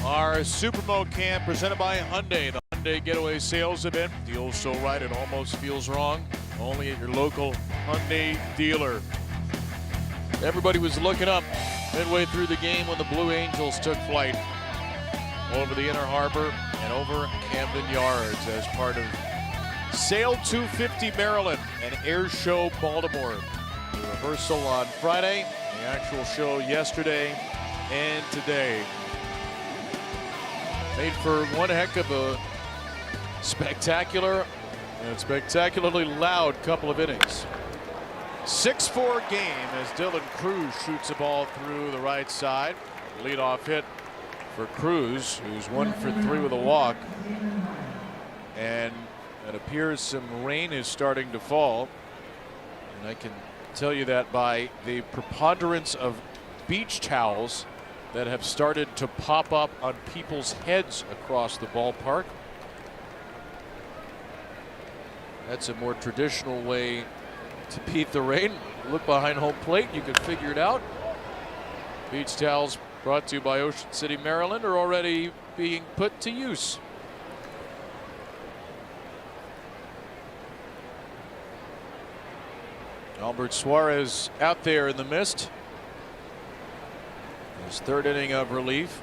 Our Supermo Camp presented by Hyundai, the Hyundai Getaway Sales Event. Feels so right, it almost feels wrong. Only at your local Hyundai dealer. Everybody was looking up midway through the game when the Blue Angels took flight over the Inner Harbor and over Camden Yards as part of Sail 250 Maryland and Air Show Baltimore. The rehearsal on Friday, the actual show yesterday and today. Made for one heck of a spectacular and spectacularly loud couple of innings. 6-4 game as Dylan Cruz shoots a ball through the right side. Leadoff hit for Cruz, who's 1 for 3 with a walk. And it appears some rain is starting to fall. And I can tell you that by the preponderance of beach towels that have started to pop up on people's heads across the ballpark. That's a more traditional way to beat the rain. Look behind home plate, you can figure it out. Beach towels brought to you by Ocean City, Maryland, are already being put to use. Albert Suarez out there in the mist. His 3rd inning of relief.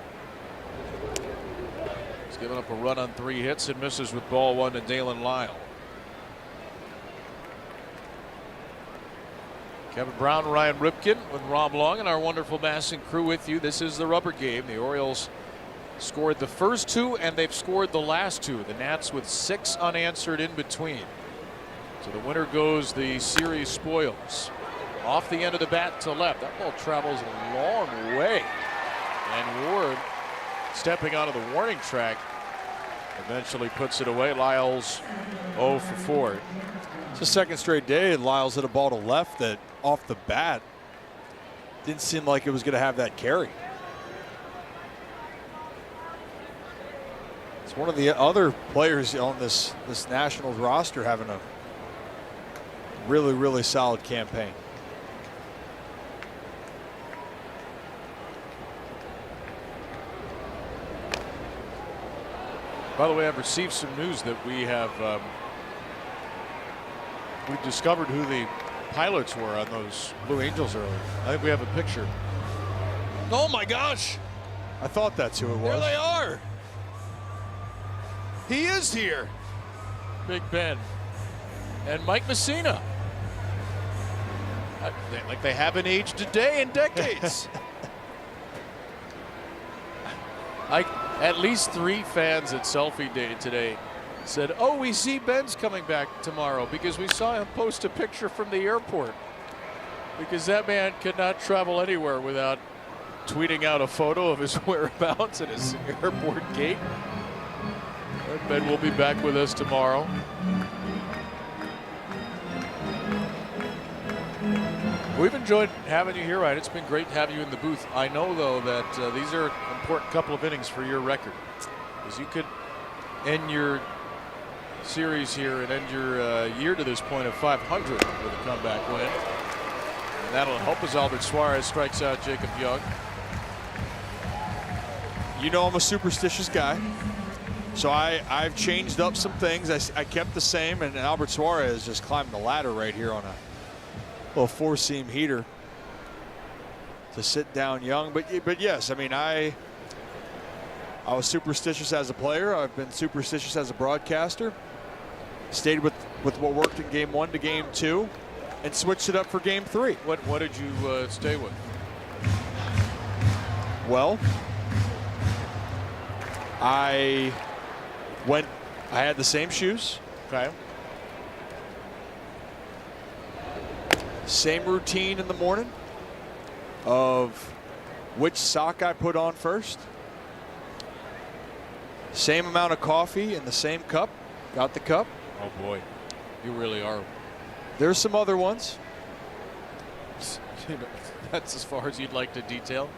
He's given up a run on 3 hits and misses with ball 1 to Dalen Lyle. Kevin Brown, Ryan Ripken with Rob Long and our wonderful Masson crew with you. This is the rubber game. The Orioles scored the first 2 and they've scored the last 2. The Nats with 6 unanswered in between. So the winner goes the series spoils. Off the end of the bat to left. That ball travels a long way. And Ward, stepping onto the warning track, eventually puts it away. Lyles 0 for 4. It's the 2nd straight day and Lyles hit a ball to left that off the bat didn't seem like it was going to have that carry. It's one of the other players on this Nationals roster having a really solid campaign. By the way, I've received some news that we've discovered who the pilots were on those Blue Angels earlier. I think we have a picture. Oh my gosh! I thought that's who it was. There they are. He is here. Big Ben and Mike Messina. Like they haven't aged a day in decades. At least 3 fans at Selfie Day today said, "Oh, we see Ben's coming back tomorrow because we saw him post a picture from the airport." Because that man could not travel anywhere without tweeting out a photo of his whereabouts at his airport gate. Ben will be back with us tomorrow. We've enjoyed having you here, Ryan. It's been great to have you in the booth. I know, though, that these are an important couple of innings for your record, because you could end your series here and end your year to this point of 500 with a comeback win. And that'll help as Albert Suarez strikes out Jacob Young. You know I'm a superstitious guy, so I've changed up some things. I kept the same, and Albert Suarez just climbed the ladder right here on a little four-seam heater to sit down Young. But yes, I mean, I was superstitious as a player. I've been superstitious as a broadcaster. Stayed with what worked in game 1 to game 2 and switched it up for game 3. What did you stay with? Well, I had the same shoes. Okay. Same routine in the morning of which sock I put on first. Same amount of coffee in the same cup. Got the cup. Oh boy, you really are. There's some other ones. That's as far as you'd like to detail.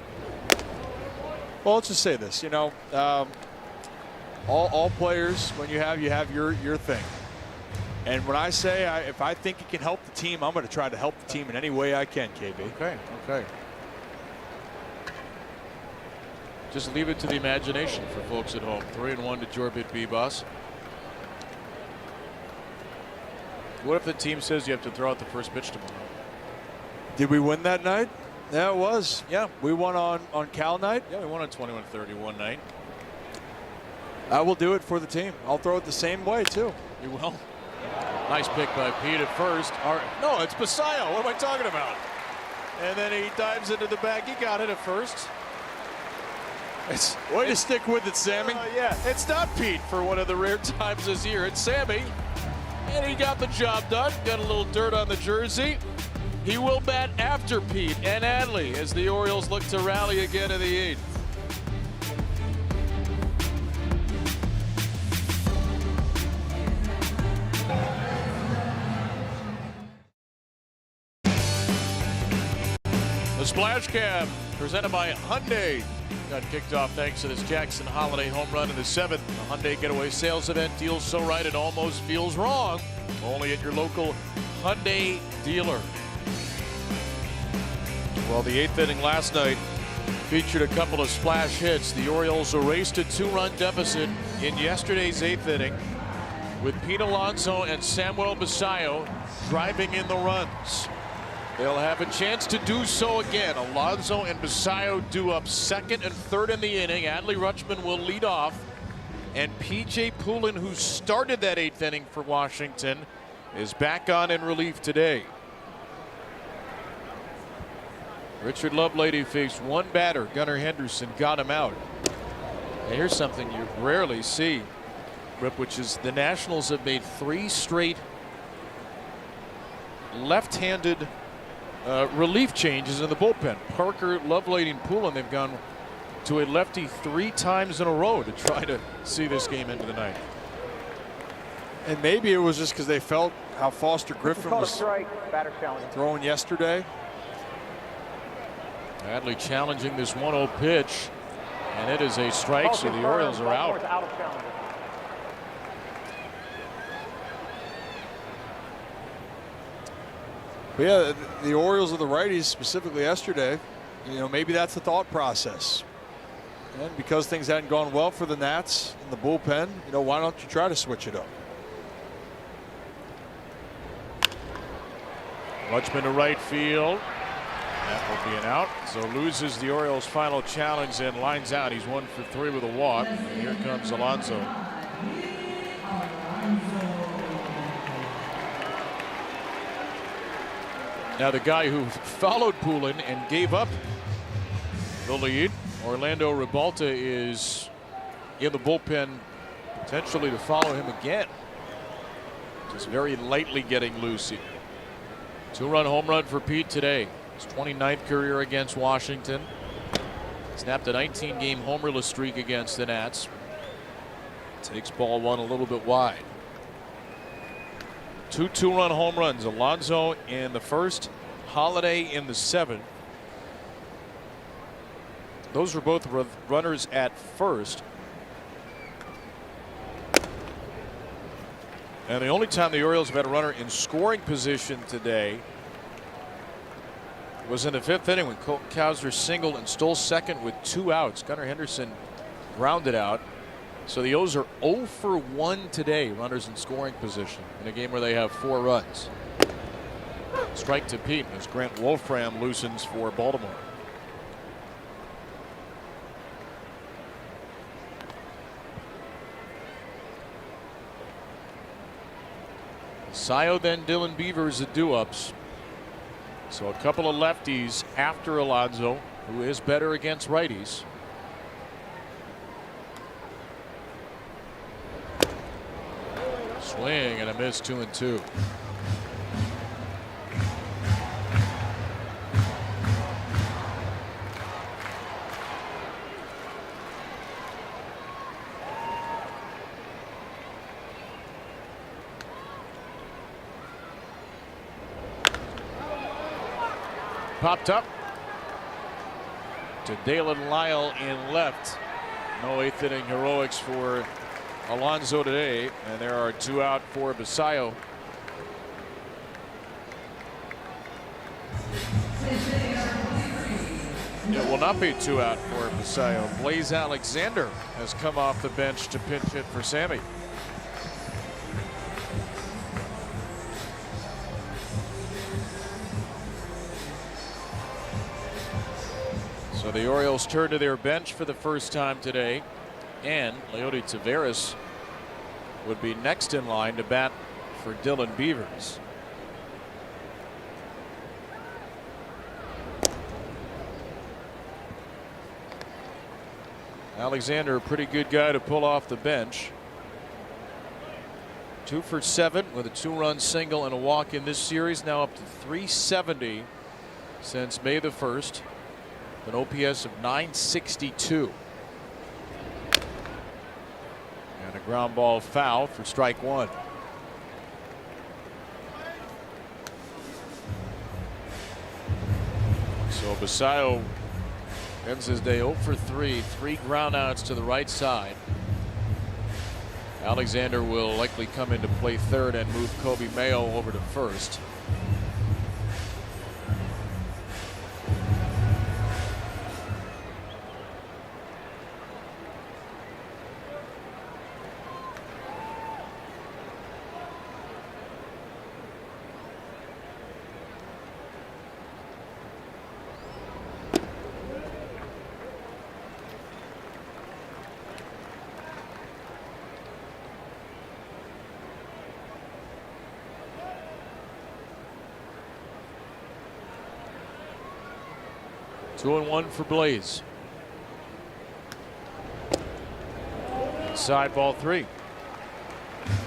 Well, let's just say this. You know, all players, when you have your thing. And when I say if I think it can help the team, I'm going to try to help the team in any way I can, KB. Okay. Just leave it to the imagination for folks at home. 3-1 to Jorbit Bebas. What if the team says you have to throw out the first pitch tomorrow? Did we win that night? Yeah, it was. Yeah. We won on Cal night. Yeah, we won on 21-30 one night. I will do it for the team. I'll throw it the same way, too. You will? Nice pick by Pete at first. No, it's Basayo. What am I talking about? And then he dives into the bag. He got it at first. Way to stick with it, Sammy. Yeah, it's not Pete for one of the rare times this year. It's Sammy. And he got the job done. Got a little dirt on the jersey. He will bat after Pete and Adley as the Orioles look to rally again in the 8th. The Splash Cam presented by Hyundai got kicked off thanks to this Jackson Holiday home run in the 7th. The Hyundai Getaway Sales Event deals so right it almost feels wrong. Only at your local Hyundai dealer. Well, the 8th inning last night featured a couple of splash hits. The Orioles erased a 2-run deficit in yesterday's 8th inning with Pete Alonso and Samuel Basayo driving in the runs. They'll have a chance to do so again. Alonso and Basayo due up 2nd and 3rd in the inning. Adley Rutschman will lead off. And P.J. Poulin, who started that 8th inning for Washington, is back on in relief today. Richard Lovelady faced one batter. Gunnar Henderson got him out. And here's something you rarely see, Rip, which is the Nationals have made 3 straight left-handed relief changes in the bullpen. Parker, Lovelady, and Poulin, they've gone to a lefty 3 times in a row to try to see this game into the ninth. And maybe it was just because they felt how Foster Griffin was throwing yesterday. Adley challenging this 1-0 pitch, and it is a strike, so the Orioles are out. But yeah, the Orioles of the righties, specifically yesterday, you know, maybe that's the thought process. And because things hadn't gone well for the Nats in the bullpen, you know, why don't you try to switch it up? Rutschman to right field. That will be an out. So loses the Orioles' final challenge and lines out. He's 1 for 3 with a walk. And here comes Alonso. Now the guy who followed Poulin and gave up the lead, Orlando Ribalta, is in the bullpen potentially to follow him again. Just very lightly getting loose here. 2-run home run for Pete today. His 29th career against Washington. Snapped a 19-game homerless streak against the Nats. Takes ball 1 a little bit wide. 2 2-run home runs. Alonso in the first Holiday in the 7th. Those were both runners at first. And the only time the Orioles have had a runner in scoring position today was in the 5th inning when Colton Cowser singled and stole second with 2 outs. Gunnar Henderson grounded out. So the O's are 0 for 1 today, runners in scoring position, in a game where they have 4 runs. Strike to Pete as Grant Wolfram loosens for Baltimore. Sayo, then Dylan Beavers, the do-ups. So a couple of lefties after Alonso, who is better against righties. Swing and a miss, 2-2. Popped up to Dalen Lyle in left. No 8th inning heroics for Alonso today, and there are 2 out for Basayo. It will not be 2 out for Basayo. Blaze Alexander has come off the bench to pinch hit for Sammy. So the Orioles turn to their bench for the first time today, and Leody Taveras would be next in line to bat for Dylan Beavers. Alexander, a pretty good guy to pull off the bench. 2 for 7 with a 2-run single and a walk in this series, now up to 370 since May the 1st. An OPS of 962. And a ground ball foul for strike 1. So Basayo ends his day 0 for 3, 3 groundouts to the right side. Alexander will likely come into play third and move Kobe Mayo over to first. Two and one for Blaze. Inside ball 3.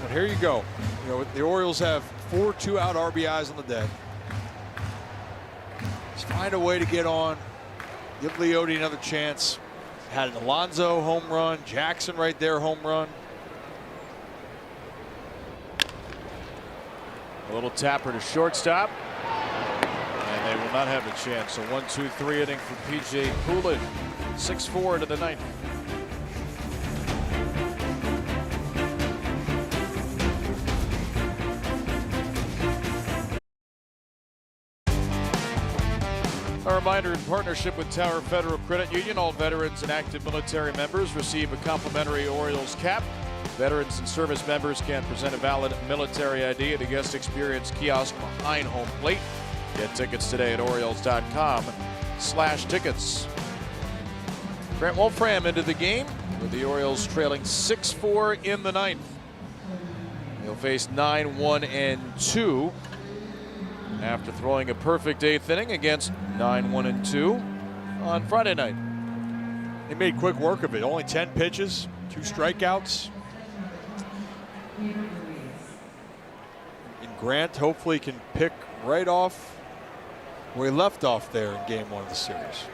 Well, here you go. You know, the Orioles have 4 2-out RBIs on the day. Just find a way to get on. Give Leody another chance. Had an Alonso home run. Jackson right there home run. A little tapper to shortstop. And they will not have a chance. So 1-2-3 inning for P.J. Poulin. 6-4 to the 9th. A reminder, in partnership with Tower Federal Credit Union, all veterans and active military members receive a complimentary Orioles cap. Veterans and service members can present a valid military ID at the guest experience kiosk behind home plate. Get tickets today at Orioles.com/tickets. Grant Wolfram into the game with the Orioles trailing 6-4 in the 9th. He'll face 9-1-2 after throwing a perfect 8th inning against 9-1-2 on Friday night. He made quick work of it. Only 10 pitches, 2 strikeouts. And Grant hopefully can pick right off where he left off there in game 1 of the series.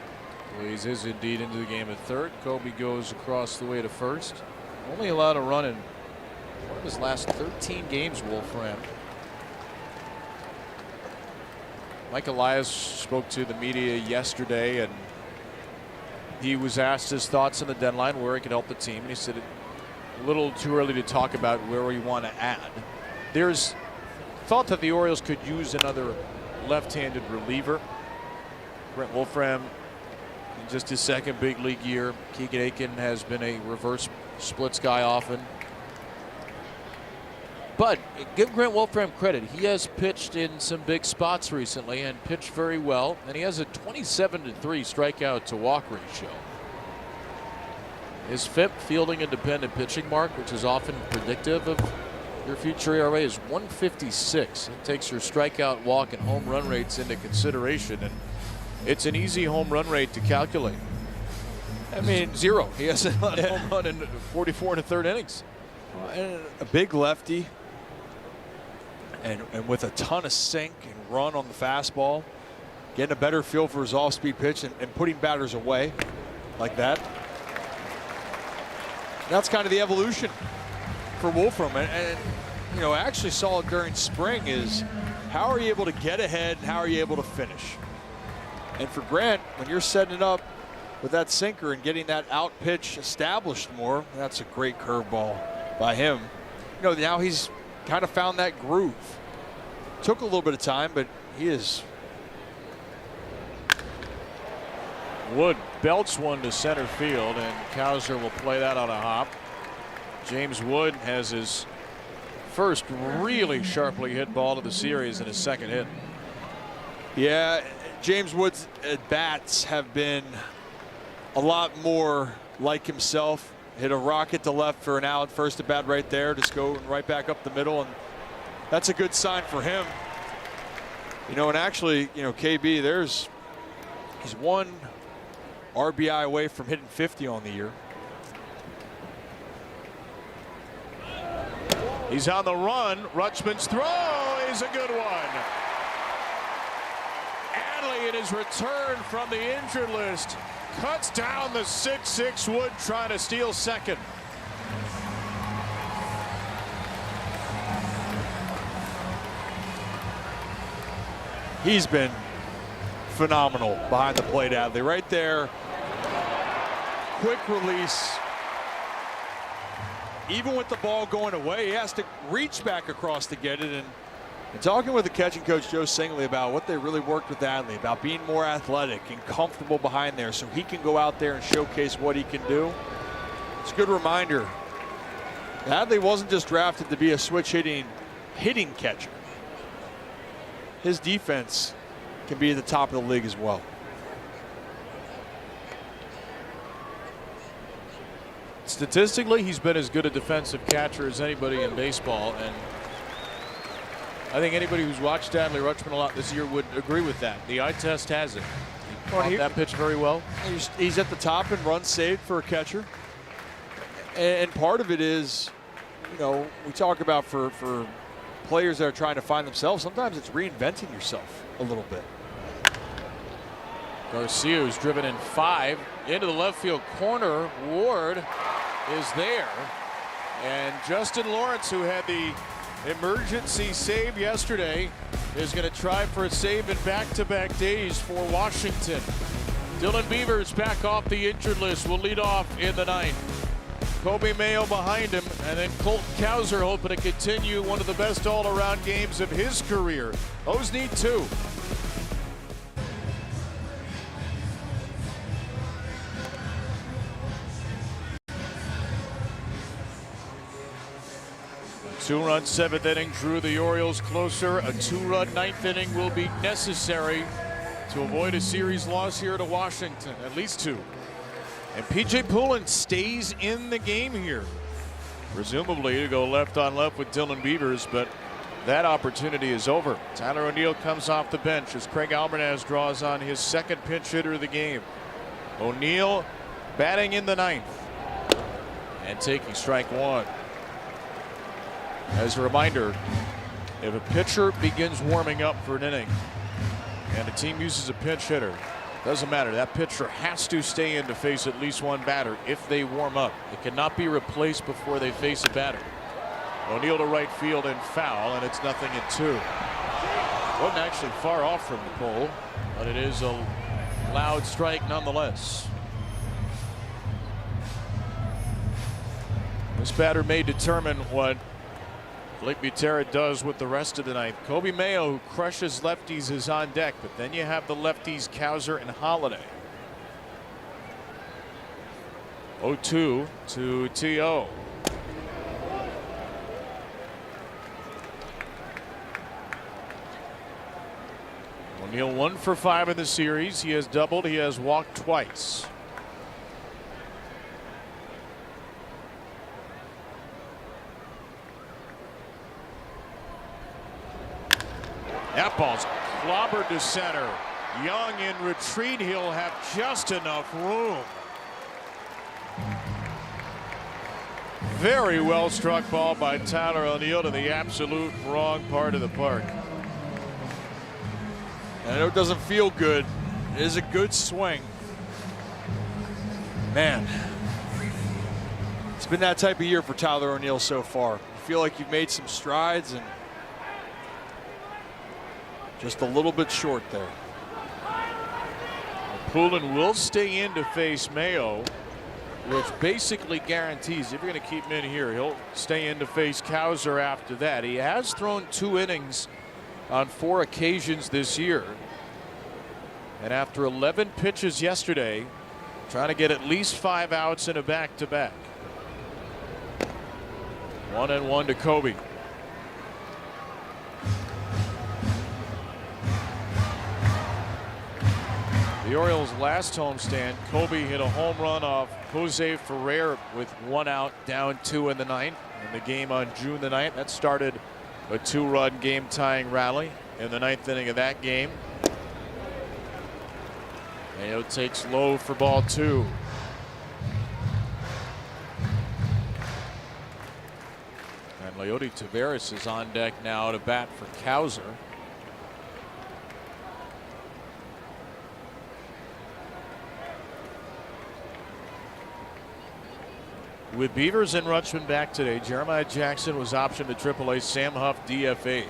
Blaze is indeed into the game at third. Kobe goes across the way to first. Only allowed a run in one of his last 13 games, Wolfram. Mike Elias spoke to the media yesterday, and he was asked his thoughts on the deadline, where he could help the team, and he said a little too early to talk about where we want to add. There's thought that the Orioles could use another left-handed reliever. Brent Wolfram, in just his second big league year. Keegan Aiken has been a reverse splits guy often. But give Grant Wolfram credit. He has pitched in some big spots recently and pitched very well. And he has a 27-3 strikeout to walk ratio. His FIP, fielding independent pitching mark, which is often predictive of your future ERA, is 156. It takes your strikeout, walk, and home run rates into consideration. And it's an easy home run rate to calculate. I mean, 0. He has a home run in 44 1/3 innings. And a big lefty. And with a ton of sink and run on the fastball, getting a better feel for his off-speed pitch and putting batters away like that. That's kind of the evolution for Wolfram. And you know, I actually saw it during spring, is how are you able to get ahead and how are you able to finish? And for Grant, when you're setting it up with that sinker and getting that out pitch established more, that's a great curveball by him. You know, now he's kind of found that groove. Took a little bit of time, but he is. Wood belts one to center field, and Cowser will play that on a hop. James Wood has his first really sharply hit ball of the series in his second hit. Yeah, James Wood's at-bats have been a lot more like himself. Hit a rocket to left for an out, first at bat right there, just go right back up the middle, and that's a good sign for him. You know, and actually, you know, KB, he's one RBI away from hitting 50 on the year. He's on the run. Rutschman's throw is a good one. Adley in his return from the injured list cuts down the 6-6 Wood, trying to steal second. He's been phenomenal behind the plate, Adley. Right there, quick release. Even with the ball going away, he has to reach back across to get it. And talking with the catching coach, Joe Singley, about what they really worked with Adley, about being more athletic and comfortable behind there so he can go out there and showcase what he can do. It's a good reminder. Adley wasn't just drafted to be a switch hitting catcher. His defense can be at the top of the league as well. Statistically, he's been as good a defensive catcher as anybody in baseball, and I think anybody who's watched Adley Rutschman a lot this year would agree with that. The eye test has it. He caught that pitch very well. He's at the top in runs saved for a catcher. And part of it is, you know, we talk about for players that are trying to find themselves, sometimes it's reinventing yourself a little bit. Garcia, who's driven in 5 into the left field corner. Ward is there. And Justin Lawrence, who had the emergency save yesterday, is going to try for a save in back-to-back days for Washington. Dylan Beavers back off the injured list, will lead off in the 9th. Kobe Mayo behind him, and then Colton Cowser hoping to continue one of the best all-around games of his career. O's need 2. Two-run 7th inning drew the Orioles closer. A 2-run 9th inning will be necessary to avoid a series loss here to Washington, at least 2. And P.J. Poulin stays in the game here, presumably to go left on left with Dylan Beavers, but that opportunity is over. Tyler O'Neill comes off the bench as Craig Alvarez draws on his second pinch hitter of the game. O'Neill batting in the 9th and taking strike 1. As a reminder, if a pitcher begins warming up for an inning and a team uses a pinch hitter, doesn't matter. That pitcher has to stay in to face at least one batter if they warm up. It cannot be replaced before they face a batter. O'Neill to right field and foul, and it's 0-2. Wasn't actually far off from the pole, but it is a loud strike nonetheless. This batter may determine what Blake Butera does with the rest of the ninth. Kobe Mayo, who crushes lefties, is on deck, but then you have the lefties Cowser and Holiday. 0-2 to T.O. O'Neill 1 for 5 in the series. He has doubled. He has walked twice. That ball's clobbered to center. Young in retreat. He'll have just enough room. Very well struck ball by Tyler O'Neill to the absolute wrong part of the park. I know it doesn't feel good. It is a good swing. Man, it's been that type of year for Tyler O'Neill so far. You feel like you've made some strides and just a little bit short there. Poulin will stay in to face Mayo, which basically guarantees if you're going to keep him in here, he'll stay in to face Cowser after that. He has thrown 2 innings on 4 occasions this year. And after 11 pitches yesterday, trying to get at least 5 outs in a back-to-back. 1-1 to Kobe. The Orioles' last homestand, Kobe hit a home run off Jose Ferrer with 1 out, down 2 in the 9th. In the game on June the 9th, that started a 2-run game-tying rally in the 9th inning of that game. Mayo takes low for ball 2. And Leody Taveras is on deck now to bat for Cowser. With Beavers and Rutschman back today, Jeremiah Jackson was optioned to AAA. Sam Huff DFA.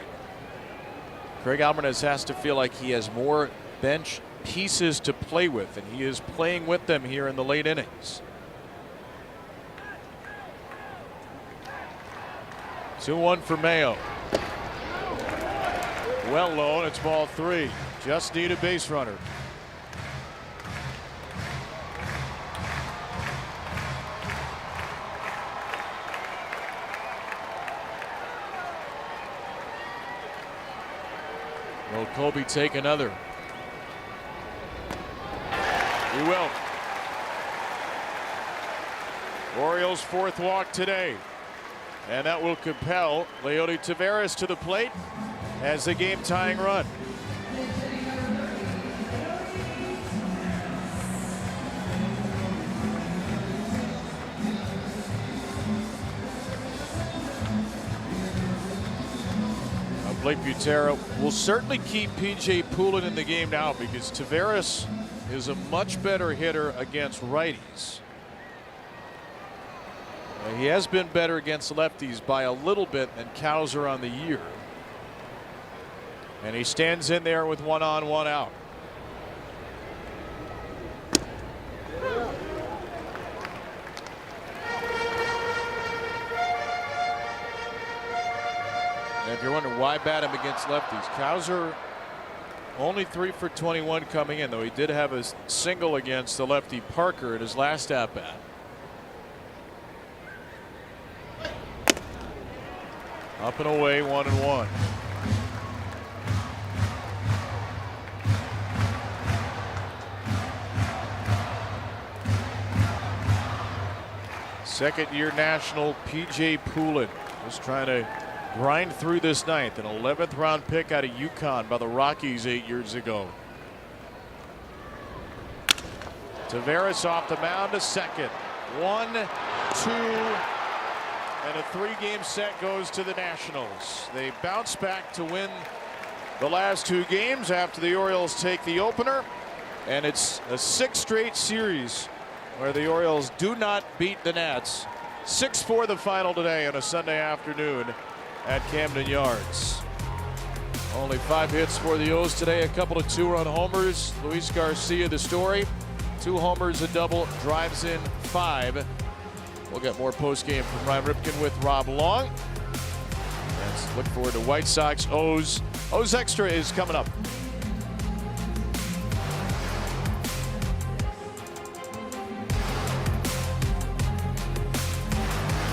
Craig Alvarez has to feel like he has more bench pieces to play with, and he is playing with them here in the late innings. 2-1 for Mayo. Well low, and it's ball 3. Just need a base runner. Will Kobe take another? He will. Orioles' 4th walk today. And that will compel Leody Taveras to the plate as the game-tying run. Blake Butera will certainly keep P.J. Poulin in the game now because Taveras is a much better hitter against righties. He has been better against lefties by a little bit than Cowser on the year. And he stands in there with 1 on, 1 out. And if you're wondering why bat him against lefties, Cowser only 3 for 21 coming in, though he did have a single against the lefty Parker in his last at bat. Up and away, 1-1. Second-year national P.J. Poulin just trying to grind through this 9th. An 11th round pick out of UConn by the Rockies 8 years ago. Taveras off the mound to second. 1, 2, and a 3-game set goes to the Nationals. They bounce back to win the last 2 games after the Orioles take the opener. And it's a 6th straight series where the Orioles do not beat the Nats. 6-4 the final today on a Sunday afternoon at Camden Yards. Only 5 hits for the O's today, a couple of 2-run homers. Luis Garcia, the story. 2 homers, a double, drives in 5. We'll get more post-game from Ryan Ripken with Rob Long. Let's look forward to White Sox, O's. O's Extra is coming up.